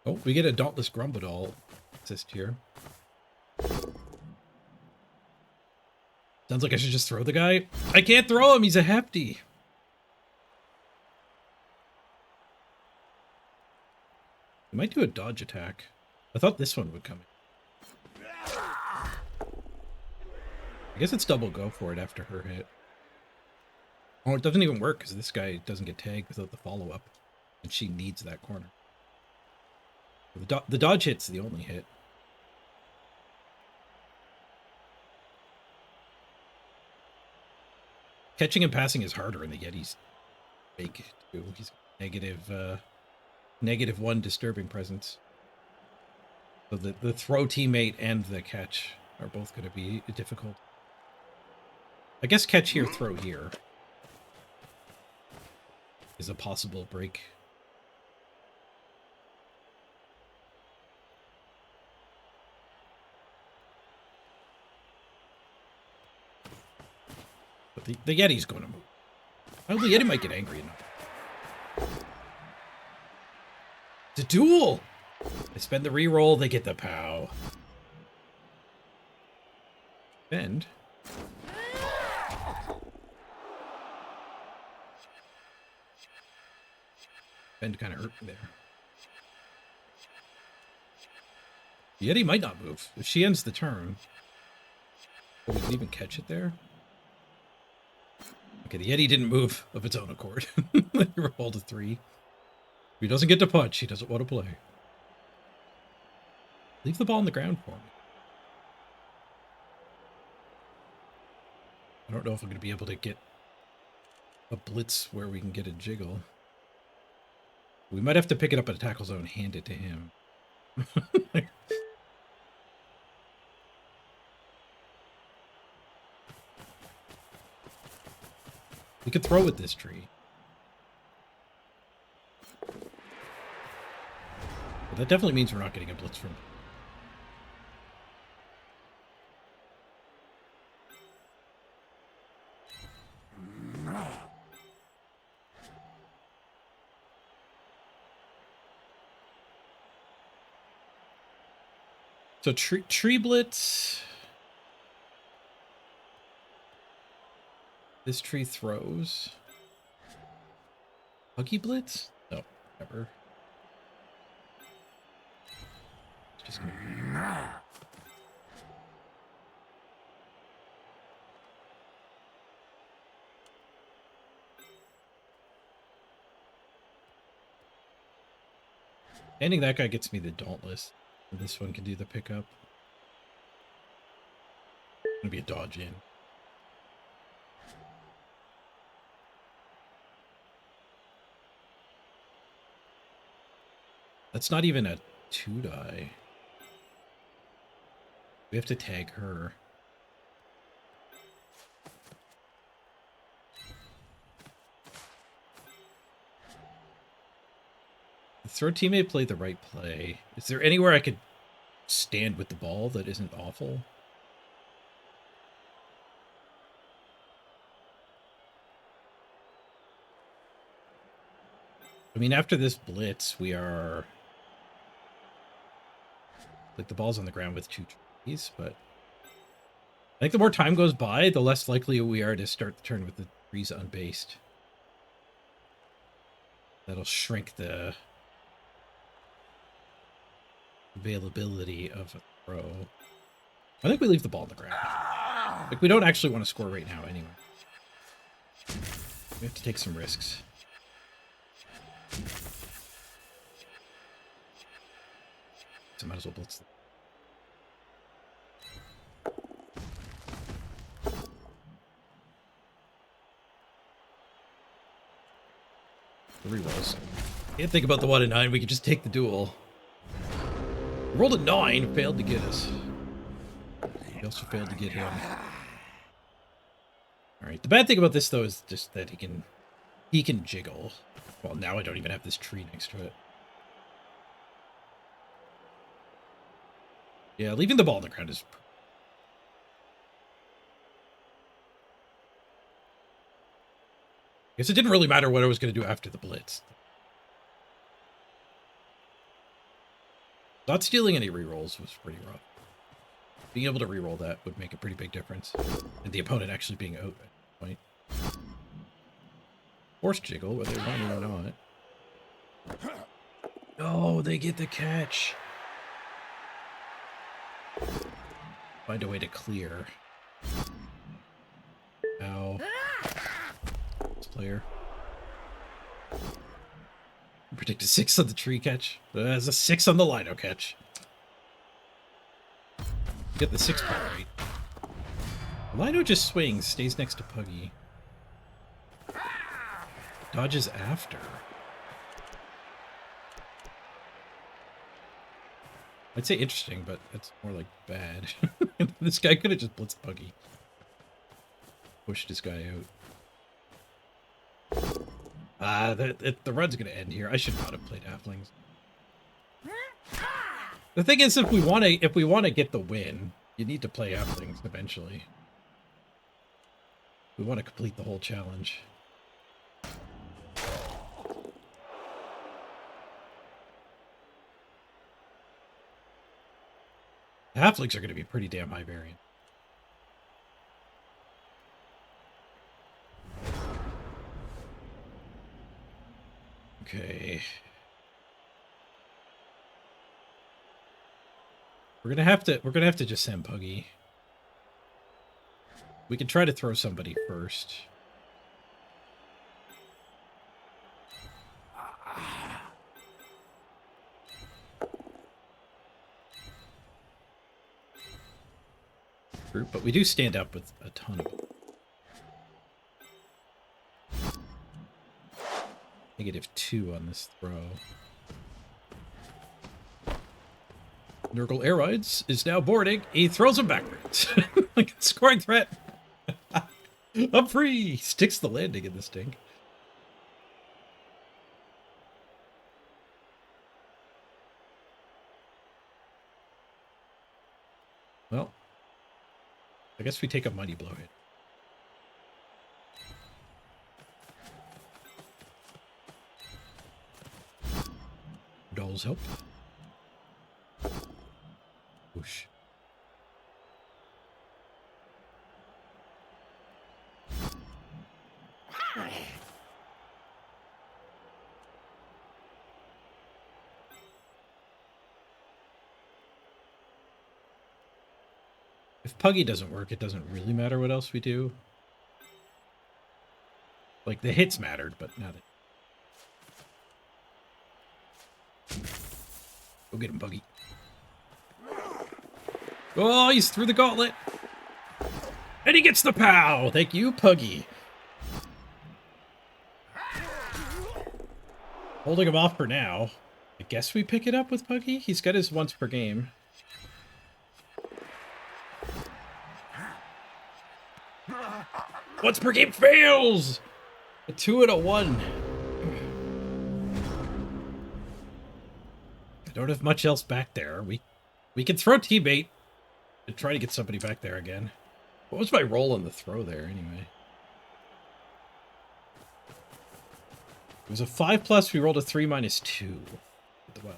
Oh, we get a Dauntless Grumbadol assist here. Sounds like I should just throw the guy. I can't throw him. He's a hefty. I might do a dodge attack. I thought this one would come in. I guess it's double go for it after her hit. Oh, it doesn't even work because this guy doesn't get tagged without the follow-up. And she needs that corner. The dodge hit's the only hit. Catching and passing is harder, and the Yeti's fake too. He's -1 disturbing presence. So the throw teammate and the catch are both going to be difficult. I guess catch here, throw here is a possible break. But the Yeti's going to move. Well, the Yeti might get angry enough. It's a duel! They spend the reroll, they get the POW. Bend. Bend kind of hurt me there. The Yeti might not move. If she ends the turn, we can even catch it there. Okay, the Yeti didn't move of its own accord. He rolled a 3. If he doesn't get to punch, he doesn't want to play. Leave the ball on the ground for me. I don't know if I'm going to be able to get a blitz where we can get a jiggle. We might have to pick it up at a tackle zone and hand it to him. We could throw with this tree. But that definitely means we're not getting a blitz from. So tree blitz. This tree throws. Huggy Blitz? No, never. It's just gonna... Ending that guy gets me the Dauntless. This one can do the pickup. Gonna be a dodge in. That's not even a 2-die. We have to tag her. The throw teammate played the right play. Is there anywhere I could stand with the ball that isn't awful? I mean, after this blitz, we are... Like, the ball's on the ground with 2 trees, but... I think the more time goes by, the less likely we are to start the turn with the trees unbased. That'll shrink the availability of a throw. I think we leave the ball on the ground. Like, we don't actually want to score right now anyway. We have to take some risks. So might as well blitz them. The rerolls. Can't think about the 1 and 9. We could just take the duel. We rolled a 9, failed to get us. We also failed to get him. Alright, the bad thing about this, though, is just that he can jiggle. Well, now I don't even have this tree next to it. Yeah, leaving the ball on the ground is... I guess it didn't really matter what I was going to do after the blitz. Not stealing any rerolls was pretty rough. Being able to reroll that would make a pretty big difference. And the opponent actually being out at that point. Force jiggle, whether they want it or not. Oh, they get the catch. Find a way to clear. Ow. This player. Predict a 6 on the tree catch. There's a 6 on the lino catch. Get the 6 part right. Lino just swings, stays next to Puggy. Dodges after. I'd say interesting, but it's more like bad. This guy could have just blitzed Puggy. Pushed this guy out. The run's gonna end here. I should not have played halflings. The thing is, if we want to get the win, you need to play halflings eventually. We want to complete the whole challenge. Halflings are going to be pretty damn high variant. Okay. We're gonna have to just send Puggy. We can try to throw somebody first. But we do stand up with a ton of them. -2 on this throw. Nurgle Air Rides is now boarding. He throws him backwards. Like a scoring threat. I'm free. Sticks the landing in this thing. Well, I guess we take a mighty blow hit. Dolls help. Whoosh. If Puggy doesn't work, it doesn't really matter what else we do. Like, the hits mattered, but now that... Go get him, Puggy. Oh, he's through the gauntlet. And he gets the POW! Thank you, Puggy. Holding him off for now. I guess we pick it up with Puggy? He's got his once per game. Once per game fails! A 2 and a 1. I don't have much else back there. We can throw teammate and try to get somebody back there again. What was my roll on the throw there, anyway? It was a 5+, we rolled a 3 - 2. Well,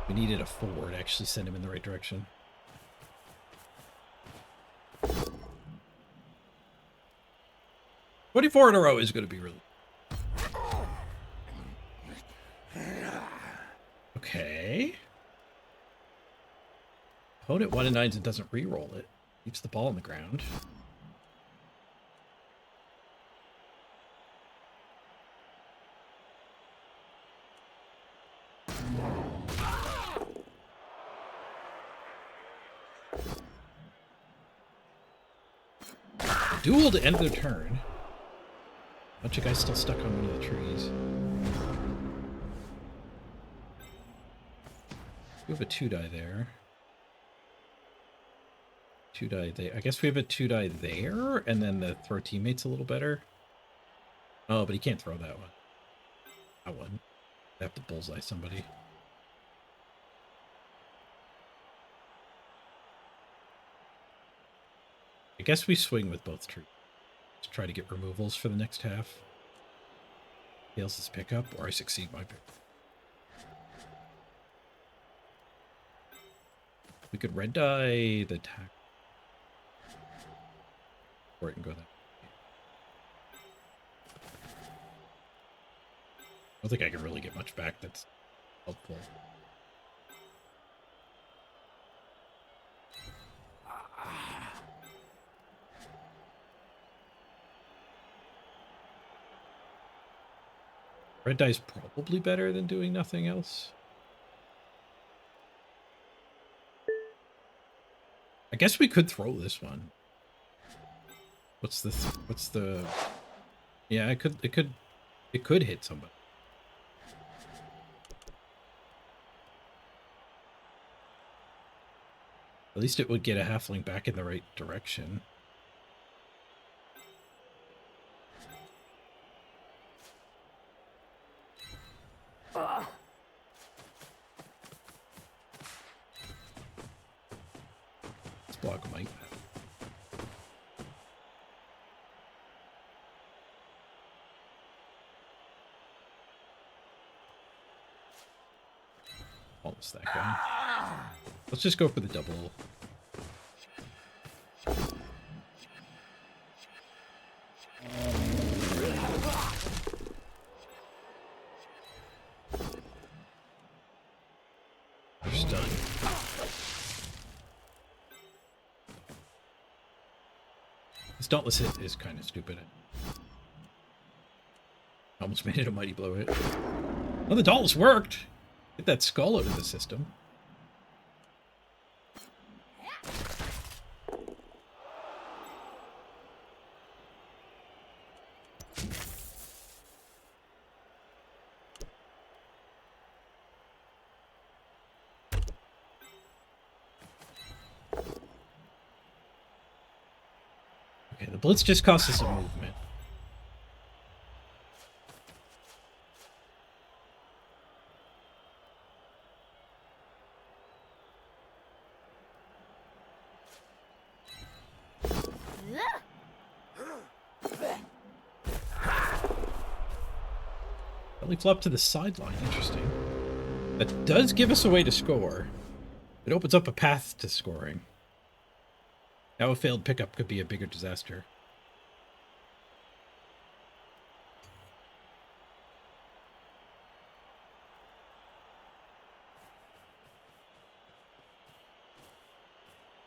we needed a 4 to actually send him in the right direction. "24 in a row" is going to be really... Okay. Opponent 1 and 9s and doesn't re-roll it. Keeps the ball on the ground. Duel to end their turn. Bunch of guys still stuck on one of the trees. We have a 2-die there. 2-die there. I guess we have a 2-die there, and then the throw teammate's a little better. Oh, but he can't throw that one. That one. I have to bullseye somebody. I guess we swing with both trees to try to get removals for the next half. Fails his pickup, or I succeed my pick. We could red die the attack. Or it can go that way. I don't think I can really get much back that's helpful. Red die's probably better than doing nothing else. I guess we could throw this one. What's the yeah, it could hit somebody. At least it would get a halfling back in the right direction. Let's block Mike. Almost that guy. Let's just go for the double. They're stunned. This dauntless hit is kind of stupid. Almost made it a mighty blow hit. Oh, the dauntless worked! Get that skull out of the system. Okay, the blitz just costs us a movement. Belly flop to the sideline. Interesting. That does give us a way to score. It opens up a path to scoring. Now a failed pickup could be a bigger disaster.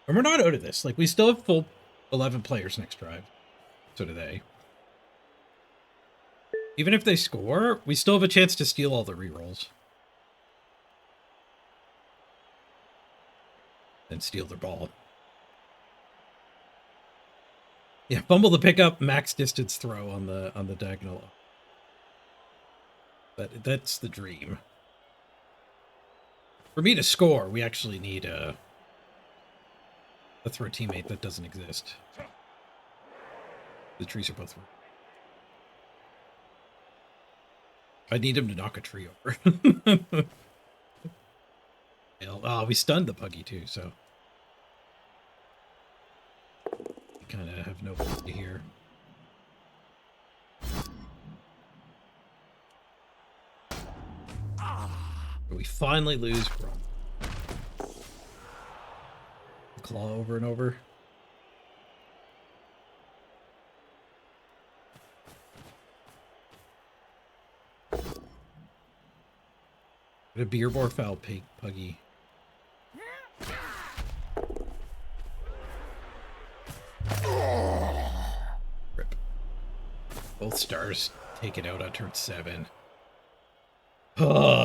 And we're not out of this. Like, we still have full 11 players next drive. So do they. Even if they score, we still have a chance to steal all the rerolls. And steal their ball. Yeah, fumble the pickup, max distance throw on the diagonal. That's the dream. For me to score, we actually need a throw teammate that doesn't exist. The trees are both. I need him to knock a tree over. Oh, we stunned the puggy too, so we kind of have no play here. We finally lose from claw over and over. A beer bore foul pig puggy. Rip. Both stars take it out on turn 7.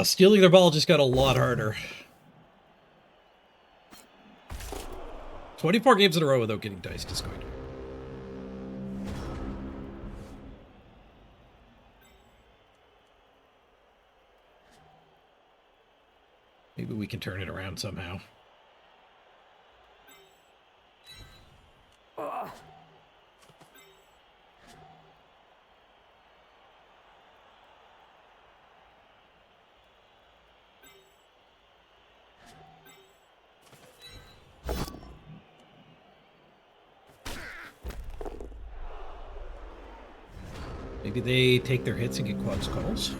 Stealing their ball just got a lot harder. 24 games in a row without getting diced is going to. Maybe we can turn it around somehow. Maybe they take their hits and get quad skulls.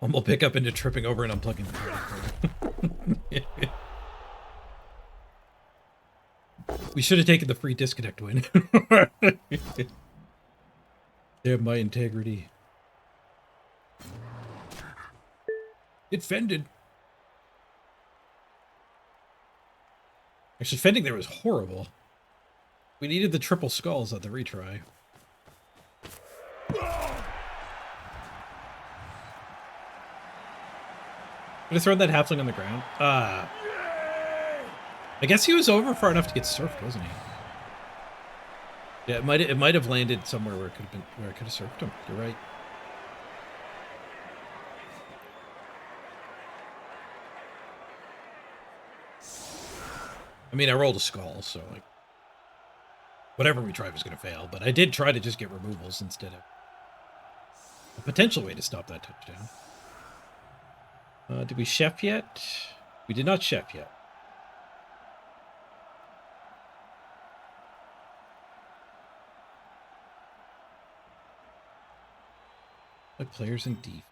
We'll pick up into tripping over and unplugging the We should have taken the free disconnect win. Damn my integrity. It fended. Actually, fending there was horrible. We needed the triple skulls on the retry. Could have thrown that halfling on the ground. I guess he was over far enough to get surfed, wasn't he? Yeah, it might have landed somewhere where it could have been where I could have surfed him. You're right. I mean, I rolled a skull, so like whatever we tried was going to fail. But I did try to just get removals instead of a potential way to stop that touchdown. Did we chef yet? We did not chef yet. Like players in defense.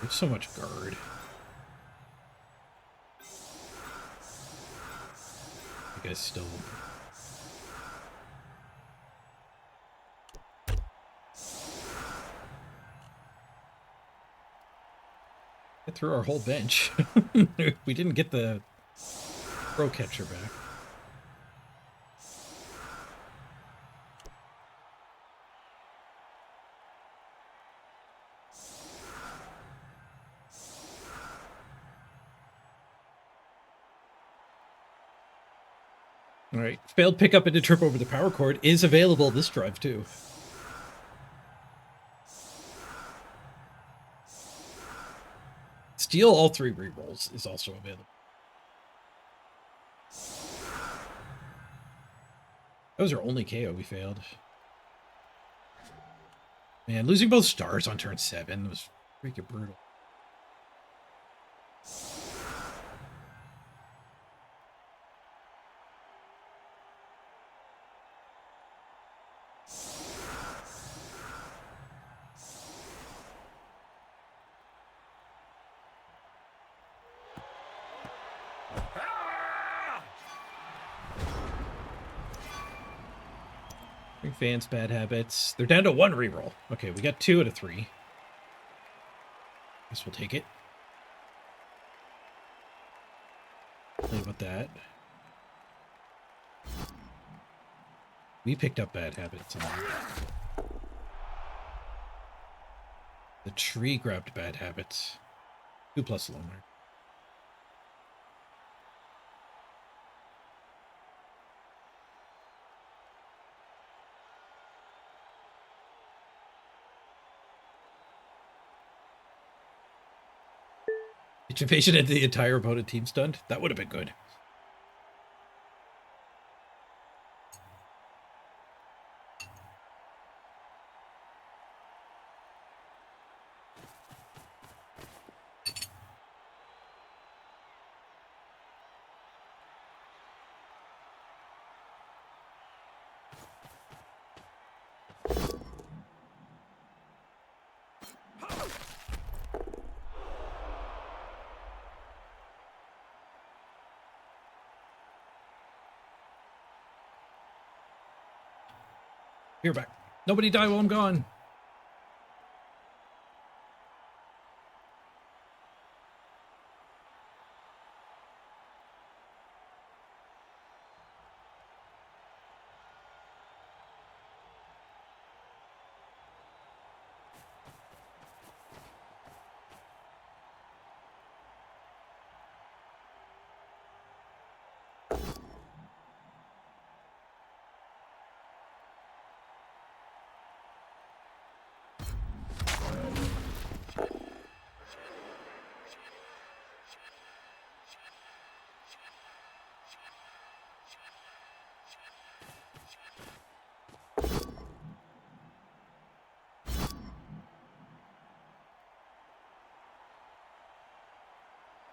There's so much guard. You guys still. Get through our whole bench. We didn't get the pro catcher back. All right. Failed pickup and a trip over the power cord is available this drive too. Steal all 3 rerolls is also available. That was our only KO we failed. Man, losing both stars on turn 7 was freaking brutal. Fans, bad habits. They're down to 1 reroll. Okay, we got 2 out of 3. Guess we'll take it. Play about that. We picked up bad habits. The tree grabbed bad habits. 2+ loner. Each invasion and the entire opponent team stunned. That would have been good. You're back. Nobody die while I'm gone.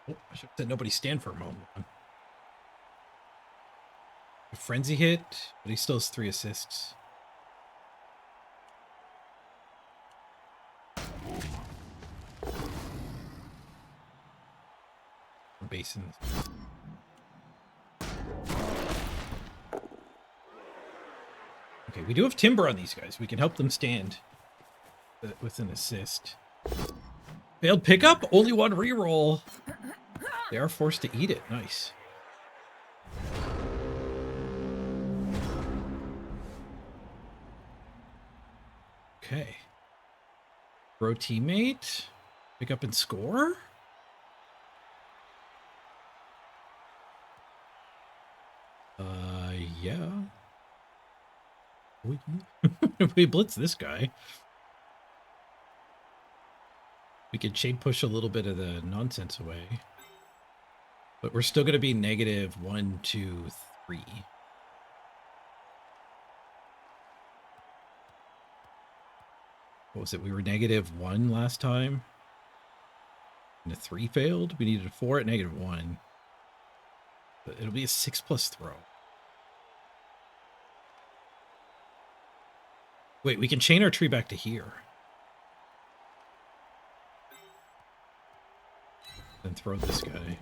Oh, I should have said nobody stand for a moment. A frenzy hit, but he still has 3 assists. Basins. Okay, we do have timber on these guys. We can help them stand with an assist. Failed pickup, only 1 reroll. They are forced to eat it. Nice. Okay. Throw teammate. Pick up and score. Yeah. We blitz this guy. We can chain push a little bit of the nonsense away. But we're still going to be negative 1, 2, 3. What was it? We were negative 1 last time. And a 3 failed. We needed a 4 at negative 1. But it'll be a 6+ throw. Wait, we can chain our tree back to here. Then throw this guy.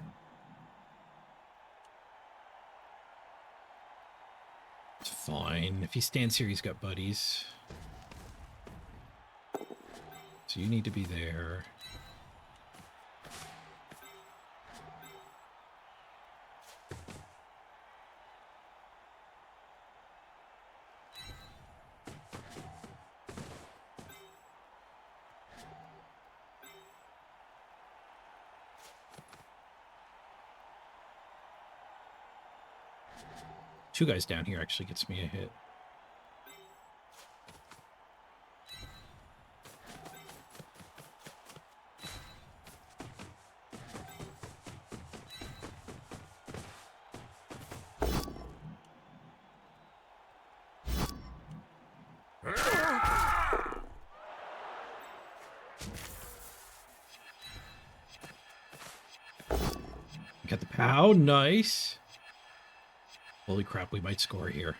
It's fine. If he stands here, he's got buddies. So you need to be there. 2 guys down here actually gets me a hit. Got the POW, nice. Holy crap, we might score here.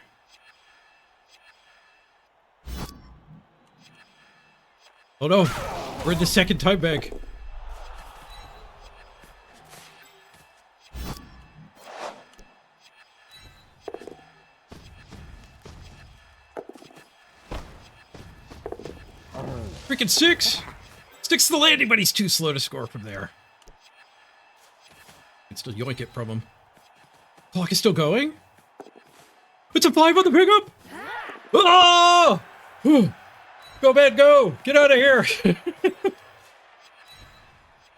Oh no, we're in the second time bank. Freaking 6! Sticks to the landing, but he's too slow to score from there. Can still yoink it from him. Clock is still going? It's a 5 on the pickup! Oh! Go, man, go! Get out of here!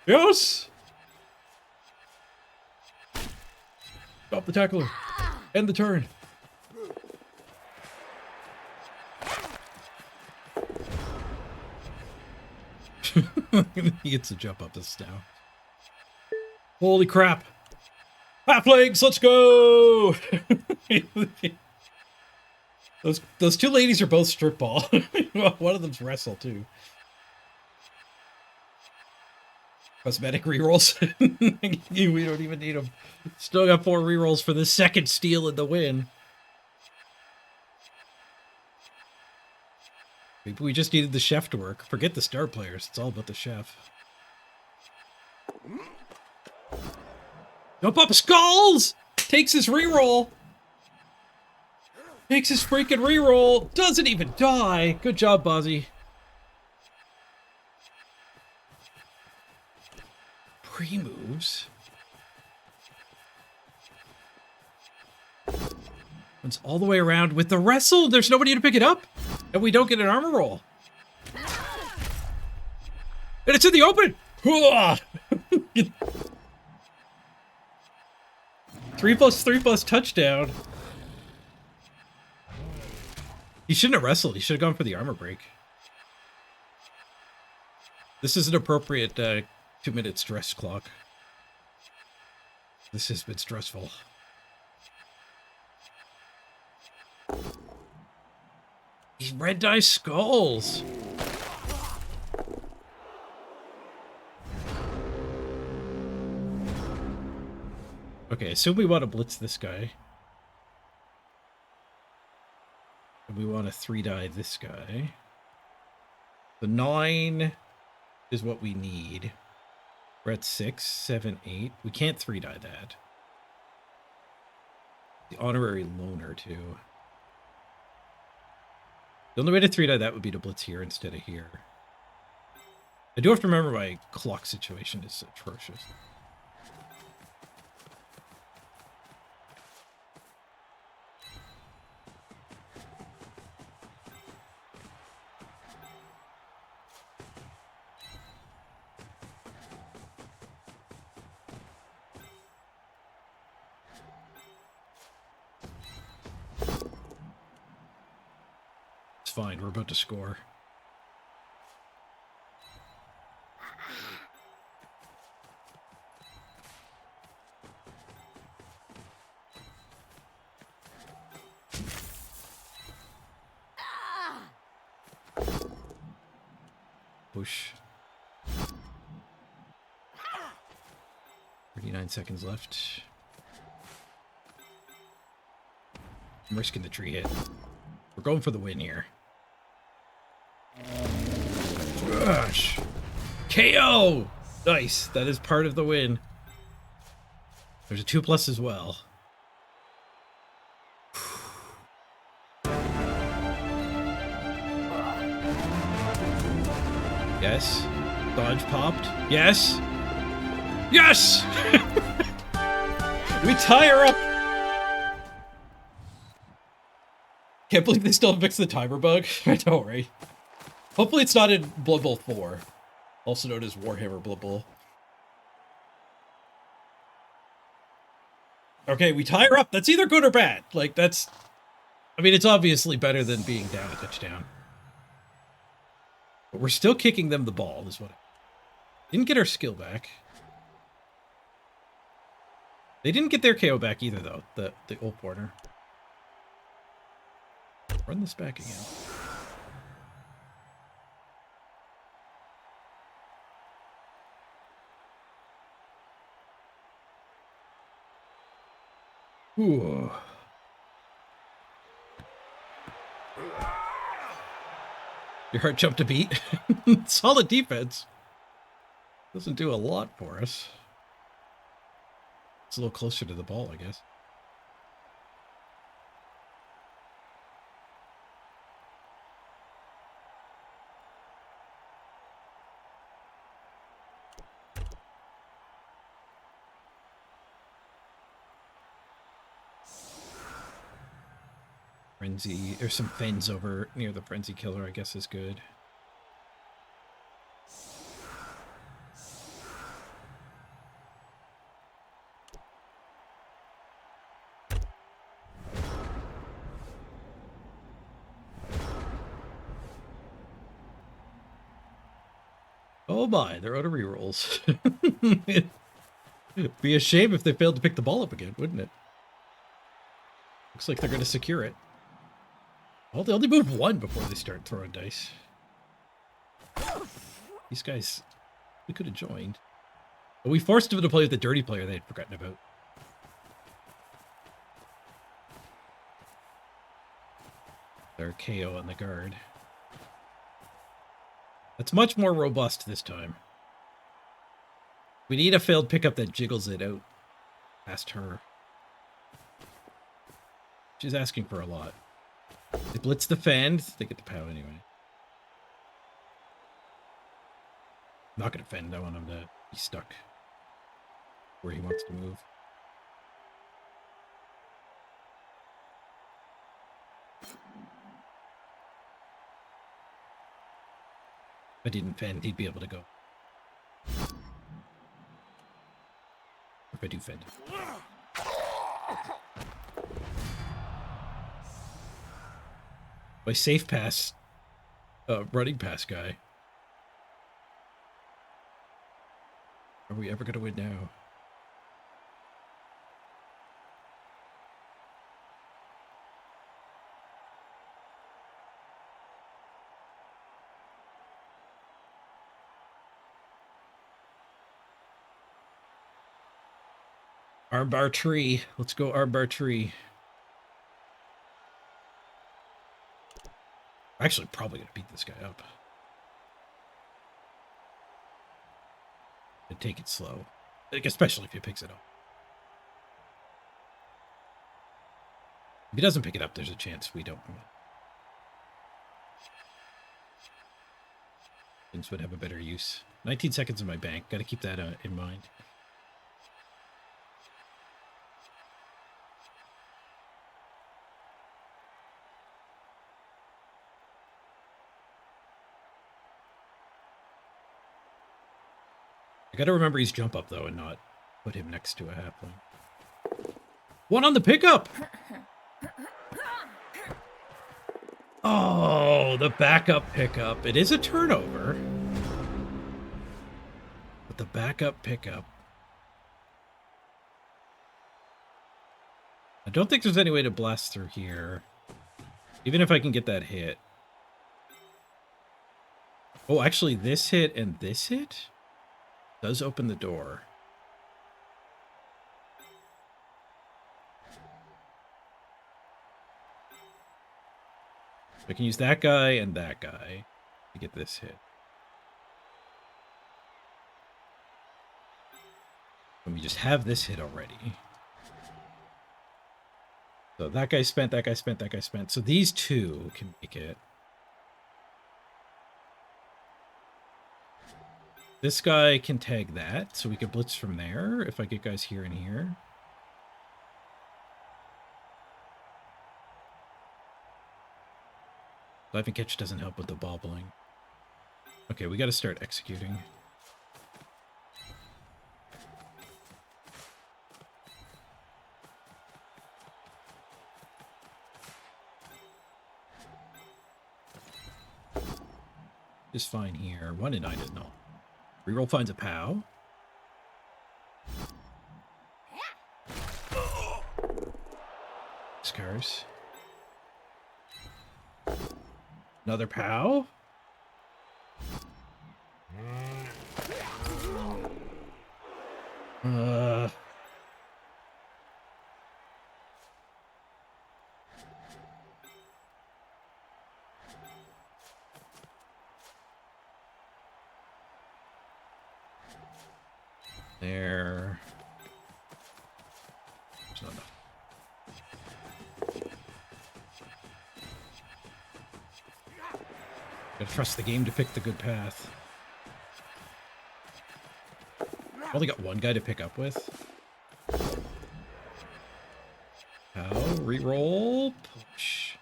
Yes! Stop the tackler. End the turn. He gets a jump up this now. Holy crap! Half legs, let's go! those 2 ladies are both strip ball. One of them's wrestle too. Cosmetic rerolls. We don't even need them. Still got 4 rerolls for the second steal in the win. Maybe we just needed the chef to work. Forget the star players. It's all about the chef. Jump up, Skulls! Takes his reroll. Takes his freaking reroll. Doesn't even die. Good job, Bozzy. Pre-moves. Runs all the way around with the wrestle. There's nobody to pick it up. And we don't get an armor roll. And it's in the open. 3+3+ touchdown. He shouldn't have wrestled. He should have gone for the armor break. This is an appropriate 2-minute stress clock. This has been stressful. These red dice skulls. Okay, so we want to blitz this guy. And we want to 3-die this guy. The 9 is what we need. We're at 6, 7, 8. We can't 3-die that. The honorary loner, too. The only way to 3-die that would be to blitz here instead of here. I do have to remember my clock situation is atrocious. Fine, we're about to score. Push. 39 seconds left. I'm risking the tree hit. We're going for the win here. Gosh. KO! Nice. That is part of the win. There's a 2+ as well. Yes. Dodge popped. Yes. Yes! We tie her up. Can't believe they still fixed the timer bug. Don't worry. Hopefully it's not in Blood Bowl 4, also known as Warhammer Blood Bowl. Okay, we tie her up. That's either good or bad. Like, that's... I mean, it's obviously better than being down a touchdown. But we're still kicking them the ball, is what... Didn't get our skill back. They didn't get their KO back either, though, the old corner. Run this back again. Ooh. Your heart jumped a beat. Solid defense. Doesn't do a lot for us. It's a little closer to the ball, I guess. Frenzy, there's some fins over near the Frenzy Killer, I guess is good. Oh my, they're out of rerolls. It'd be a shame if they failed to pick the ball up again, wouldn't it? Looks like they're going to secure it. Well, they only move one before they start throwing dice. These guys, we could have joined. But we forced them to play with the dirty player they had forgotten about. Their KO on the guard. That's much more robust this time. We need a failed pickup that jiggles it out past her. She's asking for a lot. They blitz the fend. They get the POW anyway. I'm not going to fend. I want him to be stuck where he wants to move. If I didn't fend, he'd be able to go. If I do fend. My safe pass, running pass guy. Are we ever going to win now? Armbar tree. Let's go armbar tree. Actually, probably going to beat this guy up. And take it slow. Like, especially if he picks it up. If he doesn't pick it up, there's a chance we don't win. Things would have a better use. 19 seconds in my bank. Got to keep that in mind. I gotta remember he's jump up, though, and not put him next to a halfling. One on the pickup! Oh, the backup pickup. It is a turnover. But the backup pickup. I don't think there's any way to blast through here. Even if I can get that hit. Oh, actually, this hit and this hit does open the door. I can use that guy and that guy to get this hit. And we just have this hit already. So that guy spent, that guy spent, that guy spent. So these two can make it. This guy can tag that, so we can blitz from there if I get guys here and here. Diving catch doesn't help with the bobbling. Okay, we got to start executing. Just fine here. 1 and 9 is not. Reroll finds a POW. Scars. Another POW. There. There's not enough. Gotta trust the game to pick the good path. Only got one guy to pick up with. How? Reroll. Push.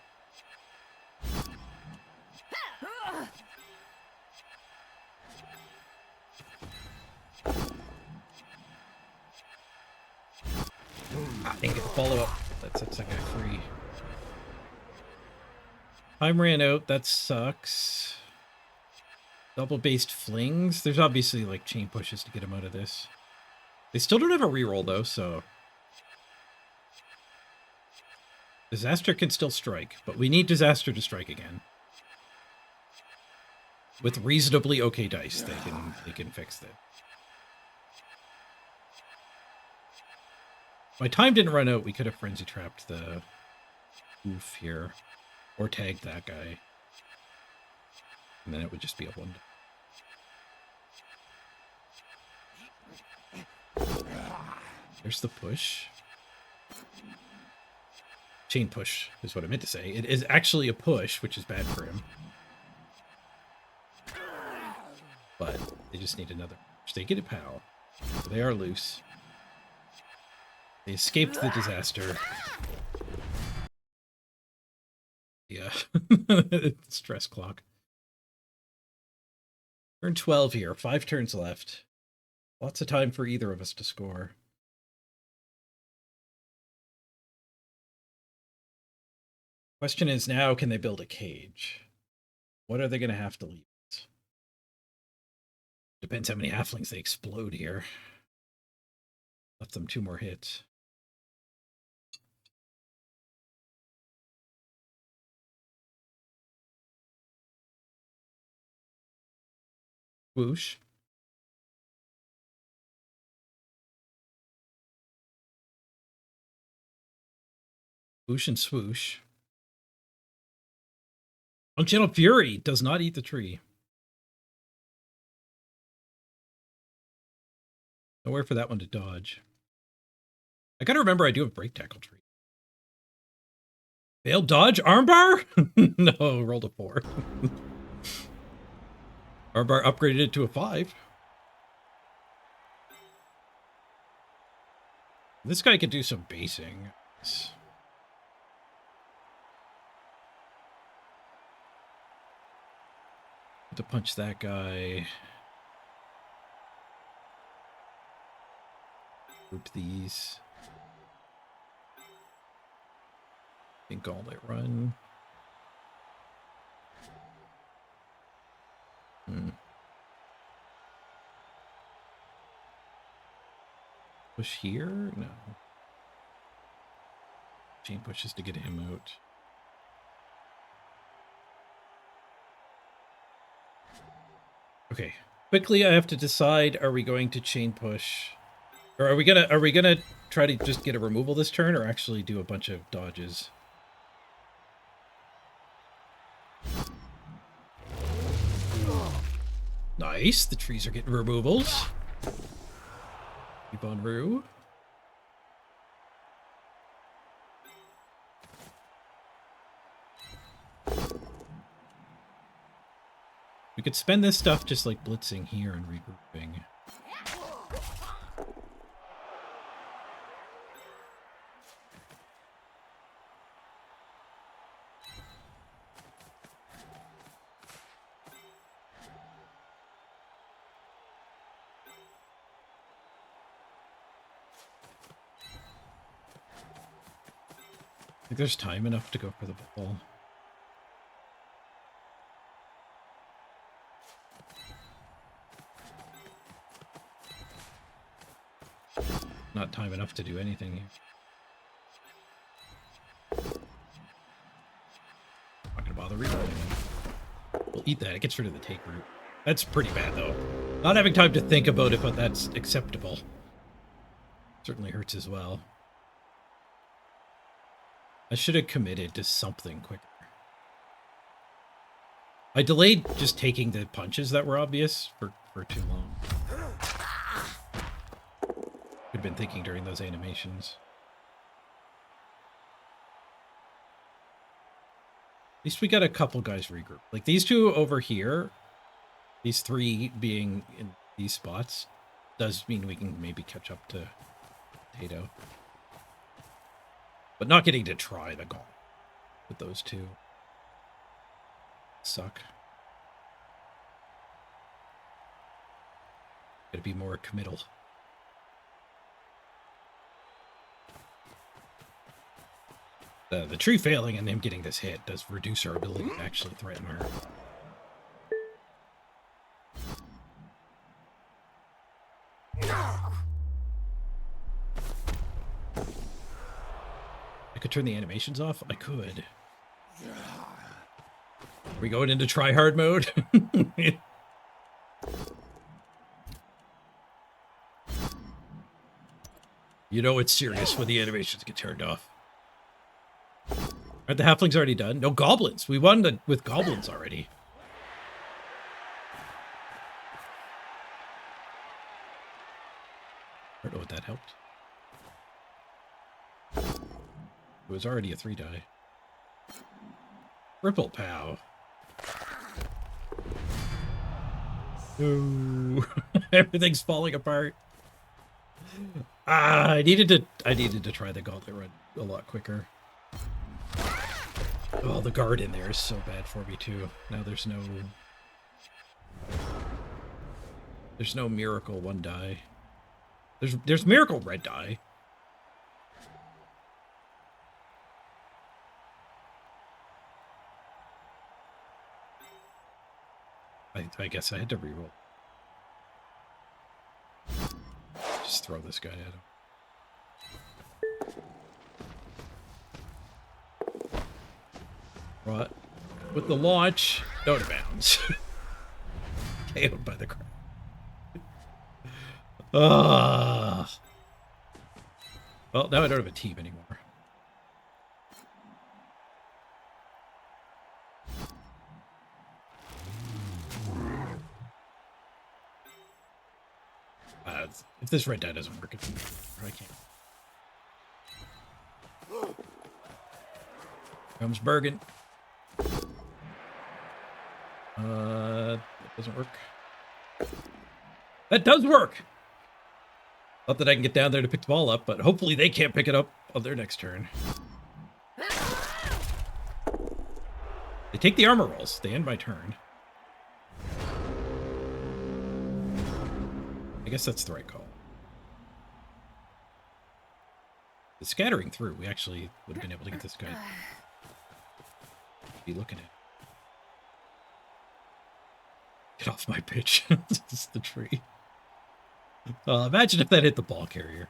I didn't get the follow-up. That sets that guy free. Time ran out. That sucks. Double-based flings. There's obviously, like, chain pushes to get him out of this. They still don't have a reroll, though, so... Disaster can still strike, but we need Disaster to strike again. With reasonably okay dice, they can fix that. My time didn't run out. We could have frenzy trapped the oof here, or tagged that guy, and then it would just be a 1. There's the push. Chain push is what I meant to say. It is actually a push, which is bad for him. But they just need another push. They get a POW. So they are loose. They escaped the disaster. Yeah. Stress clock. Turn 12 here. 5 turns left. Lots of time for either of us to score. Question is now, can they build a cage? What are they going to have to leave? Depends how many halflings they explode here. Left them 2 more hits. Whoosh. Whoosh and swoosh. Functional Fury does not eat the tree. Nowhere for that one to dodge. I gotta remember I do have break tackle tree. Failed dodge? Armbar? No, rolled a 4. Armbar upgraded it to a 5. This guy could do some basing. To punch that guy. Group these. Think gauntlet run. Push here? No. Chain pushes to get him out. Okay. Quickly, I have to decide, are we going to chain push? Or are we gonna try to just get a removal this turn, or actually do a bunch of dodges? Nice, the trees are getting removals. Keep on Rue. We could spend this stuff just like blitzing here and regrouping. I think there's time enough to go for the ball. Not time enough to do anything here. Not gonna bother reloading. We'll eat that. It gets rid of the take route. That's pretty bad, though. Not having time to think about it, but that's acceptable. Certainly hurts as well. I should have committed to something quicker. I delayed just taking the punches that were obvious for too long. Could have been thinking during those animations. At least we got a couple guys regroup. Like these two over here, these three being in these spots, does mean we can maybe catch up to Tato. But not getting to try the goal with those two. Suck. Gotta be more committal. The tree failing and him getting this hit does reduce our ability to actually threaten her. I could turn the animations off? I could. Are we going into try-hard mode? You know it's serious when the animations get turned off. Aren't the halflings already done? No, goblins. We won with goblins already. I don't know what that helped. It was already a 3-die. Ripple pow. Ooh. Everything's falling apart. I needed to try the gauntlet run a lot quicker. Oh, the guard in there is so bad for me too. Now there's no miracle 1-die. There's miracle red die. I guess I had to reroll. Just throw this guy at him. Right. With the launch, out of bounds. KO'd by the crowd. Well, now I don't have a team anymore. If this red die doesn't work, I can't. Comes Bergen. That doesn't work. That does work! Not that I can get down there to pick the ball up, but hopefully they can't pick it up on their next turn. They take the armor rolls. They end my turn. I guess that's the right call. The scattering through, we actually would have been able to get this guy. Be looking at. Get off my pitch. This is the tree. Imagine if that hit the ball carrier.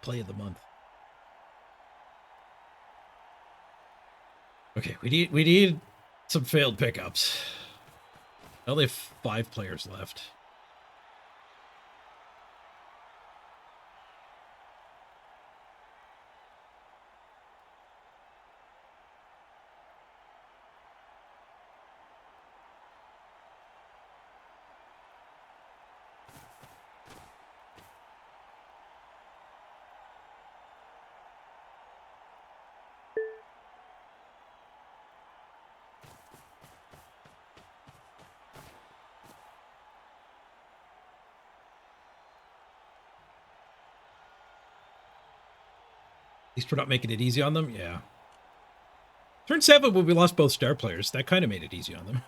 Play of the month. Okay, we need some failed pickups. I only have 5 players left. At least we're not making it easy on them? Yeah. Turn 7 when we lost both star players. That kind of made it easy on them.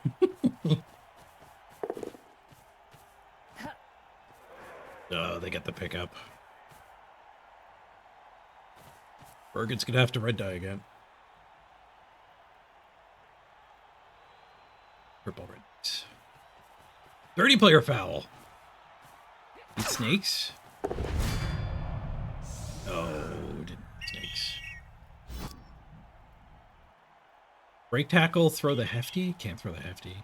Oh, they get the pickup. Bergen's going to have to red die again. Purple red. 30-player foul. Eat snakes. Oh, didn't eat snakes. Break tackle, throw the hefty. Can't throw the hefty.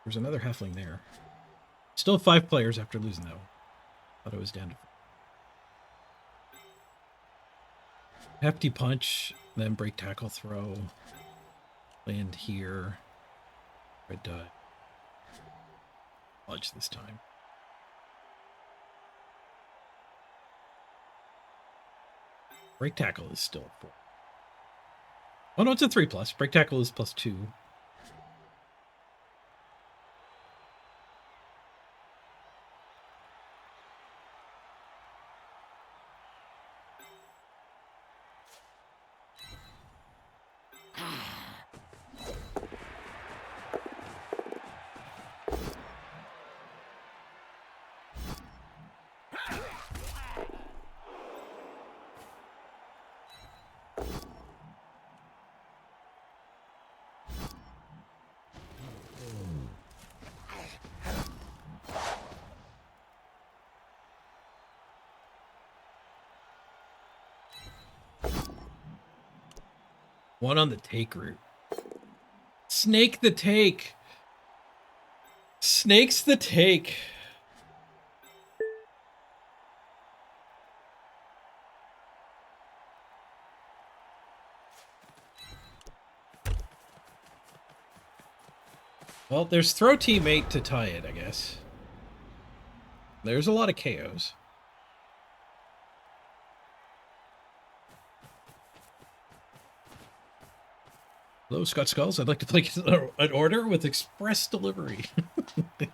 There's another halfling there. Still 5 players after losing that one. Thought it was down to 4. Hefty punch, then break tackle, throw. Land here. Red die. Punch this time. Break tackle is still 4. Oh no, it's a 3+. Break tackle is +2. One on the take route. Snake the take. Snake's the take. Well, there's throw teammate to tie it, I guess. There's a lot of KOs. Hello, Scott Skulls. I'd like to place an order with express delivery. I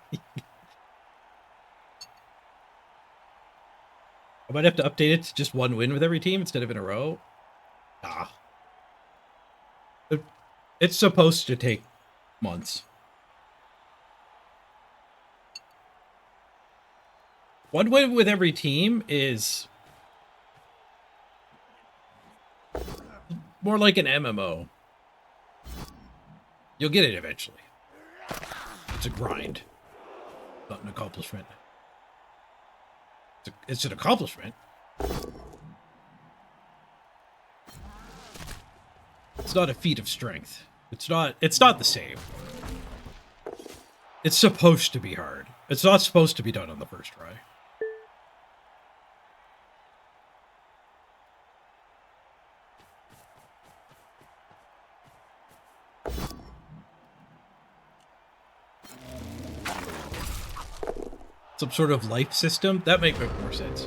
might have to update it to just 1 win with every team instead of in a row. Ah. It's supposed to take months. 1 win with every team is more like an MMO. You'll get it eventually. It's a grind, not an accomplishment. It's an accomplishment. It's not a feat of strength. It's not the same. It's supposed to be hard. It's not supposed to be done on the first try. Some sort of life system? That might make more sense.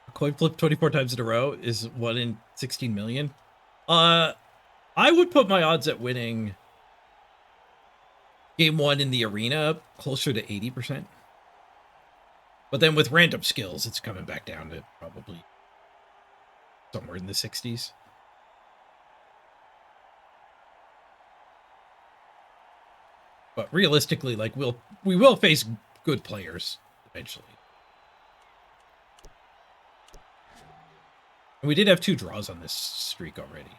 A coin flip 24 times in a row is 1 in 16 million. I would put my odds at winning game 1 in the arena closer to 80%. But then with random skills, it's coming back down to probably somewhere in the 60s. But realistically, like we will face good players eventually. And we did have 2 draws on this streak already.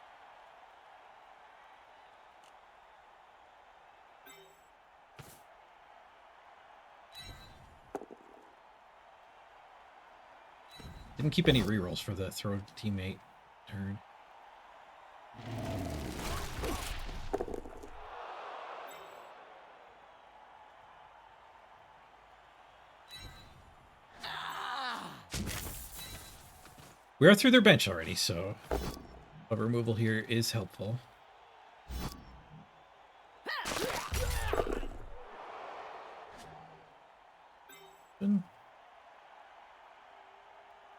Didn't keep any rerolls for the throw teammate turn. We are through their bench already, so a removal here is helpful.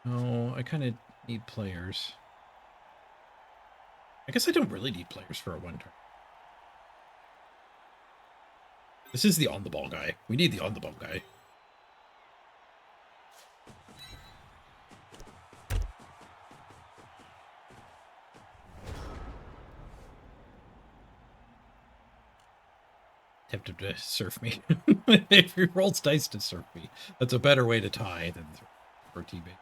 No, I kind of need players. I guess I don't really need players for a 1 turn. This is the on-the-ball guy. We need the on-the-ball guy. tempted to surf me. If he rolls dice to surf me, that's a better way to tie than for teammate.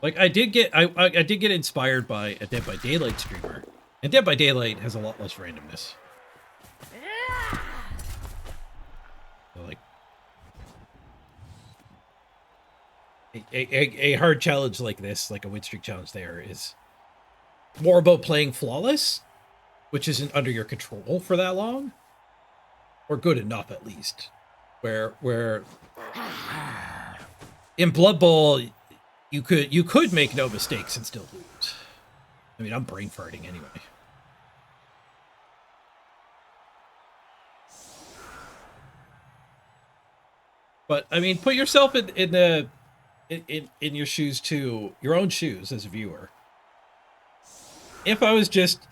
Like I did get inspired by a Dead by Daylight streamer, and Dead by Daylight has a lot less randomness. So like a hard challenge like this, like a win streak challenge, there is more about playing flawless, which isn't under your control for that long, or good enough at least. Where in Blood Bowl, you could make no mistakes and still lose. I mean, I'm brain farting anyway. But I mean, put yourself in your shoes too, your own shoes as a viewer. If I was just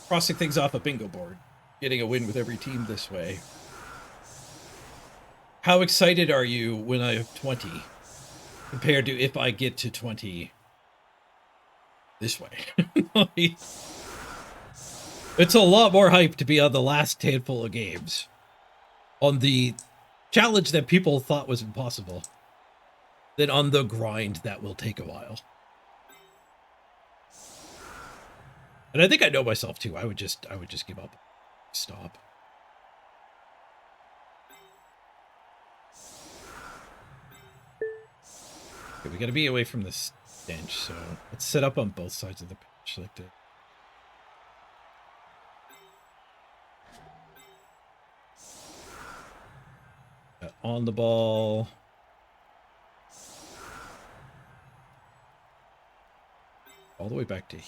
crossing things off a bingo board, getting a win with every team this way, how excited are you when I have 20 compared to if I get to 20 this way? It's a lot more hype to be on the last handful of games on the challenge that people thought was impossible than on the grind that will take a while. And I think I know myself too. I would just give up. Stop. Okay, we gotta be away from the stench, so let's set up on both sides of the pitch like that. On the ball. All the way back to here.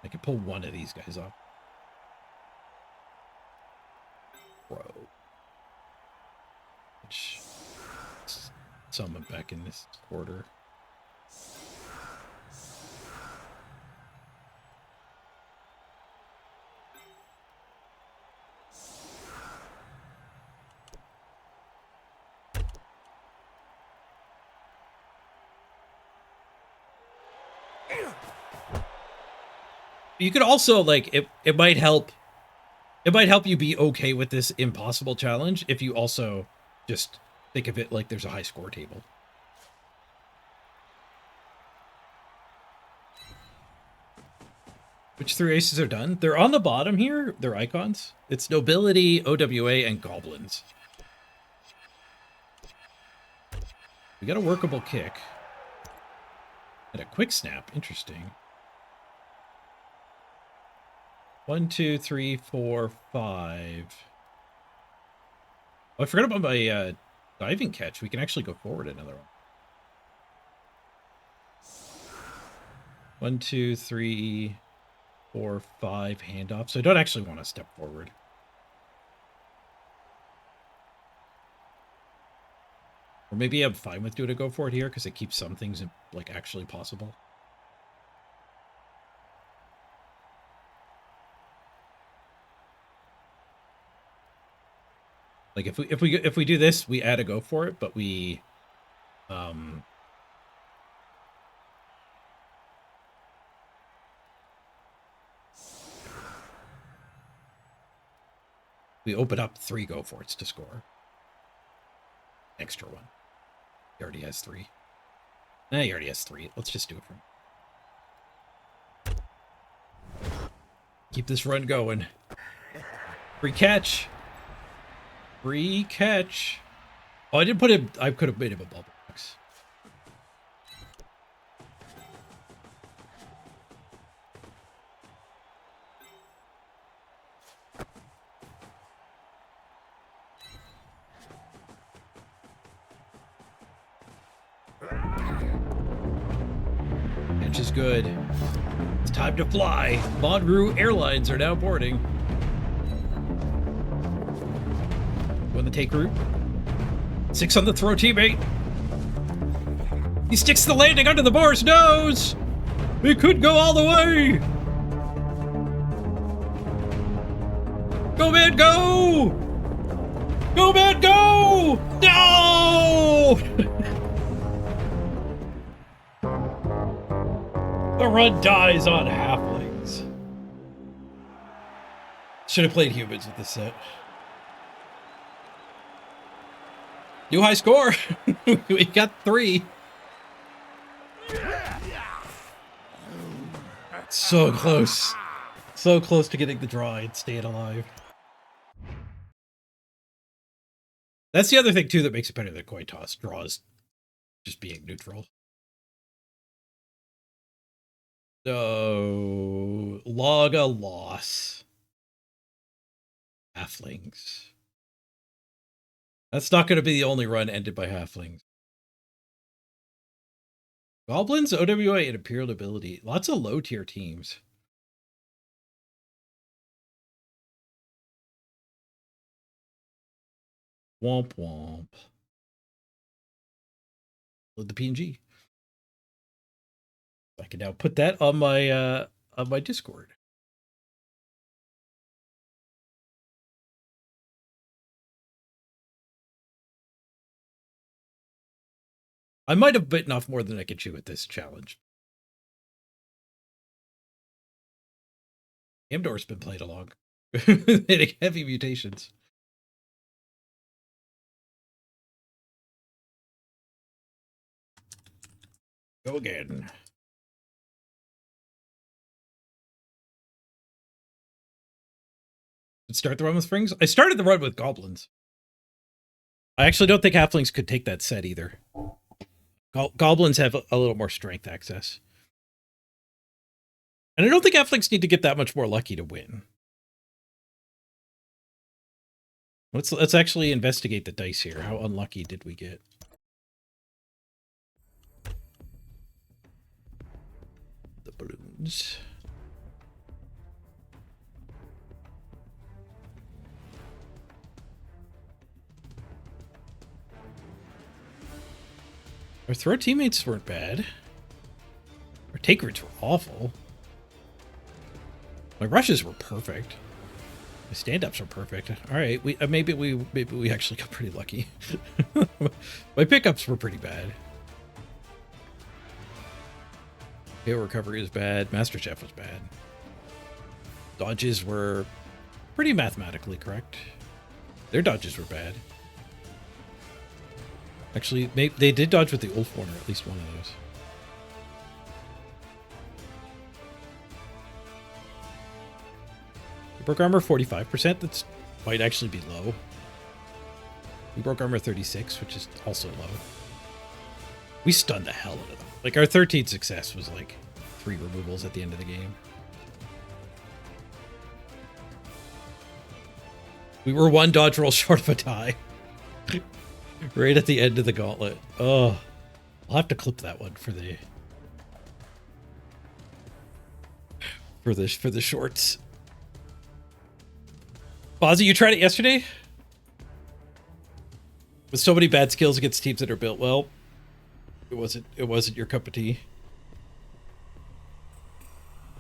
I can pull one of these guys off. Bro. Which someone back in this quarter. You could also, like, it might help you be okay with this impossible challenge if you also just think of it like there's a high score table. Which 3 aces are done? They're on the bottom here. They're icons. It's Nobility, OWA, and Goblins. We got a workable kick. And a quick snap. Interesting. 1, 2, 3, 4, 5. Oh, I forgot about my diving catch. We can actually go forward another one. 1, 2, 3, 4, 5 handoff. So I don't actually want to step forward. Or maybe I'm fine with doing a go for it here because it keeps some things like actually possible. Like if we do this, we add a go for it, but we we open up 3 go for it's to score. Extra one. He already has 3. Nah, he already has 3. Let's just do it for him. Keep this run going. Free catch. Free catch. Oh, I didn't put him. I could have made him a bubble box. Catch is good. It's time to fly. Monroe Airlines are now boarding. On the take route. 6 on the throw, teammate. He sticks the landing under the bar's nose. It could go all the way. Go, man, go! Go, man, go! No! The run dies on halflings. Should have played humans with this set. New high score. We got 3. So close. So close to getting the draw and staying alive. That's the other thing, too, that makes it better than coin toss. Draws just being neutral. So, log a loss. Halflings. That's not going to be the only run ended by halflings. Goblins, OWA, and Imperial Nobility. Lots of low-tier teams. Womp womp. With the PNG. I can now put that on my Discord. I might have bitten off more than I could chew at this challenge. Amdor's been played along. Hitting heavy mutations. Go again. Start the run with Springs? I started the run with Goblins. I actually don't think Halflings could take that set either. Goblins have a little more strength access. And I don't think Halflings need to get that much more lucky to win. Let's actually investigate the dice here. How unlucky did we get? The balloons. Our throw teammates weren't bad. Our take roots were awful. My rushes were perfect. My stand-ups were perfect. All right, maybe we actually got pretty lucky. My pickups were pretty bad. KO recovery was bad. Master Chef was bad. Dodges were pretty mathematically correct. Their dodges were bad. Actually, they did dodge with the Ulf Warner, at least one of those. We broke armor 45%. That might actually be low. We broke armor 36, which is also low. We stunned the hell out of them. Like, our 13th success was like 3 removals at the end of the game. We were 1 dodge roll short of a tie. Right at the end of the gauntlet. Oh, I'll have to clip that one for the shorts. Bozzy, you tried it yesterday? With so many bad skills against teams that are built well, it wasn't your cup of tea.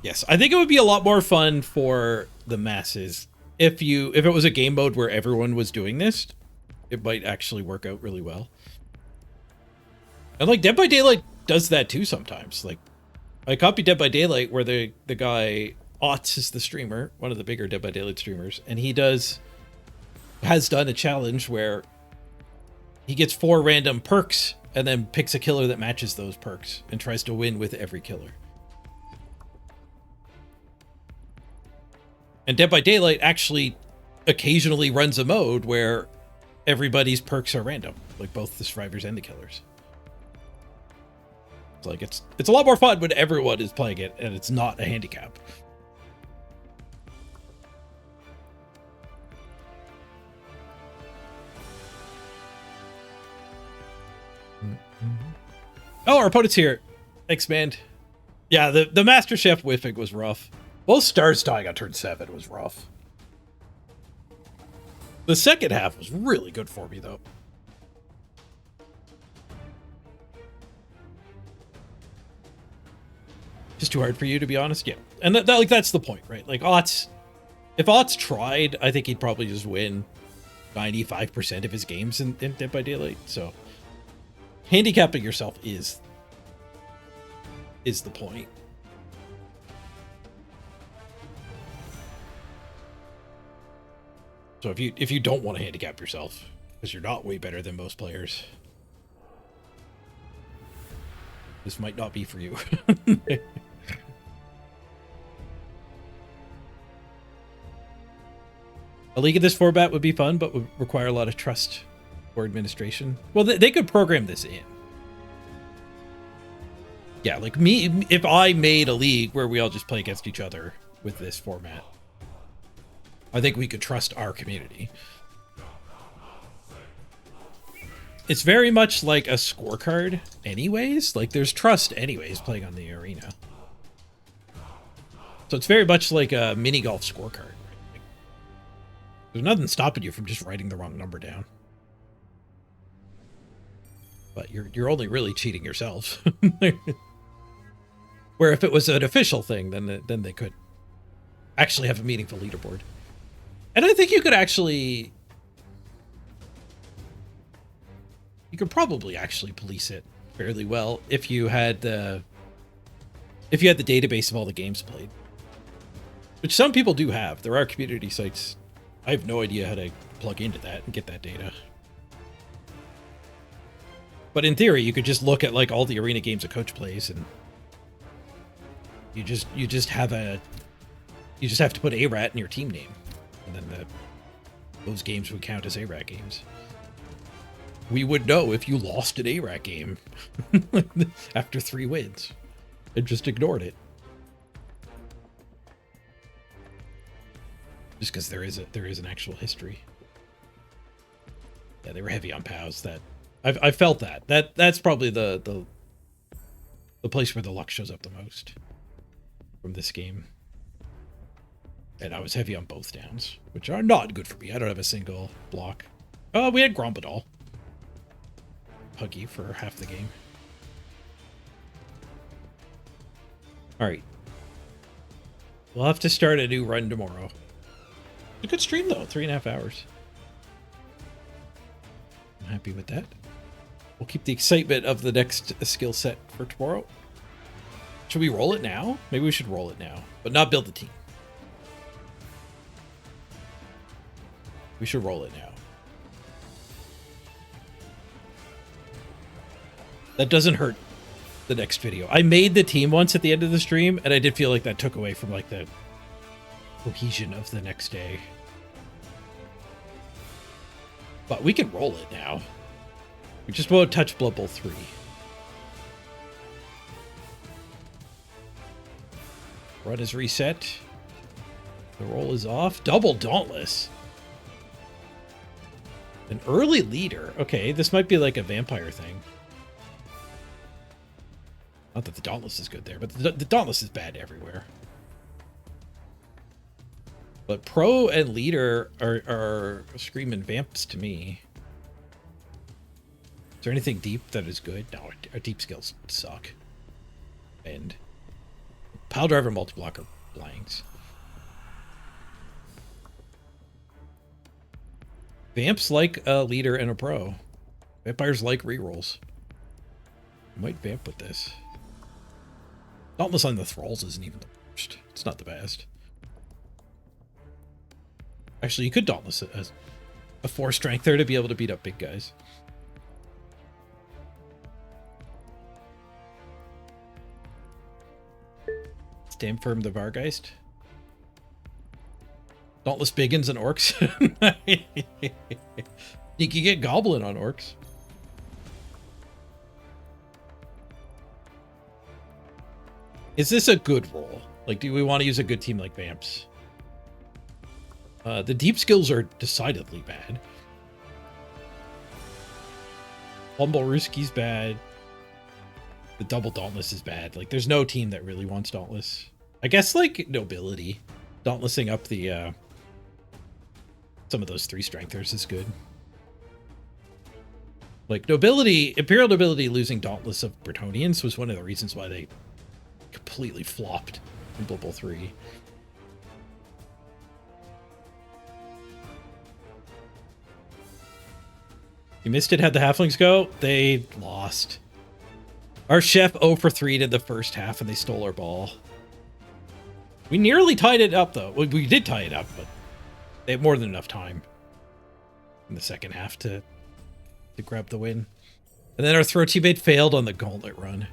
Yes, I think it would be a lot more fun for the masses if it was a game mode where everyone was doing this. It might actually work out really well. And like Dead by Daylight does that too sometimes. Like I copied Dead by Daylight where the guy Otz is the streamer, one of the bigger Dead by Daylight streamers, and he has done a challenge where he gets 4 random perks and then picks a killer that matches those perks and tries to win with every killer. And Dead by Daylight actually occasionally runs a mode where everybody's perks are random, like both the survivors and the killers. It's like it's a lot more fun when everyone is playing it and it's not a handicap. Oh, our opponent's here. Thanks, man. Yeah, the Master Chef whiffing was rough. Both stars dying on turn 7 was rough. The second half was really good for me, though. Just too hard for you, to be honest? Yeah. And that's the point, right? Like, if Otz tried, I think he'd probably just win 95% of his games in Dead by Daylight. So, handicapping yourself is the point. So if you don't want to handicap yourself, because you're not way better than most players, this might not be for you. A league of this format would be fun, but would require a lot of trust or administration. Well, they could program this in. Yeah, like me, if I made a league where we all just play against each other with this format, I think we could trust our community. It's very much like a scorecard anyways. Like, there's trust anyways playing on the arena. So it's very much like a mini golf scorecard. There's nothing stopping you from just writing the wrong number down. But you're only really cheating yourself. Where if it was an official thing, then they could actually have a meaningful leaderboard. And I think you could actually... You could probably actually police it fairly well if you had the database of all the games played. Which some people do have. There are community sites. I have no idea how to plug into that and get that data. But in theory, you could just look at like all the arena games a coach plays, and you just have to put ARAT in your team name, and then those games would count as ARAT games. We would know if you lost an ARAT game after 3 wins and just ignored it. Just because there is an actual history. Yeah, they were heavy on POWs. That I felt that's probably the place where the luck shows up the most from this game. And I was heavy on both downs, which are not good for me. I don't have a single block. Oh, we had Grombadal. Huggy for half the game. All right. We'll have to start a new run tomorrow. A good stream though, 3.5 hours. I'm happy with that. We'll keep the excitement of the next skill set for tomorrow. Should we roll it now? Maybe we should roll it now, but not build the team. We should roll it now. That doesn't hurt the next video. I made the team once at the end of the stream, and I did feel like that took away from like the cohesion of the next day. But we can roll it now. We just won't touch Blood Bowl 3. Run is reset. The roll is off. Double Dauntless. An early leader. Okay, this might be like a vampire thing. Not that the Dauntless is good there, but the Dauntless is bad everywhere. But Pro and Leader are screaming vamps to me. Is there anything deep that is good? No, our deep skills suck. And Pile Driver Multi-Blocker blanks. Vamps like a Leader and a Pro. Vampires like rerolls. I might vamp with this. Dauntless on the Thralls isn't even the worst. It's not the best. Actually, you could Dauntless as a 4 strength there to be able to beat up big guys. Stand Firm the Vargeist. Dauntless Biggins and Orcs. You can get Goblin on Orcs. Is this a good roll? Like, do we want to use a good team like Vamps? The deep skills are decidedly bad. Humble Ruski's bad. The double Dauntless is bad. Like, there's no team that really wants Dauntless. I guess, like, Nobility. Dauntlessing up the, some of those 3 strengthers is good. Like, Nobility, Imperial Nobility losing Dauntless of Bretonnians was one of the reasons why they completely flopped in Blood Bowl 3. You missed it. How'd the Halflings go? They lost. Our chef 0 for 3 did the first half and they stole our ball. We nearly tied it up though. We did tie it up, but they had more than enough time. in the second half to grab the win. And then our throw teammate failed on the gauntlet run.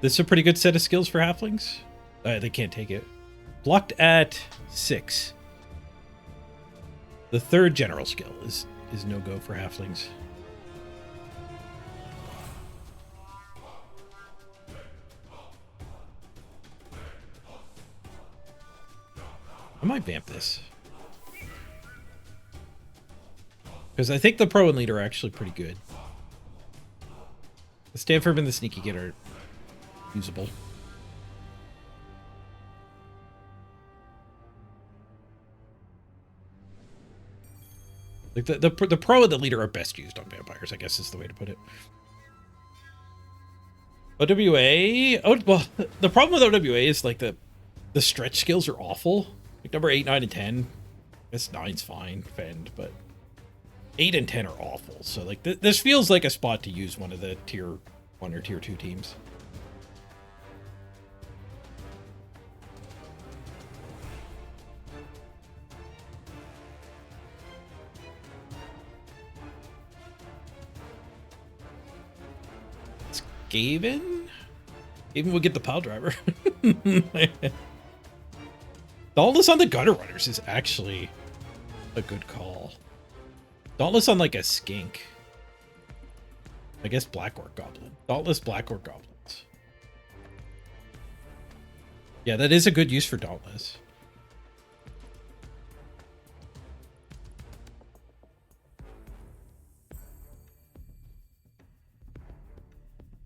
This is a pretty good set of skills for halflings. They can't take it. Blocked at 6. The third general skill is no go for halflings. I might vamp this. Because I think the pro and lead are actually pretty good. The Stanford and the Sneaky Kid are usable. Like the pro and the leader are best used on vampires, I guess is the way to put it. OWA. Oh, well, the problem with OWA is like the stretch skills are awful. Like number 8, 9, and 10. I guess 9's fine, fend, but 8 and 10 are awful. So like this feels like a spot to use one of the tier 1 or tier 2 teams. Skaven? Skaven will get the pile driver. Dauntless on the gutter runners is actually a good call. Dauntless on like a skink. I guess Black Orc Goblin. Dauntless Black Orc Goblins. Yeah, that is a good use for Dauntless.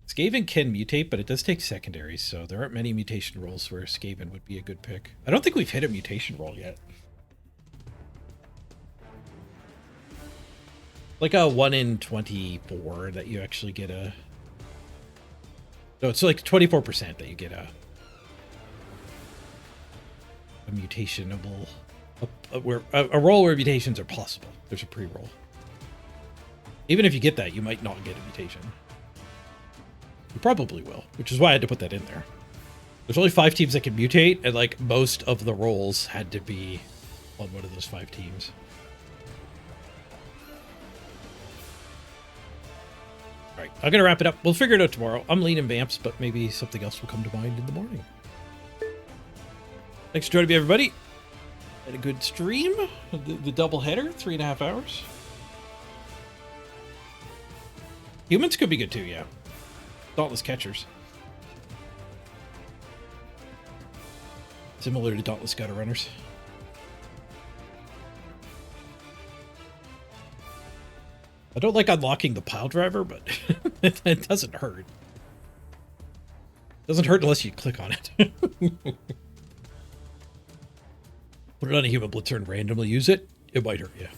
Skaven can mutate, but it does take secondaries, so there aren't many mutation rolls where Skaven would be a good pick. I don't think we've hit a mutation roll yet. Like a 1 in 24 that you actually get a... No, it's like 24% that you get a mutationable... A roll where mutations are possible. There's a pre-roll. Even if you get that, you might not get a mutation. You probably will, which is why I had to put that in there. There's only 5 teams that can mutate, and like most of the rolls had to be on one of those 5 teams. All right, I'm gonna wrap it up. We'll figure it out tomorrow. I'm leaning vamps, but maybe something else will come to mind in the morning. Thanks for joining me, everybody. Had a good stream. The double header, 3.5 hours. Humans could be good too, yeah. Dauntless catchers. Similar to Dauntless gutter runners. I don't like unlocking the pile driver, but it doesn't hurt. Doesn't hurt unless you click on it. Put it on a human blitzer and randomly use it, it might hurt you.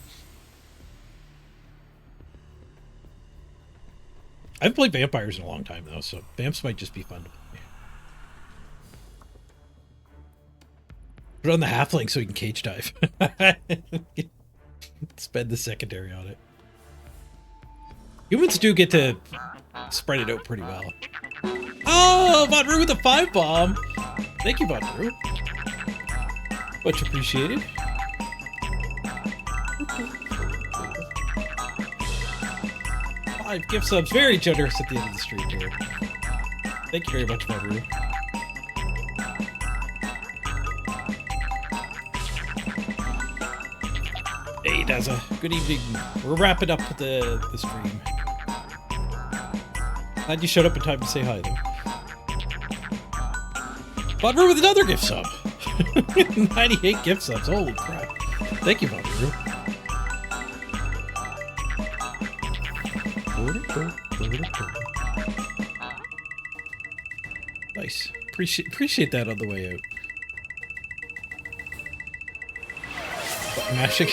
I haven't played vampires in a long time, though, so vamps might just be fun to play. Put it on the halfling so he can cage dive. Spend the secondary on it. Humans do get to spread it out pretty well. Oh, Vodru with a 5 bomb. Thank you, Vodru. Much appreciated. 5 gift subs, very generous at the end of the stream here. Thank you very much, Vodru. Hey, Daza. Good evening. We're wrapping up the stream. Glad you showed up in time to say hi, though. Vodru with another gift sub. 98 gift subs. Holy crap. Thank you, Vodru. Nice. Appreciate that on the way out. Mashing.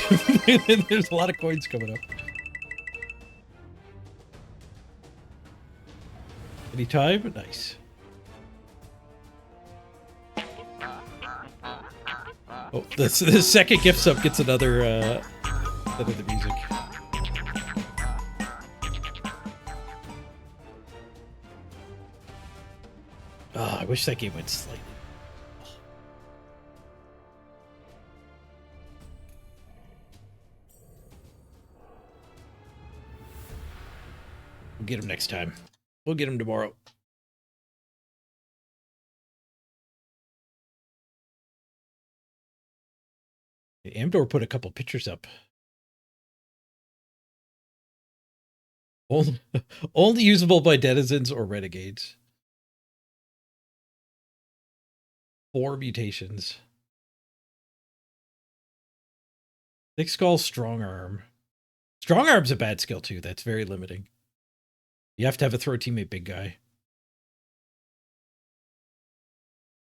There's a lot of coins coming up. Anytime? Nice. Oh, the second gift sub gets another set of the music. Oh, I wish that game went slightly. get him next time. We'll get him tomorrow. Amdor put a couple pictures up. Only usable by denizens or renegades. 4 mutations. Thick skull, strong arm. Strong arm's a bad skill too. That's very limiting. You have to have a throw teammate big guy.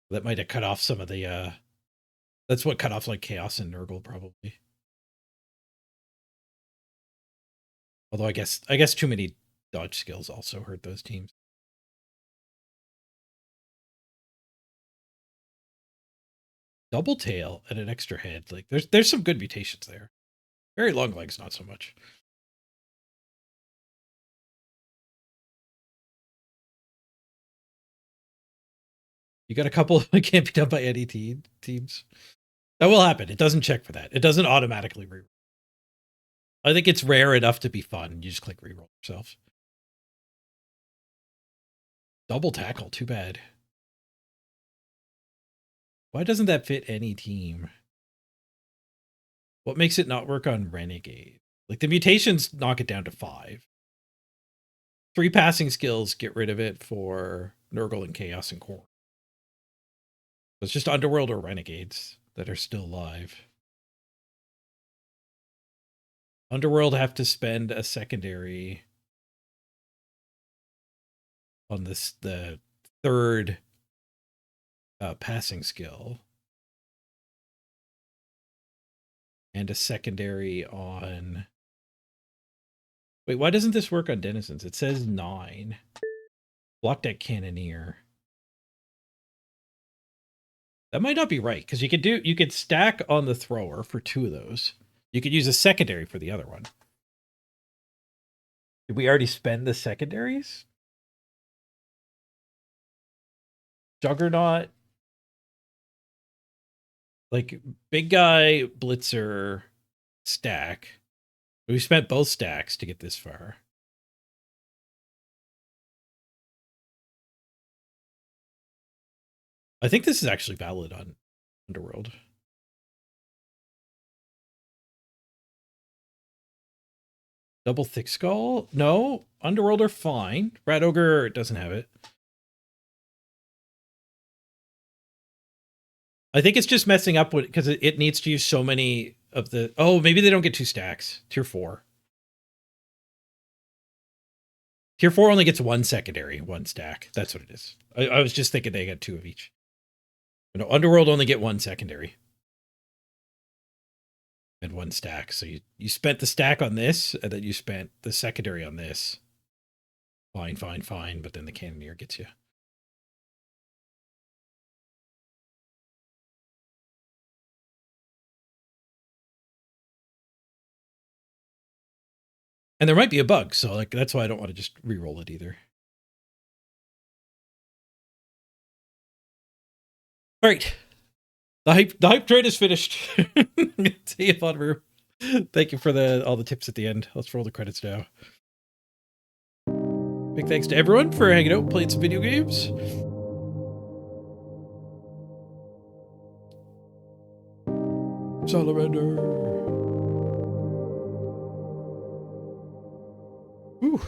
That might have cut off some of the that's what cut off like Chaos and Nurgle probably. Although I guess too many dodge skills also hurt those teams. Double tail and an extra head. Like there's some good mutations there. Very long legs, not so much. You got a couple that can't be done by any teams. That will happen. It doesn't check for that. It doesn't automatically reroll. I think it's rare enough to be fun. You just click reroll yourself. Double tackle, too bad. Why doesn't that fit any team? What makes it not work on Renegade? Like the mutations knock it down to 5. 3 passing skills get rid of it for Nurgle and Chaos and Core. So it's just Underworld or Renegades that are still alive. Underworld have to spend a secondary on the 3rd passing skill. And a secondary on... Wait, why doesn't this work on denizens? It says 9. Block deck cannoneer. That might not be right, because you could stack on the thrower for 2 of those. You could use a secondary for the other one. Did we already spend the secondaries? Juggernaut. Like, big guy, blitzer, stack. We spent both stacks to get this far. I think this is actually valid on Underworld. Double thick skull? No. Underworld are fine. Rat Ogre doesn't have it. I think it's just messing up with because it needs to use so many of the... Oh, maybe they don't get 2 stacks. Tier 4. Tier 4 only gets 1 secondary, 1 stack. That's what it is. I was just thinking they got 2 of each. No, Underworld only get 1 secondary. And 1 stack. So you spent the stack on this, and then you spent the secondary on this. Fine, fine, fine. But then the Cannoneer gets you. And there might be a bug, so like that's why I don't want to just re-roll it either. All right. The hype train is finished. See you, fun room. Thank you for all the tips at the end. Let's roll the credits now. Big thanks to everyone for hanging out, playing some video games. Salamander. Ooh.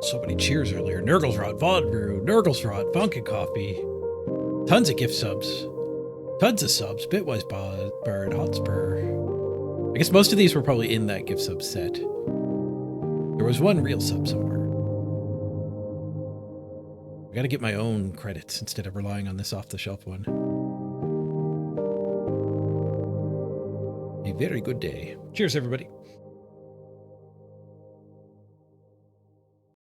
So many cheers earlier. Nurgle's Rod, Vodbrew, Nurgle's Rod, Funkin' Coffee. Tons of gift subs. Tons of subs. Bitwise Bard, Hotspur. I guess most of these were probably in that gift sub set. There was 1 real sub somewhere. I gotta get my own credits instead of relying on this off-the-shelf one. very good day. Cheers, everybody.